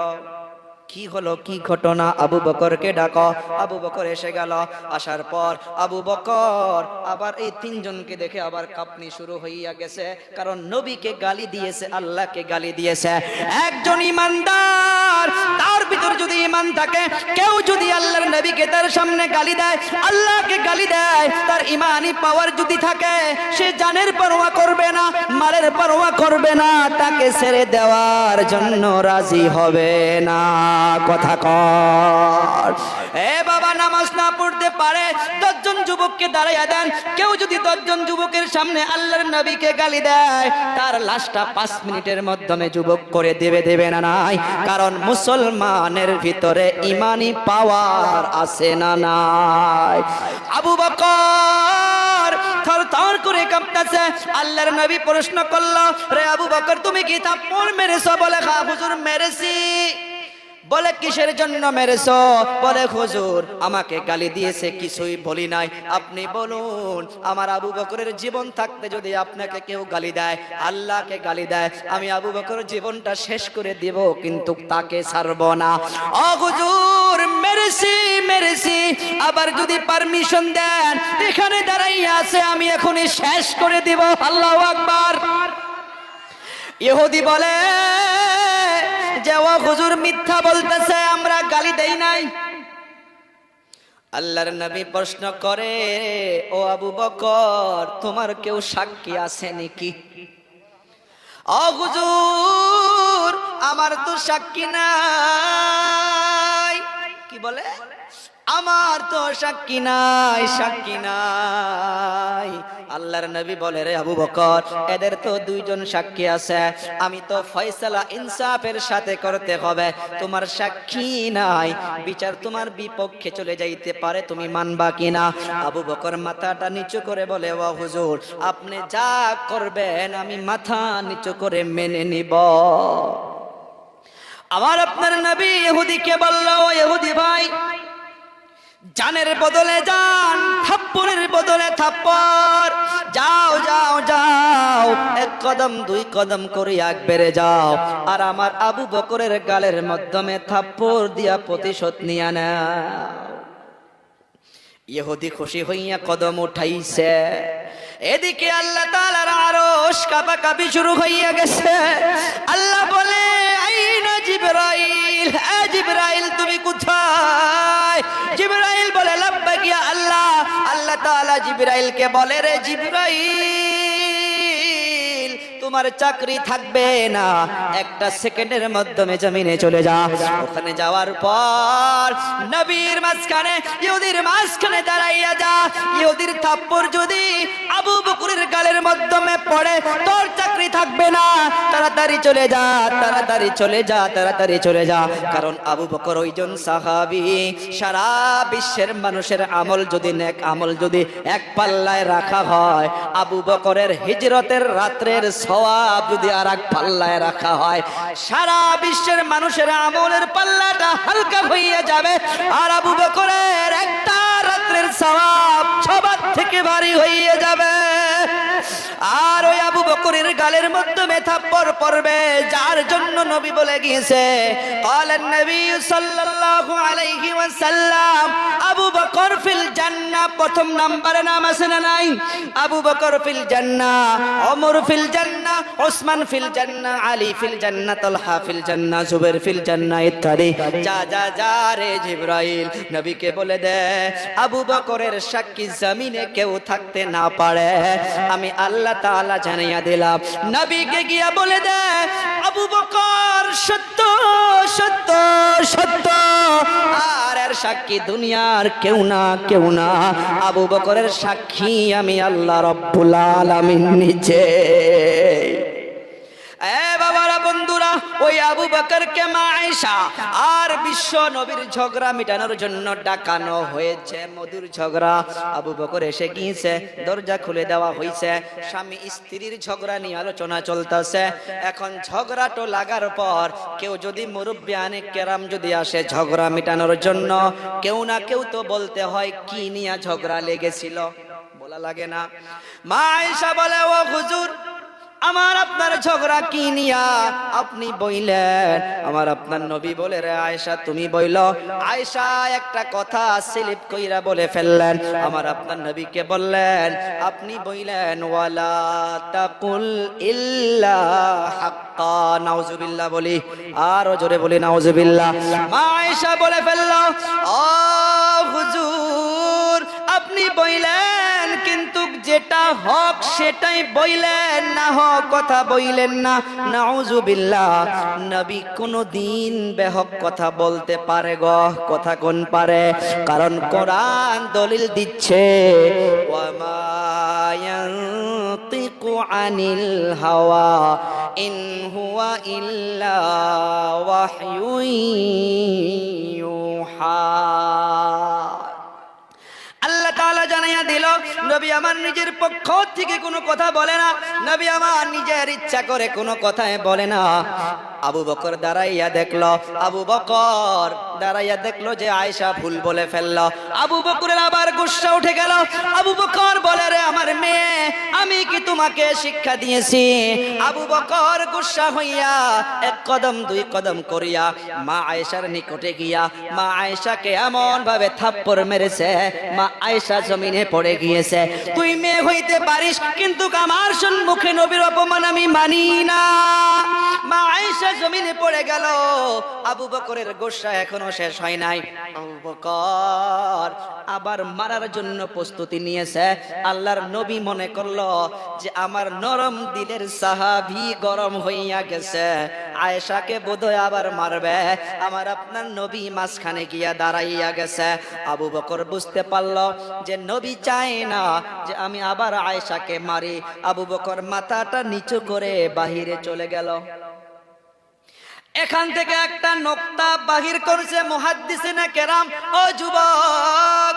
কি হলো, কি ঘটনা? আবু বকরকে ডাকো। আবু বকর এসে গেল। আসার পর আবু বকর আবার এই তিনজনকে দেখে আবার কাঁপনি শুরু হইয়া গেছে, কারণ নবীকে গালি দিয়েছে, আল্লাহকে গালি দিয়েছে। একজন ইমানদার, তার ভিতর যদি ঈমান থাকে, কেউ যদি আল্লাহর নবীকে তার সামনে গালি দেয়, আল্লাহকে গালি দেয়, তার ঈমানি পাওয়ার যদি থাকে, সে জানের পরোয়া করবে না, মালের পরোয়া করবে না, তাকে ছেড়ে দেওয়ার জন্য রাজি হবে না। কথা কর। এ বাবা, নামাজ না পড়তে পারে 10 জন যুবককে দাঁড়াইয়া দেন। কেউ যদি 10 জন যুবকের সামনে আল্লাহর নবীকে গালি দেয়, তার লাশটা 5 মিনিটের মাধ্যমে যুবক করে দেবে না নাই? কারণ মুসলমানের ভিতরে ঈমানি পাওয়ার আছে না নাই? আবু বকর থরথর করে কাঁপতেছে। আল্লাহর নবী প্রশ্ন করলো, রে আবু বকর, তুমি কি থাপ্পড় মেরেছো? বলে, হ্যাঁ হুজুর মেরেছি। বলে, কিসের জন্য মেরেছো? বলে, হুজুর আমাকে গালি দিয়েছে, কিছুই বলি নাই। আপনি বলুন, আমার আবু বকরের জীবন থাকতে যদি আপনাকে কেউ গালি দেয়, আল্লাহকে গালি দেয়, আমি আবু বকরের জীবনটা শেষ করে দিব, কিন্তু তাকে ছাড়বো না। ও হুজুর, মেরেছি। আবার যদি পারমিশন দেন, এখানে দাঁড়াইয়া আছে, আমি এখনই শেষ করে দিব। আল্লাহু আকবার। ইহুদি বলে যে, ও হুজুর মিথ্যা বলতেছে, আমরা গালি দেই নাই। আল্লাহর নবী প্রশ্ন করে, ও আবু বকর, তোমার কেউ সাক্ষী আছে নাকি? ও হুজুর, আমার তো সাক্ষী নাই। কি বলে? আমার তো সাক্ষী নাই। আল্লাহর নবী বলে, রে আবু বকর, এদের তো 2 জন সাক্ষী আছে, আমি তো ফয়সালা ইনসাফের সাথে করতে হবে। তোমার সাক্ষী নাই, বিচার তোমার বিপক্ষে চলে যাইতে পারে, তুমি মানবা কিনা? আবু বকর মাথাটা নিচু করে বলে, ও হুজুর, আপনি যা করবেন আমি মাথা নিচু করে মেনে নিব। আমার আপনার নবী ইহুদিকে বলল, ও ইহুদি ভাই, জানের বদলে জান, থাপ্পড়ের বদলে থাপ্পড়। যাও 1 কদম 2 কদম করে আগ বেড়ে যাও, আর আমার আবু বকরের গালের মাধ্যমে থাপ্পড় দিয়া প্রতিশোধ নিয়ে নাও। ইহুদি খুশি হইয়া কদম উঠাইছে। এদিকে আল্লাহ তাআলার আরশ কাঁপাকাঁপি শুরু হইয়া গেছে। আল্লাহ বলে, আইনা জিবরাইল, এ জিবরাইল তুমি কোথায়? জিবরাইল বলে, লাব্বাইক ইয়া আল্লাহ। আল্লাহ তাআলা জিবরাইলকে বলে, রে জিবরাইল, তোমার চাকরি থাকবে না, 1 সেকেন্ডের মাধ্যমে জমিনে চলে যা। ওখানে যাওয়ার পর নবীর মাঝখানে, ইহুদির মাঝখানে দাঁড়াইয়া যা। ইহুদির থাপ্পড় যদি আবু বকরের গালের মাধ্যমে পড়ে, তোর চাকরি থাকবে না। তাড়াতাড়ি চলে যা। কারণ আবু বকর ওইজন সাহাবী, সারা বিশ্বের মানুষের আমল যদি, নেক আমল যদি এক পাল্লায় রাখা হয়, আবু বকরের হিজরতের রাত্রের সওয়াব যদি আর এক পাল্লায় রাখা হয়, সারা বিশ্বের মানুষের আমলের পাল্লাটা হালকা হয়ে যাবে, আর আবু বকরের একটা রাত্রের সওয়াব সবার থেকে ভারী হয়ে যাবে। আর ওই আবু বকরের গালের মাধ্যমে থাপ্পড় পড়বে, যার জন্য নবী বলে গিয়েছে, ক্বালান নবী সাল্লাল্লাহু আলাইহি ওয়াসাল্লাম আবু বকর ফিল জান্নাহ, প্রথম নম্বরে নাম আছে না নাই? আবু বকর ফিল জান্নাহ, ওমর ফিল জান্নাহ, ওসমান ফিল জান্নাহ, আলী ফিল জান্নাহ, তালহা ফিল জান্নাহ, জুবাইর ফিল জান্নাহ ইত্যাদি। যা যা যা রে জিবরাইল, নবীকে বলে দে আবু বকরের সাক্ষী জমিনে কেউ থাকতে না পারে, আমি আল্লাহ তাআলা জানিয়ে দিলাম। নবীকে গিয়া বলে দে আবু বকর সত্য সত্য সত্য, আর এর সাক্ষী দুনিয়ার কেউ না কেউ না, আবু বকরের সাক্ষী আমি আল্লাহ রব্বুল আলামিন নিজে। এ বাবারা বন্ধুরা, ওই আবু বকরকে মা আয়েশা আর বিশ্ব নবীর ঝগড়া মিটানোর জন্য ডাকানো হয়েছে, মধুর ঝগড়া। আবু বকর এসে গিয়েছে, দরজা খুলে দেওয়া হয়েছে, স্বামী স্ত্রীর ঝগড়া নিয়ে আলোচনা চলতেছে। এখন ঝগড়াটো লাগার পর কেউ যদি মুরব্বী আনে কেরাম যদি আসে ঝগড়া মিটানোর জন্য, কেউ না কেউ তো বলতে হয় কি নিয়ে ঝগড়া লেগেছিল, বলা লাগে না? মা আয়েশা বলে ও হুজুর, আমার আপনার ঝগড়া কি নিয়া? আপনি বইলেন। আমার আপনার নবী বলে রে আয়েশা তুমি বইল। আয়েশা একটা কথা স্লিপ কইরা বলে ফেললেন, আমার আপনার নবীকে বললেন, আপনি বইলেন ওয়ালা তাকুল ইল্লা হাক্কা, নাউজুবিল্লাহ বলি, আর জোরে বলি নাউজুবিল্লাহ। মা আয়েশা বলে ফেলল, ও হুজুর আপনি বইলেন, কিন্তু যেটা হক সেটাই বইলেন, না হক কথা বইলেন না। নাউজুবিল্লাহ, নবী কোনদিন বেহক কথা বলতে পারে গো? কথা কোন পারে? কারণ কোরআন দলিল দিচ্ছে ওয়া মা ইয়ানতিকু আনিল হাওয়া ইন হুয়া ইল্লা ওয়াহয়ুন ইউহা। আল্লাহ তাআলা জানাইয়া দিল, নবী আমার নিজের পক্ষ থেকে কোনো কথা বলে না, নবী আমার নিজের ইচ্ছা করে কোনো কথাই বলে না। আবু বকর দাঁড়াইয়া দেখলো, আবু বকর দাঁড়াইয়া দেখলো যে আয়েশা ভুল বলে ফেললো। আবু বকরের আবার গুসা উঠে গেল। আবু বকর বলে রে আমার মেয়ে, আমি কি তোমাকে শিক্ষা দিয়েছি? আবু বকর গুসা হইয়া এক কদম দুই কদম করিয়া মা আয়েশার নিকটে গিয়া মা আয়েশাকে এমন ভাবে থাপ্পড় মেরেছে, মা আয়েশা জমিনে পড়ে গিয়েছে। তুই মেয়ে হইতে পারিস, কিন্তু আমার সম্মুখে নবীর অপমান আমি মানি না। মা আয়েশা জমিনে পড়ে গেল। আবু বকরের গোসা এখনো শেষ হয় নাই। আবু বকর আবার মারার জন্য প্রস্তুতি নিয়েছে। আল্লাহর নবী মনে করলো যে আমার নরম দিলের সাহাবী গরম হইয়া গেছে, আয়েশাকে বোধহয় আবার মারবে। আমার আপনার নবী মাঝখানে গিয়া দাঁড়াইয়া গেছে। আবু বকর বুঝতে পারলো যে নবী চায় না যে আমি আবার আয়েশাকে মারি। আবু বকর মাথাটা নিচু করে বাহিরে চলে গেল। এখান থেকে একটা নোক্তা বাহির করেছে মুহাদ্দিসিনে কেরাম, ও যুবক,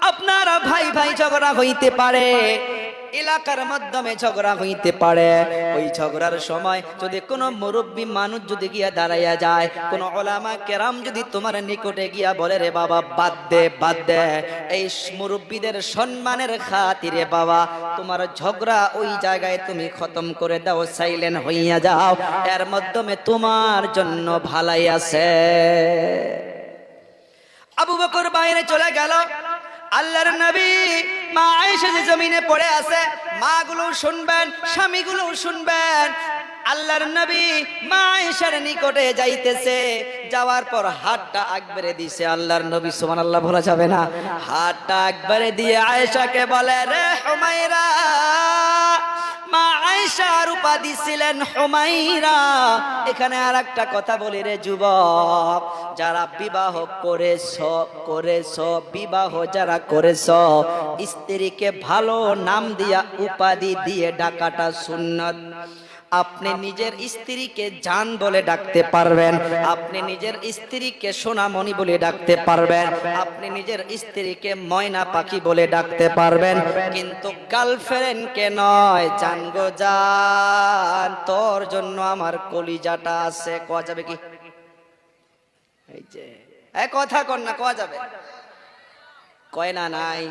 আপনারা ভাই ভাই ঝগড়া হইতে পারে, এলাকার মাধ্যমে ঝগড়া হইতে পারে। ওই ঝগড়ার সময় যদি কোনো মুরব্বী মানুষ যদি গিয়া দাঁড়াইয়া যায়, কোন ওলামা কেরাম যদি তোমার নিকটে গিয়া বলে রে বাবা বাদ দে বাদ দে, এই মুরব্বীদের সম্মানের খাতিরে বাবা তোমার ঝগড়া ওই জায়গায় তুমি খতম করে দাও, সাইলেন্ট হইয়া যাও, এর মাধ্যমে তোমার জন্য ভালাই আছে। আবু বকর বাইরে চলে গেল। আল্লাহর নবী মা আয়েশা যে জমিনে পড়ে আছে, মাগুলো শুনবেন, স্বামীগুলো শুনবেন। আল্লাহর নবী মা আয়েশার নিকটে যাইতেছে, যাওয়ার পর হাতটা একবারে দিছে। আল্লাহর নবী সুবহানাল্লাহ বলা যাবে না, হাতটা একবারে দিয়ে আয়েশাকে বলে রে হুমায়রা। মা আয়েশার উপাধি ছিলেন হুমায়রা। এখানে আর একটা কথা বলি রে যুবক, যারা বিবাহ করেছো বিবাহ যারা করেছো, স্ত্রীকে ভালো নাম দিয়া উপাধি দিয়ে ডাকাটা সুন্নাত। আপনি নিজের স্ত্রীকে জান বলে ডাকতে পারবেন, আপনি নিজের স্ত্রীকে সোনামণি বলে ডাকতে পারবেন, আপনি নিজের স্ত্রীকে ময়না পাখি বলে ডাকতে পারবেন, কিন্তু গার্লফ্রেন্ডকে নয়। জান গো জান, তোর জন্য আমার কলিজাটা আছে। কোয়া যাবে কি? এই যে কথা কন না, কোয়া যাবে? কয় না নাই?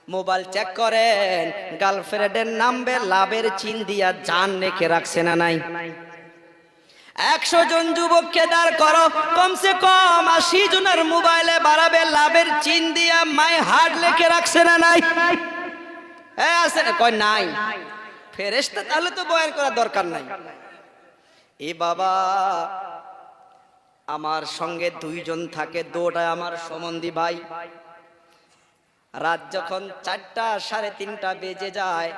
মোবাইল চেক করেন, গার্লফ্রেন্ডের নামবে লাভের চিন দিয়া জান রেখে রাখছে না নাই? 100 জন যুবককে দাঁড় করো, কমসে কম 80 জনের মোবাইলে বাড়াবে লাভের চিন দিয়া মাই হার্ট লেখে রাখছে না নাই? আছে না? কয় নাই। ফেরেশতা তাহলে তো বয়ান করার দরকার নাই। এ বাবা, আমার সঙ্গে 2 জন থাকে, 2টা আমার সম্বন্ধী ভাই। রাত যখন 4টা 3:30 বেজে যায়,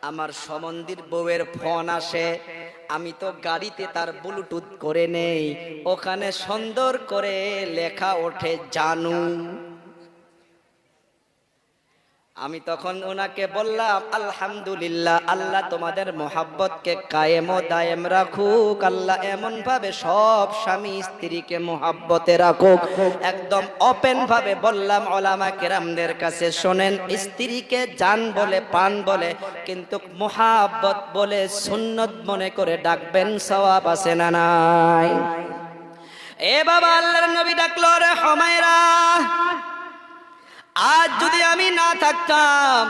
আমার সম্বন্ধীর বউয়ের ফোন আসে। আমি তো গাড়িতে তার ব্লুটুথ করে নেই, ওখানে সুন্দর করে লেখা ওঠে জানু। আমি তখন ওনাকে বললাম, আলহামদুলিল্লাহ, আল্লাহ তোমাদের মোহাব্বতকে কায়েম ও দায়েম রাখুক। আল্লাহ এমন ভাবে সব স্বামী স্ত্রীকে মোহাব্বতে রাখুক। একদম ওপেন ভাবে বললাম ওলামা কেরামদের কাছে, শোনেন, স্ত্রীকে জান বলে, পান বলে, কিন্তু মোহাব্বত বলে সুন্নত মনে করে ডাকবেন, সওয়াব আছে না নাই? এ বাবা, আল্লাহর নবী ডাকলো, রে হুমায়রা, আজ যদি আমি না থাকতাম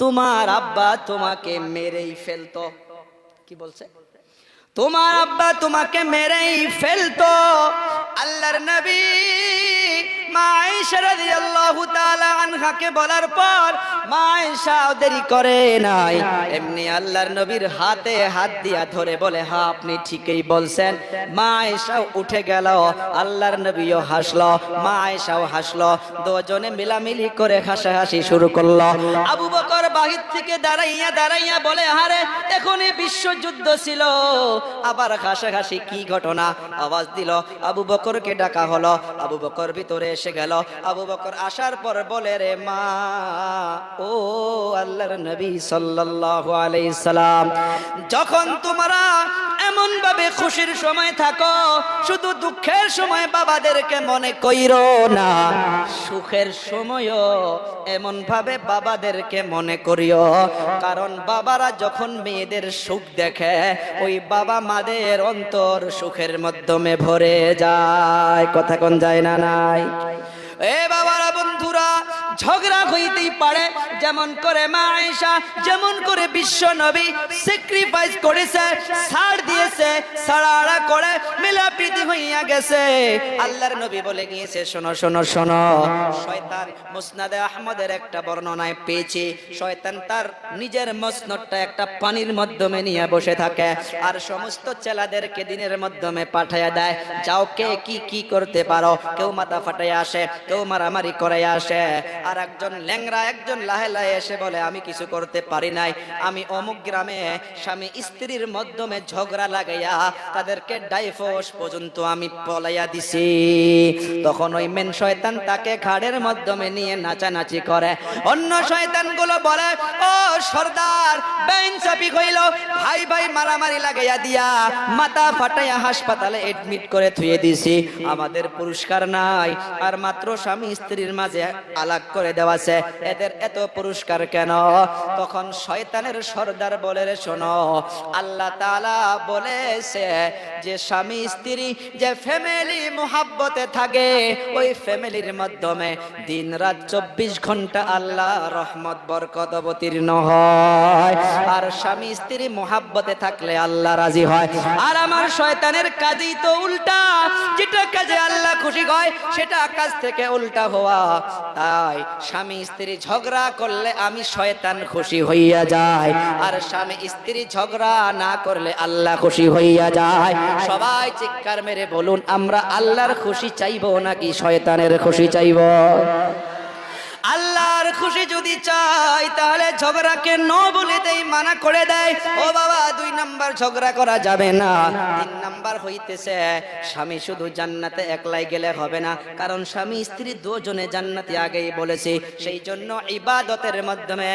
তোমার আব্বা তোমাকে মেরেই ফেলতো। কি বলছে? তোমার আব্বা তোমাকে মেরেই ফেলতো। আল্লাহর নবী মা আয়েশা রাদিয়াল্লাহু তাআলা আনহাকে বলার পর মা আয়েশা দেরি করে নাই, এমনি আল্লাহর নবীর হাতে হাত দিয়া ধরে বলে, হ্যাঁ আপনি ঠিকই বলছেন। মা আয়েশা উঠে গেল, আল্লাহর নবীও হাসলো, মা আয়েশাও হাসলো, দুজনে মিলামিলি করে হাসাহাসি শুরু করলো। আবু বকর বাহির থেকে দাঁড়াইয়া দাঁড়াইয়া বলে, আরে এখনই বিশ্বযুদ্ধ ছিল, আবার হাসাহাসি কি ঘটনা? আওয়াজ দিল, আবু বকরকে ডাকা হলো। আবু বকর ভিতরে এসে গেল। আবু বকর আসার পর বলে, রে মা, ও আল্লাহর নবী সাল্লাল্লাহু আলাইহি সাল্লাম, যখন তোমরা এমন ভাবে খুশির সময় থাকো, শুধু দুঃখের সময় বাবাদেরকে মনে কইরো না, সুখের সময়ও এমন ভাবে বাবাদেরকে মনে করিও। কারণ বাবারা যখন মেয়েদের সুখ দেখে, ওই বাবা মাদের অন্তর সুখের মাধ্যমে ভরে যায়। কথা কোন যায় না নাই? এ বাবারা, বন্ধুরা, ঝগড়া হইতেই পারে। যেমন করে মা আয়েশা, যেমন করে বিশ্ব নবী স্যাক্রিফাইস করেছে, ছাড় দিয়েছে, ছাড়াড়া করে মিলাপ্রীতি হইয়া গেছে। আল্লাহর নবী বলে গিয়েছে, শোনো শোনো শোনো, শয়তান, মুসনাদে আহমদের একটা বর্ণনায় পেয়েছি, শয়তান তার নিজের মসনদটা একটা পানির মাধ্যমে নিয়ে বসে থাকে, আর সমস্ত ছেলেদেরকে দিনের মাধ্যমে পাঠাইয়া দেয়, যাও কে কি কি করতে পারো। কেউ মাথা ফাটাইয়া আসে, কেউ মারামারি করে আসে, আর একজন ল্যাংরা, একজন লাহে লাহে এসে বলে, আমি কিছু করতে পারি নাই, আমি অমুক গ্রামে স্বামী স্ত্রীর মাধ্যমে ঝগড়া লাগাইয়া তাদেরকে ডাইভোর্স পর্যন্ত আমি পলাইয়া দিছি। তখন ওই মেন শয়তান তাকে ঘাড়ের মাধ্যমে নিয়ে নাচানাচি করে। অন্য শয়তানগুলো বলে, ও সর্দার, বেইনসাফি হইল, ভাই ভাই মারামারি লাগাইয়া দিয়া মাথা ফাটাইয়া হাসপাতালে এডমিট করে থুয়ে দিছি, আমাদের পুরস্কার নাই, আর মাত্র স্বামী স্ত্রীর মাঝে আলাগ করে দেওয়াছে, এদের এত পুরস্কার কেন? তখন শয়তানের সর্দার বলে, রে শোনো, আল্লাহ তাআলা বলেছে যে স্বামী স্ত্রী যে ফ্যামিলি মুহাব্বতে থাকে, ওই ফ্যামিলির মাধ্যমে দিন রাত 24 ঘন্টা আল্লাহ রহমত বরকত অবতীর্ণ হয়। আর স্বামী স্ত্রী মুহাব্বতে থাকলে আল্লাহ রাজি হয়। আর আমার শয়তানের কাজই তো উল্টা, যেটা কাজে আল্লাহ খুশি হয় সেটা কাজ থেকে উল্টা হওয়া। তাই স্বামী স্ত্রী ঝগড়া করলে আমি শয়তান খুশি হইয়া যায়, আর স্বামী স্ত্রী ঝগড়া না করলে আল্লাহ খুশি হইয়া যায়। সবাই চিৎকার মেরে বলুন, আমরা আল্লাহর খুশি চাইবো নাকি শয়তানের খুশি চাইবো? আল্লাহর খুশি যদি চাই, তাহলে ঝগড়াকে নো বলে দেই, মানা করে দেয়, ও বাবা 2 নাম্বার ঝগড়া করা যাবে না। 3 নাম্বার হইতেছে, স্বামী শুধু জান্নাতে একলাই গেলে হবে না, কারণ স্বামী স্ত্রী দুজনে জান্নাতে আগেই বলেছে। সেই জন্য ইবাদতের মাধ্যমে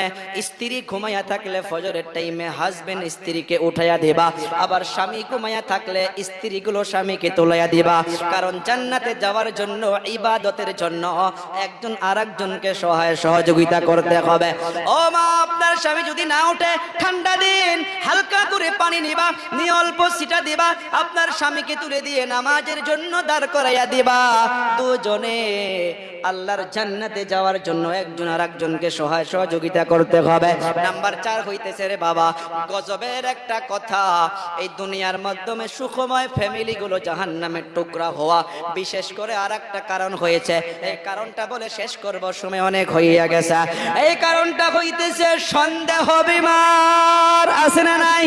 স্ত্রী ঘুমাইয়া থাকলে ফজরের টাইমে হাজবেন্ড স্ত্রীকে উঠাইয়া দেবা, আবার স্বামী ঘুমাইয়া থাকলে স্ত্রীগুলো স্বামীকে তোলাইয়া দিবা। কারণ জান্নাতে যাওয়ার জন্য, ইবাদতের জন্য একজন আরেকজনকে সহায় সহযোগিতা সহযোগিতা করতে হবে। ও মা, আপনার স্বামী যদি না ওঠে, ঠান্ডা দিন, হালকা করে পানি নিবা, নিয়ে অল্প সিটা দিবা, আপনার স্বামীকে তুলে দিয়ে নামাজের জন্য দাঁড় করাইয়া দিবা। দুজনে আল্লাহর জান্নাতে যাওয়ার জন্য একজন আর একজনকে সহযোগিতা করতে হবে। নাম্বার 4 হইতেছে রে বাবা, গজবের একটা কথা, এই দুনিয়ার মাধ্যমে সুখময় ফ্যামিলি গুলো জাহান্নামের টুকরা হওয়া। বিশেষ করে আর একটা কারণ হয়েছে, এই কারণটা বলে শেষ করব, সময় অনেক হইয়া গেছে। এই কারণটা হইতেছে সন্দেহ বিমার। আছে না নাই?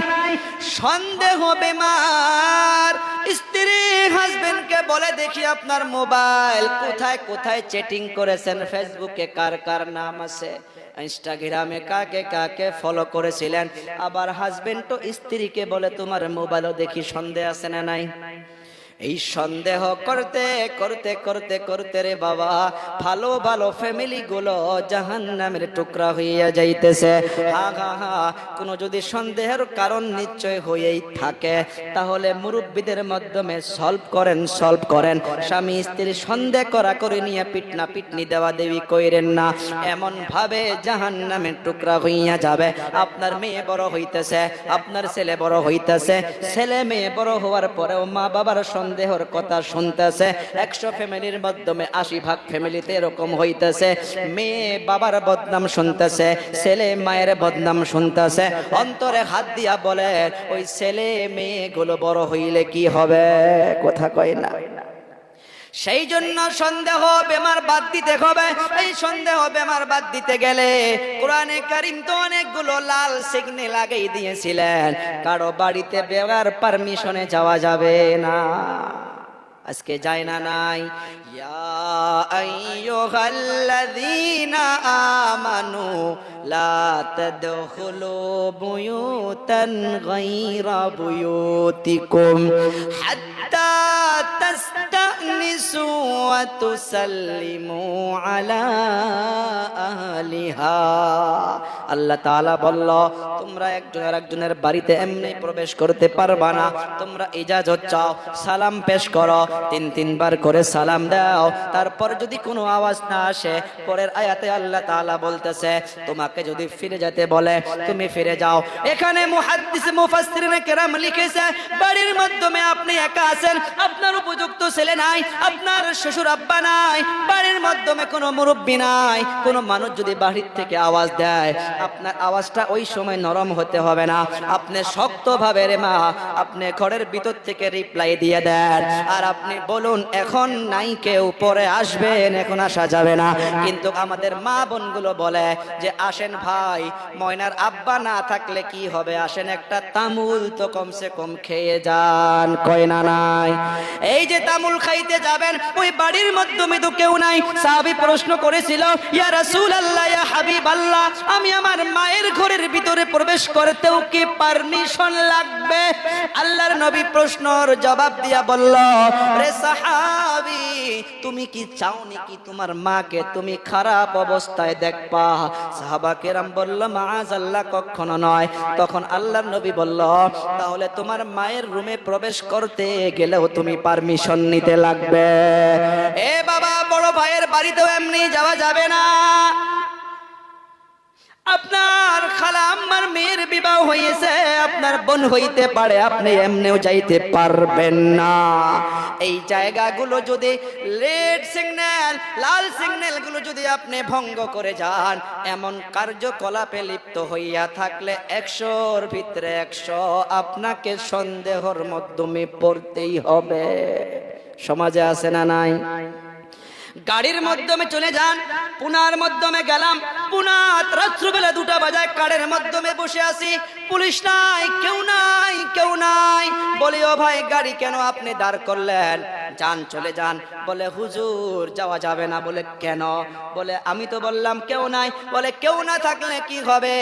সন্দেহ বিমার। স্ত্রী হাজবেন্ডকে বলে, দেখি আপনার মোবাইল কোথায় কোথায় চ্যাটিং করেছেন, ফেসবুকে কার কার নাম আছে, ইনস্টাগ্রামে কাকে কাকে ফলো করেছিলেন। আবার হাজবেন্ড তো স্ত্রীকে বলে, তোমার মোবাইলও দেখি, সন্দেহ আছে না নাই? এই সন্দেহ করতে করতে করতে করতে রে বাবা, ভালো ভালো ফ্যামিলি গুলো জাহান্নামের টুকরা হইয়া যাইতেছে। হা হা হা, কোন যদি সন্দেহের কারণ নিশ্চয় হয়েই থাকে, তাহলে মুরব্বীদের মাধ্যমে সলভ করেন। স্বামী স্ত্রী সন্দেহ করা করে নিয়ে পিটনা পিটনি দেওয়া দেবী কইরেন না, এমন ভাবে জাহান্নামের টুকরা হইয়া যাবে। আপনার মেয়ে বড় হইতেছে, আপনার ছেলে বড় হইতেছে, ছেলে মেয়ে বড় হওয়ার পরেও মা বাবার সন্দেহের কথা শুনতেছে। 100 ফ্যামিলির মাধ্যমে 80 ভাগ ফ্যামিলিতে এরকম হইতেছে, মেয়ে বাবার বদনাম শুনতেছে, ছেলে মায়ের বদনাম শুনতেছে। অন্তরে হাত দিয়া বলে, ওই ছেলে মেয়েগুলো বড় হইলে কি হবে? কথা কয় না। সেই জন্য সন্দেহ বেমার বাদ দিতে হবে। এই সন্দেহ বেমার বাদ দিতে গেলে কোরআনে কারীম তো অনেকগুলো লাল সিগন্যাল লাগিয়ে দিয়েছিলেন। কারো বাড়িতে বেগার পারমিশনে যাওয়া যাবে না। আজকে যায় না নাই? ইয়া আইয়ুহাল্লাযীনা আমানু লা তাদখুলু বুয়ুতান গায়রা বুয়ুতিকুম হাত্তা তাস্তানিসু ওয়া তুসাল্লিমু আলা আহলিহা। আল্লাহ তাআলা বলল, তোমরা একজন আরেকজনের বাড়িতে এমনি প্রবেশ করতে পারবা না। তোমরা ইজাজত চাও, সালাম পেশ করো, 3 বার করে সালাম দাও। তারপর যদি কোনো আওয়াজ না আসে, পরের আয়াতে আল্লাহ তাআলা বলতেছে, তোমাকে যদি ফিরে যেতে বলে তুমি ফিরে যাও। এখানে মুহাদ্দিস মুফাসসিরিনে কেরাম লিখেছে, বাড়ির মাধ্যমে আপনি একা আছেন, আপনার উপযুক্ত ছেলে নাই, আপনার শ্বশুর আব্বা নাই, বাড়ির মাধ্যমে কোনো মুরব্বি নাই, কোনো মানুষ যদি বাড়ির থেকে আওয়াজ দেয়, আপনার আওয়াজটা ওই সময় নরম হতে হবে না, আপনি শক্তভাবে রে মা, আপনি ঘরের ভিতর থেকে রিপ্লাই দিয়ে দেন। আর আপনি বলুন, এখন নাই কেউ, পরে আসবেন, এখন আসা যাবে না। কিন্তু আমাদের মা বোনগুলো বলে যে, আসেন ভাই, ময়নার আব্বা না থাকলে কি হবে, আসেন একটা তামুল তো কমসে কম খেয়ে যান। কয় না নাই? এই যে তামুল খাইতে যাবেন, ওই বাড়ির মাধ্যমে তো কেউ নাই। সাহাবী প্রশ্ন করেছিল, ইয়া রাসূলুল্লাহ, ইয়া হাবিবাল্লাহ, আমি আমার মায়ের ঘরের ভিতরে প্রবেশ করতেও কি পারমিশন লাগবে? আল্লাহর নবী প্রশ্নর জবাব দিয়া বলল, রে সাহাবী, তুমি কি চাও নাকি তোমার মাকে তুমি খারাপ অবস্থায় দেখবা? সাহাবা কেরাম বলল, মাআযাল্লাহ, কখনো নয়। তখন আল্লাহর নবী বলল, তাহলে তোমার মায়ের রুমে প্রবেশ করতে গেলেও তুমি পারমিশন নিতে লাগবে। এ বাবা, বড় ভাইয়ের বাড়িতেও এমনি যাওয়া যাবে না। আপনার খালা আম্মার মেয়ের বিবাহ হয়েছে, আপনার বোন হইতে পারে, আপনি এমনিও যাইতে পারবেন না। এই জায়গাগুলো যদি রেড সিগন্যাল, লাল সিগন্যাল গুলো যদি আপনি ভঙ্গ করে যান, এমন কার্যকলাপে লিপ্ত হইয়া থাকলে 100-র ভিতরে 100 আপনাকে সন্দেহের মাধ্যমে পড়তেই হবে। সমাজে আছে না নাই? গাড়ির মাধ্যমে চলে যান, পুনার মাধ্যমে গেলাম, পুনা রাত্রিবেলা 2টা বাজায়, কারের মাধ্যমে বসে আছি, পুলিশ নাই, কেউ নাই, কেউ নাই। বলি, ও ভাই, গাড়ি কেন আপনি দাঁড় করলেন? যান, চলে যান। বলে, হুজুর যাওয়া যাবে না। বলে, কেন? বলে, আমি তো বললাম কেউ নাই। বলে, কেউ না থাকলে কি হবে?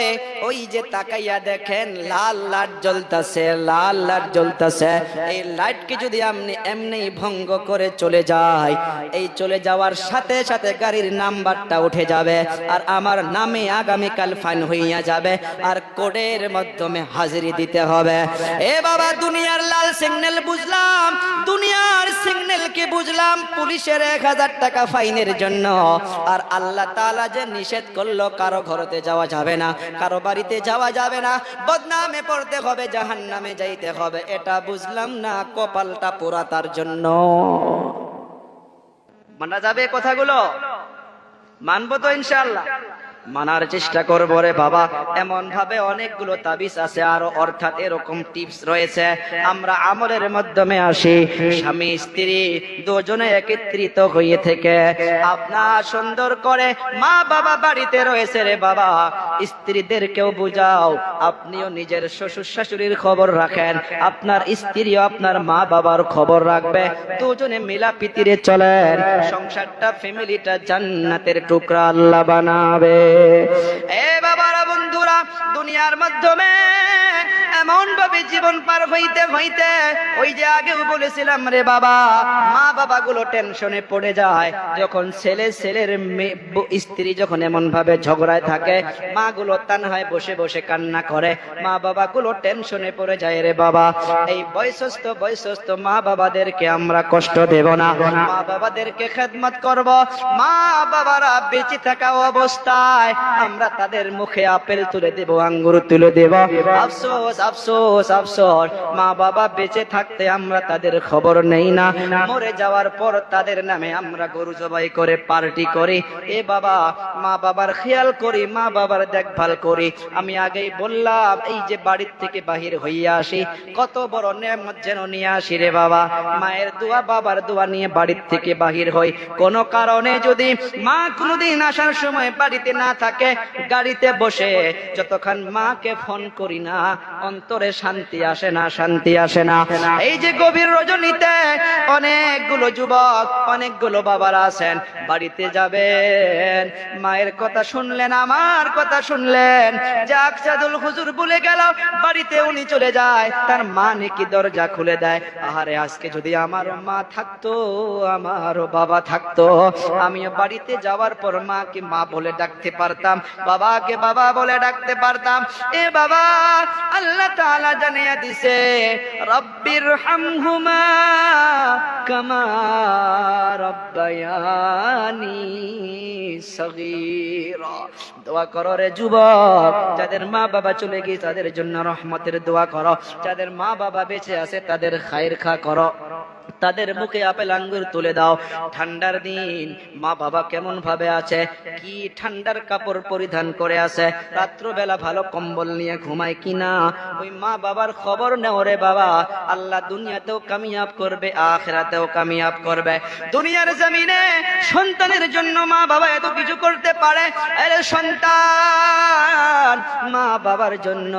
ওই যে তাকাইয়া দেখেন, লাল লাইট জ্বলতেছে, লাল লাইট জ্বলতেছে। এই লাইটকে যদি আপনি এমনি ভঙ্গ করে চলে যায়, এই চলে যাওয়ার সাথে সাথে গাড়ির নাম্বারটা উঠে যাবে, আর আমার নামে আগামীকাল ফাইন হইয়া যাবে, আর কোর্টের মাধ্যমে হাজিরি দিতে হবে। এ বাবা, দুনিয়ার লাল সিগন্যাল বুঝলাম, দুনিয়ার সিগন্যাল কি বুঝলাম পুলিশের 1000 টাকা ফাইনের জন্য, আর আল্লাহ তাআলা যে নিষেধ করলো কারো ঘরেতে যাওয়া যাবে না, কারো বাড়িতে যাওয়া যাবে না, বদনামে পড়তে হবে, জাহান্নামে যাইতে হবে, এটা বুঝলাম না, কপালটা পোড়া তার জন্য। মানা যাবে কথাগুলো? মানবো তো ইনশাআল্লাহ? মানার চেষ্টা করবো রে বাবা। এমন ভাবে অনেকগুলো তাবিজ আছে আরো, অর্থাৎ এরকম টিপস রয়েছে, আমরা আমলের মাধ্যমে আসি। স্বামী স্ত্রী দুজনে একত্রিত হয়ে থেকে আপনার সুন্দর করে, মা বাবা বাড়িতে রয়েছে রে বাবা, স্ত্রীদেরকেও বুঝাও, আপনিও নিজের শ্বশুর শাশুড়ির খবর রাখেন, আপনার স্ত্রীও আপনার মা বাবার খবর রাখবে, দুজনে মিলাপিতিরে চলেন, সংসারটা ফ্যামিলিটা জান্নাতের টুকরা আল্লাহ বানাবে। এ বাবারা বন্ধুরা, দুনিয়ার মাধ্যমে এমন ভাবে জীবন পার হইতে হইতে, ওই যে আগেও বলেছিলাম রে বাবা, মা বাবা গুলো টেনশনে পড়ে যায় যখন ছেলের স্ত্রী যখন এমন ভাবে ঝগড়ায় থাকে, মা গুলো তানহায় বসে বসে কান্না করে, মা বাবা গুলো টেনশনে পড়ে যায় রে বাবা। এই বয়সস্থ মা বাবাদেরকে আমরা কষ্ট দেব না, মা বাবাদেরকে খেদমত করব। মা বাবারা বেঁচে থাকা অবস্থায় আমরা তাদের মুখে আপেল তুলে দেব, আঙ্গুর তুলে দেব। আফসোস আফসোস আফসোস, মা বাবা বেঁচে থাকতে আমরা তাদের খবর নেই না, মরে যাওয়ার পর তাদের নামে আমরা গরু জবাই করে পার্টি করি। এ বাবা, মা বাবার খেয়াল করি, মা বাবার দেখভাল করি। আমি আগেই বললাম, এই যে বাড়ির থেকে বাহির হইয়া আসি, কত বড় নেয়ামত যেন নিয়ে আসি রে বাবা। মায়ের দোয়া বাবার দোয়া নিয়ে বাড়ির থেকে বাহির হই, কোন কারণে যদি মা কোনদিন আসার সময় বাড়িতে না থাকে, গাড়িতে বসে যতক্ষণ মাকে ফোন করি না, অন্তরে শান্তি আসে না, শান্তি আসে না। এই যে গভীর রজনীতে অনেকগুলো যুবক, অনেকগুলো বাবারা আছেন, বাড়িতে যাবেন, মায়ের কথা শুনলেন, আমার কথা শুনলেন, যাক সাদুল হুজুর বলে গেল, বাড়িতে উনি চলে যায়, তার মা নাকি দরজা খুলে দেয়। আহারে, আজকে যদি আমার মা থাকতো, আমার বাবা থাকতো, আমিও বাড়িতে যাওয়ার পর মাকে মা বলে ডাকতে পারতাম, বাবাকে বাবা বলে ডাকতে পারতাম। এ বাবা, আল্লাহ তাআলা জানিয়ে দিছে, রব্বির হামহুমা কামা রব্বায়ানি সগীরা। দোয়া করো রে যুবক, যাদের মা বাবা চলে গিয়ে তাদের জন্য রহমতের দোয়া করো, যাদের মা বাবা বেঁচে আছে তাদের খায়ের খা করো, তাদের মুখে আপেল আঙ্গুর তুলে দাও। ঠান্ডার দিন মা বাবা কেমন ভাবে আছে, কি ঠান্ডার কাপড় পরিধান করে আছে, রাত্রবেলা ভালো কম্বল নিয়ে ঘুমায় কিনা, ওই মা বাবার খবর নেও রে বাবা। আল্লাহ দুনিয়াতেও কামিয়াব করবে, আখিরাতেও কামিয়াব করবে। দুনিয়ার জমিনে সন্তানের জন্য মা বাবা এত কিছু করতে পারে, আরে সন্তান মা বাবার জন্য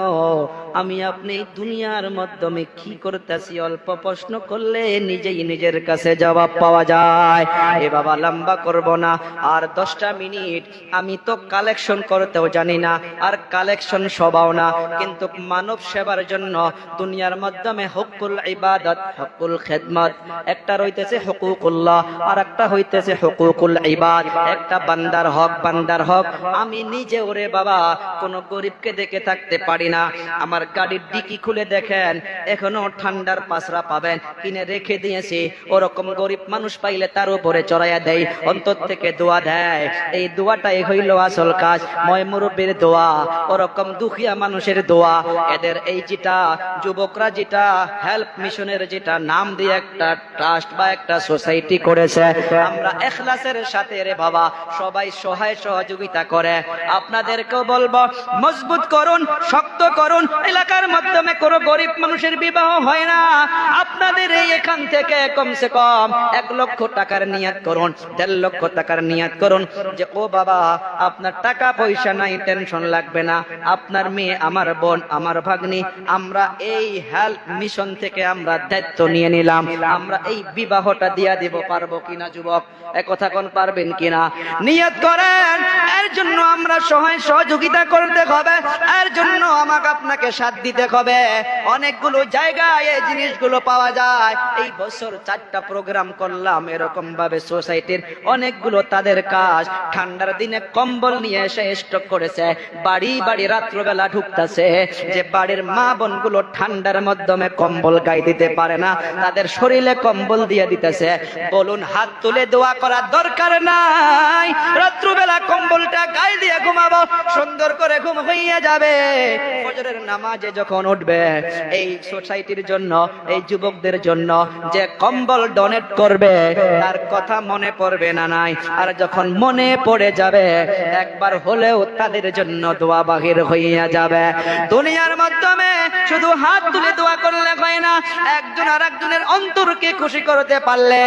আমি আপনি দুনিয়ার মাধ্যমে কি করতেছি, অল্প প্রশ্ন করলে নিজেই নিজের কাছে জবাব পাওয়া যায়। এ বাবা, লম্বা করব না, আর 10টা মিনিট। আমি তো কালেকশন করতেও জানি না, আর কালেকশন সবাও না, কিন্তু মানব সেবার জন্য দুনিয়ার মাধ্যমে হকুল ইবাদত, হকুল খেদমত, একটা রইতেছে হুকুকুল্লাহ, আর একটা হইতেছে হুকুকুল ইবাদ। একটা বান্দার হক, বান্দার হক। আমি নিজে ওরে বাবা কোন গরিবকে দেখে থাকতে পারি না। আমার গাড়ির ডিকি খুলে দেখেন, এখনো ঠান্ডার পাসরা পাবেন, কিনে রেখে দিয়েছি। ওরকম গরিব মানুষ পাইলে তার উপরে চড়াইয়া দেয়, অন্তর থেকে দোয়া দেয়। এই দোয়াটাই হইল আসল কাজ, ময় মুরব্বীর দোয়া, ওরকম দুখিয়া মানুষের দোয়া। এদের এই যেটা যুবকরা যেটা হেল্প মিশনের যেটা নাম দিয়ে একটা ট্রাস্ট বা একটা সোসাইটি করেছে, আমরা ইখলাসের সাথে রে বাবা সবাই সহায় সহযোগিতা করে। আপনাদেরকেও বলবো, মজবুত করুন, শক্ত করুন। এলাকার মাধ্যমে কোনো গরিব মানুষের বিবাহ হয় না, আপনাদের এই এখান থেকে কমসে কম 1 লক্ষ টাকার নিয়াত করুন, 1.5 লক্ষ টাকার নিয়াত করুন, যে ও বাবা আপনার টাকা পয়সা নাই, টেনশন লাগবে না, আপনার মেয়ে, আমার বোন, আমার ভাগ্নি, আমরা এই হেল্প মিশন থেকে আমরা দায়িত্ব নিয়ে নিলাম, আমরা এই বিবাহটা দিয়া দিব। পারবো কিনা যুবক? একথা কোন পারবেন কিনা? নিয়ত করেন। এর জন্য আমরা সহায় সহযোগিতা করতে হবে, এর জন্য আমাকে আপনাকে সাথ দিতে হবে। অনেকগুলো জায়গায় এই জিনিসগুলো পাওয়া যায়। এই বছর 4টা প্রোগ্রাম করলাম এরকম ভাবে সোসাইটির অনেকগুলো তাদের কাজ। ঠান্ডার দিনে কম্বল নিয়ে এসে স্টক করেছে, বাড়ি বাড়ি রাত্রবেলা ঢুকতেছে। যে বাড়ির মা বোনগুলো ঠান্ডার মাধ্যমে কম্বল গায়ে দিতে পারে না, তাদের শরীরে কম্বল দিয়ে দিতেছে। বলুন, হাত তুলে দোয়া করার দরকার নাই? রাত্রবেলা কম্বলটা গায়ে দিয়ে ঘুমাবো, সুন্দর করে ঘুম হইয়া যাবে। ফজরের নামাজে যখন উঠবে, এই সোসাইটির জন্য, এই যুবকদের জন্য যে কম্বল ডোনেট করবে তার কথা মনে পড়বে না নাই? আর যখন মনে পড়ে যাবে, একবার হলেও তাদের জন্য দোয়া বাহির হইয়া যাবে। দুনিয়ার মাধ্যমে শুধু হাত তুলে দোয়া করলে হয় না, একজন আর একজনের অন্তরকে খুশি করতে পারলে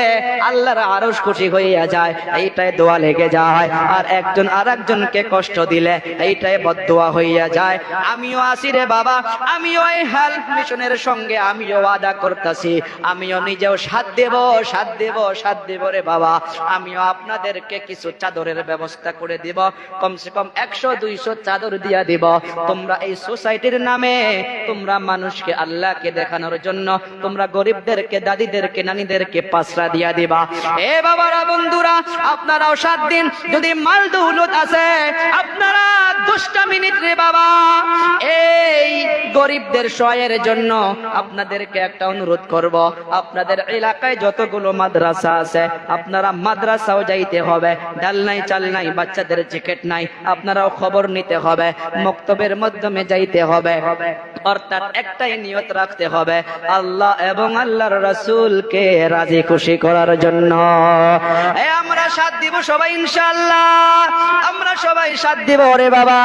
আল্লাহর আরশ খুশি হইয়া যায়, এইটাই দোয়া লেগে যায়। আর একজন আর একজনকে কষ্ট দিলে এইটাই বদদোয়া হইয়া যায়। আমিও আসি রে বাবা, আমিও এই হেল্প মিশনের সঙ্গে আমিও ওয়াদা করতেছি, আমিও নিজেও সাথ দেব, সাথ দেব, সাথ দেব রে বাবা। আমিও আপনাদেরকে কিছু চাদরের ব্যবস্থা করে দিব, কমসে কম 100-200 চাদর দিয়া দিব। তোমরা এই সোসাইটির নামে তোমরা মানুষকে, আল্লাহকে দেখানোর জন্য তোমরা গরিবদেরকে, দাদিদেরকে, নানিদেরকে পাসরা দিয়া দিবা। এ বাবারা, বন্ধুরা, আপনারাও 7 দিন যদি মাল দৌলত আছে, আপনারা 10টা মিনিট রে বাবা এই গরিবদের সহায়ের জন্য আপনাদেরকে একটা অনুরোধ করব। আপনাদের এলাকায় যতগুলো মাদ্রাসা আছে, আপনারা মাদ্রাসাও যাইতে হবে। ডাল নাই, চাল নাই, বাচ্চাদের জ্যাকেট নাই, আপনারাও খবর নিতে হবে, মক্তবের মাধ্যমে যাইতে হবে। অর্থাৎ একটাই নিয়ত রাখতে হবে, আল্লাহ এবং আল্লাহর রাসূলকে রাজি খুশি করার জন্য। আমরা সাথ দিব সবাই ইনশাআল্লাহ, আমরা সবাই সাথ দিব রে বাবা।